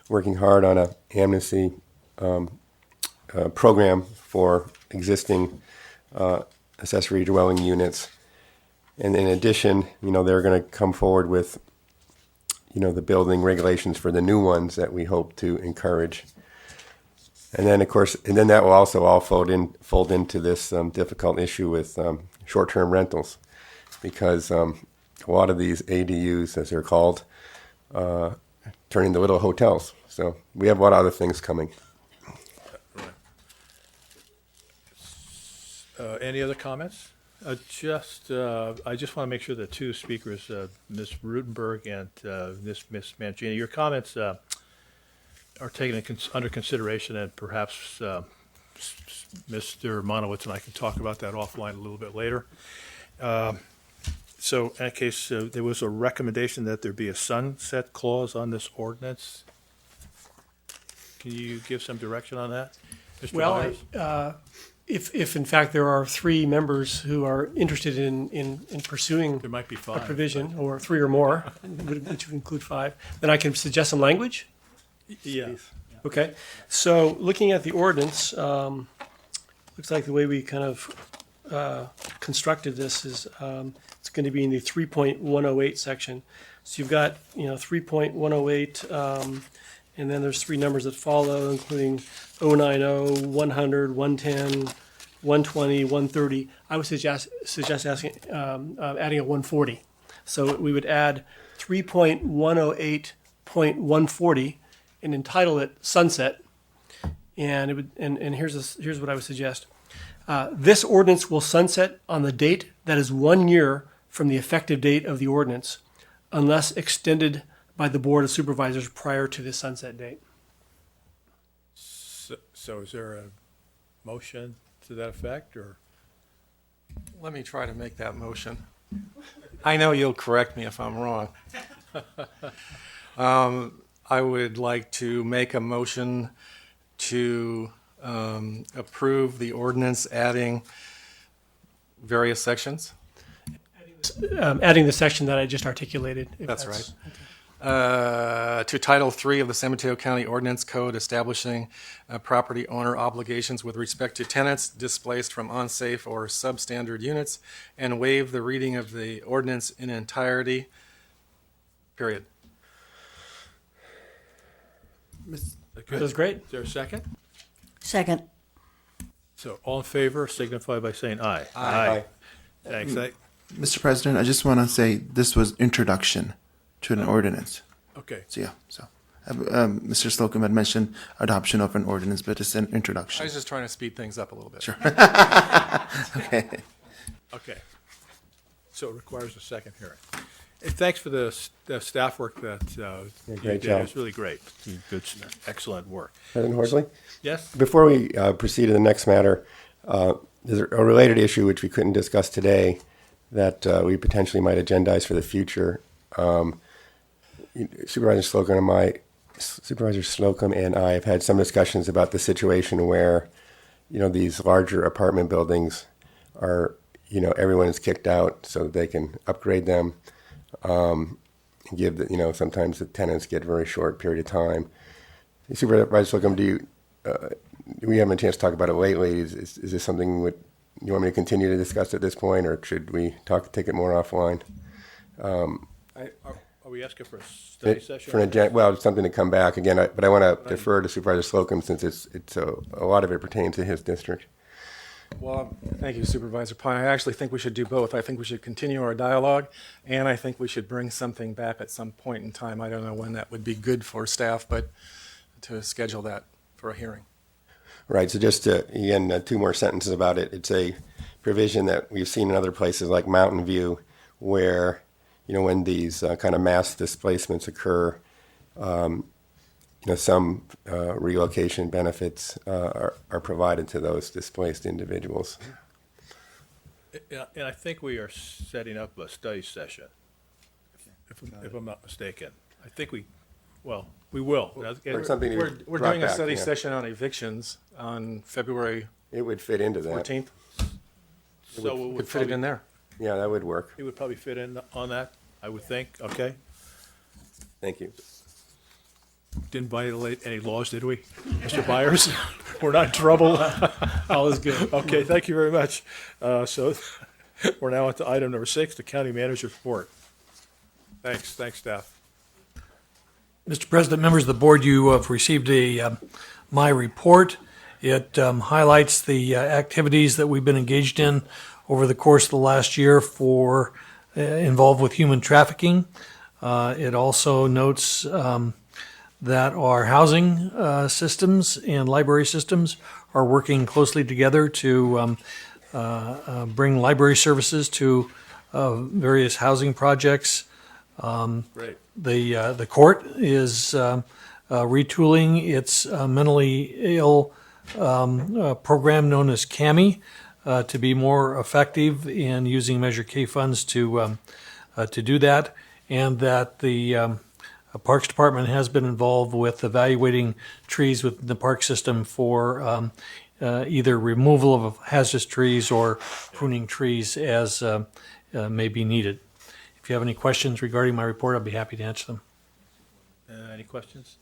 working hard on a amnesty program for existing accessory dwelling units. And in addition, they're going to come forward with, the building regulations for the new ones that we hope to encourage. And then, of course, that will also all fold into this difficult issue with short-term rentals, because a lot of these ADUs, as they're called, turn into little hotels. So we have a lot of other things coming. Any other comments? I just want to make sure the two speakers, Ms. Rutenberg and Ms. Mangini, your comments are taken under consideration, and perhaps Mr. Monowitz and I can talk about that offline a little bit later. So in that case, there was a recommendation that there be a sunset clause on this ordinance. Can you give some direction on that, Mr. Myers? If in fact there are three members who are interested in pursuing there might be a five, provision, or three or more, which would include five, then I can suggest some language. Yeah. Okay. So looking at the ordinance, looks like the way we kind of constructed this is it's going to be in the 3.108 section. So you've got 3.108. And then there's three numbers that follow, including 090, 100, 110, 120, 130. I would suggest adding a 140. So we would add 3.108.140 and entitle it Sunset. And it would, and here's what I would suggest. This ordinance will sunset on the date that is 1 year from the effective date of the ordinance, unless extended by the Board of Supervisors prior to the sunset date. So is there a motion to that effect, or? Let me try to make that motion. I know you'll correct me if I'm wrong. I would like to make a motion to approve the ordinance adding various sections. Adding the section that I just articulated. That's right. To Title III of the San Mateo County Ordinance Code, establishing property owner obligations with respect to tenants displaced from unsafe or substandard units, and waive the reading of the ordinance in entirety, period. That's great. Is there a second? Second. So all in favor signify by saying aye. Aye. Thanks. Mr. President, I just want to say this was introduction to an ordinance. Okay. So, Mr. Slocum had mentioned adoption of an ordinance, but it's an introduction. I was just trying to speed things up a little bit. Sure. Okay. Okay. So it requires a second hearing. Hey, thanks for the staff work that you great did. job. It was really great. Good, excellent work. President Horsley? Yes? Before we proceed to the next matter, there's a related issue which we couldn't discuss today that we potentially might agendize for the future. Supervisor Slocum and I have had some discussions about the situation where, these larger apartment buildings are, everyone is kicked out so that they can upgrade them. give the, sometimes the tenants get a very short period of time. Supervisor Slocum, do we haven't had a chance to talk about it lately? Is this something you want me to continue to discuss at this point, or should we take it more offline? Are we asking for a study session? Well, it's something to come back again, but I want to defer to Supervisor Slocum since it's a lot of it pertains to his district. Well, thank you, Supervisor Pine. I actually think we should do both. I think we should continue our dialogue, and I think we should bring something back at some point in time. I don't know when that would be good for staff, but to schedule that for a hearing. Right. So just again, 2 more sentences about it. It's a provision that we've seen in other places like Mountain View, where when these kind of mass displacements occur, some relocation benefits are provided to those displaced individuals. And I think we are setting up a study session, if I'm not mistaken. I think we will. Or something We're doing a study session on evictions on February. It would fit into that. 14th. So we could fit it in there. Yeah, that would work. It would probably fit in on that, I would think. Okay. Thank you. Didn't violate any laws, did we, Mr. Byers? We're not in trouble. All is good. Okay, thank you very much. So we're now on to item number 6, the county manager's report. Thanks, staff. Mr. President, members of the board, you have received my report. It highlights the activities that we've been engaged in over the course of the last year for involved with human trafficking. It also notes that our housing systems and library systems are working closely together to bring library services to various housing projects. Great. The court is retooling its mentally ill program known as CAMI to be more effective in using Measure K funds to do that, and that the Parks Department has been involved with evaluating trees within the park system for either removal of hazardous trees or pruning trees as may be needed. If you have any questions regarding my report, I'll be happy to answer them. Any questions?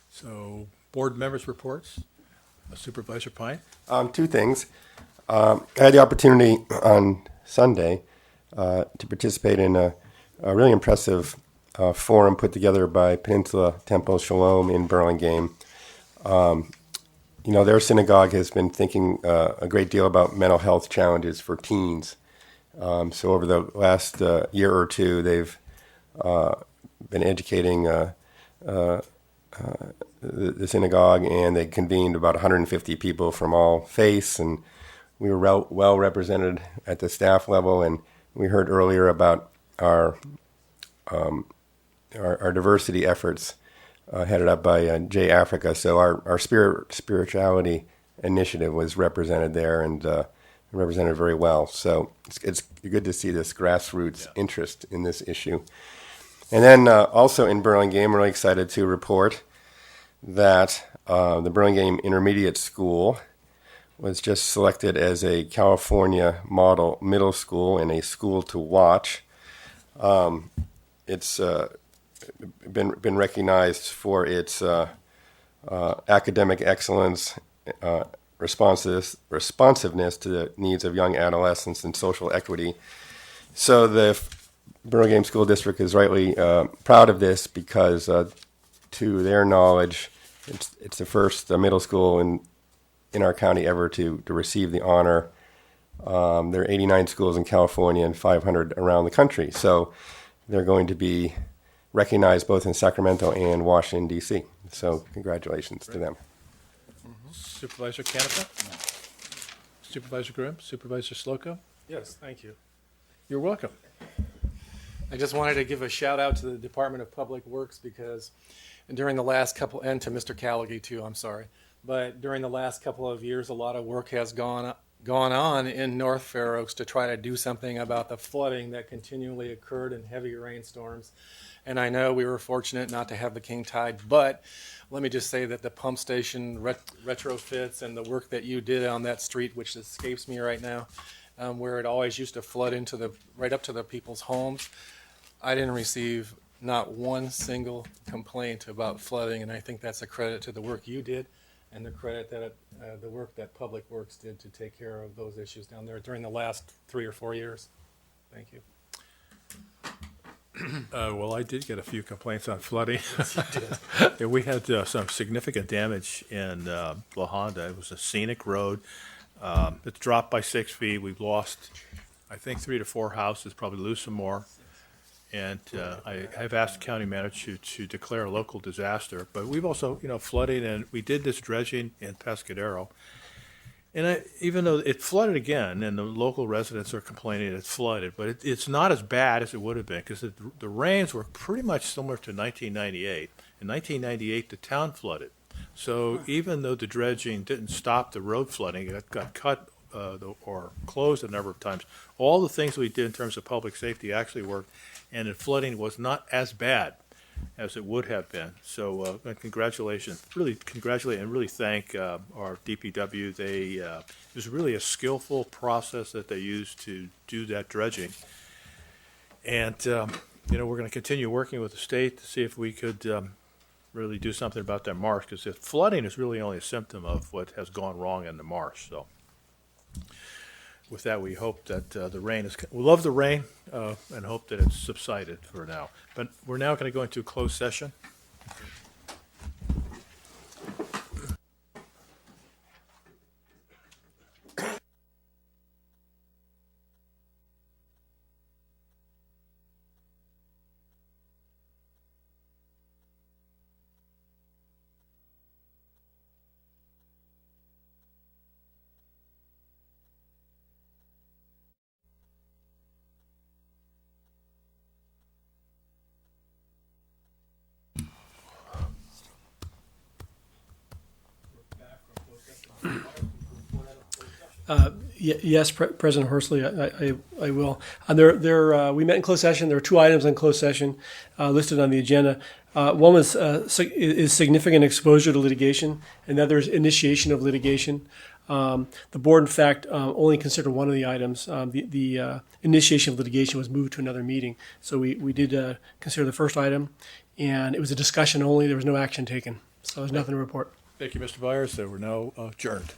So, board members' reports. Supervisor Pine. 2 things. I had the opportunity on Sunday to participate in a really impressive forum put together by Peninsula Temple Shalom in Burlingame. Their synagogue has been thinking a great deal about mental health challenges for teens. So over the last year or 2, they've been educating the synagogue, and they convened about 150 people from all faiths, and we were well represented at the staff level. And we heard earlier about our diversity efforts headed up by J Africa. So our spirituality initiative was represented there, and represented very well. So it's good to see this grassroots interest in this issue. And then also in Burlingame, I'm really excited to report that the Burlingame Intermediate School was just selected as a California model middle school and a school to watch. It's been recognized for its academic excellence, responsiveness to the needs of young adolescents, and social equity. So the Burlingame School District is rightly proud of this because, to their knowledge, it's the first middle school in our county ever to receive the honor. There are 89 schools in California and 500 around the country. So they're going to be recognized both in Sacramento and Washington, D.C. So congratulations to them. Supervisor Canepa? Supervisor Grimm? Supervisor Slocum? Yes, thank you. You're welcome. I just wanted to give a shout out to the Department of Public Works because during the last couple, and to Mr. Callaghy too, I'm sorry, but during the last couple of years, a lot of work has gone on in North Fair Oaks to try to do something about the flooding that continually occurred in heavy rainstorms. And I know we were fortunate not to have the king tide, but let me just say that the pump station retrofits and the work that you did on that street, which escapes me right now, where it always used to flood into right up to the people's homes. I didn't receive not one single complaint about flooding, and I think that's a credit to the work you did and the credit that the work that Public Works did to take care of those issues down there during the last 3 or 4 years. Thank you. Well, I did get a few complaints on flooding. Yeah, we had some significant damage in La Honda. It was a scenic road. It's dropped by 6 feet. We've lost, I think, 3 to 4 houses, probably lose some more. And I have asked the county manager to declare a local disaster. But we've also, flooding, and we did this dredging in Pescadero. And even though it flooded again, and the local residents are complaining it's flooded, but it's not as bad as it would have been, because the rains were pretty much similar to 1998. In 1998, the town flooded. So even though the dredging didn't stop the road flooding, it got cut or closed a number of times. All the things we did in terms of public safety actually worked, and the flooding was not as bad as it would have been. So congratulations, really congratulate and really thank our DPW. It was really a skillful process that they used to do that dredging. And, we're going to continue working with the state to see if we could really do something about that marsh, because the flooding is really only a symptom of what has gone wrong in the marsh. So with that, we hope that the rain we love the rain and hope that it's subsided for now. But we're now going to go into a closed session. Yes, President Horsley, I will. We met in closed session. There are 2 items in closed session listed on the agenda. One was is significant exposure to litigation, and the other is initiation of litigation. The board, in fact, only considered one of the items. The initiation of litigation was moved to another meeting. So we did consider the first item, and it was a discussion only. There was no action taken. So there's nothing to report. Thank you, Mr. Byers. We're now adjourned.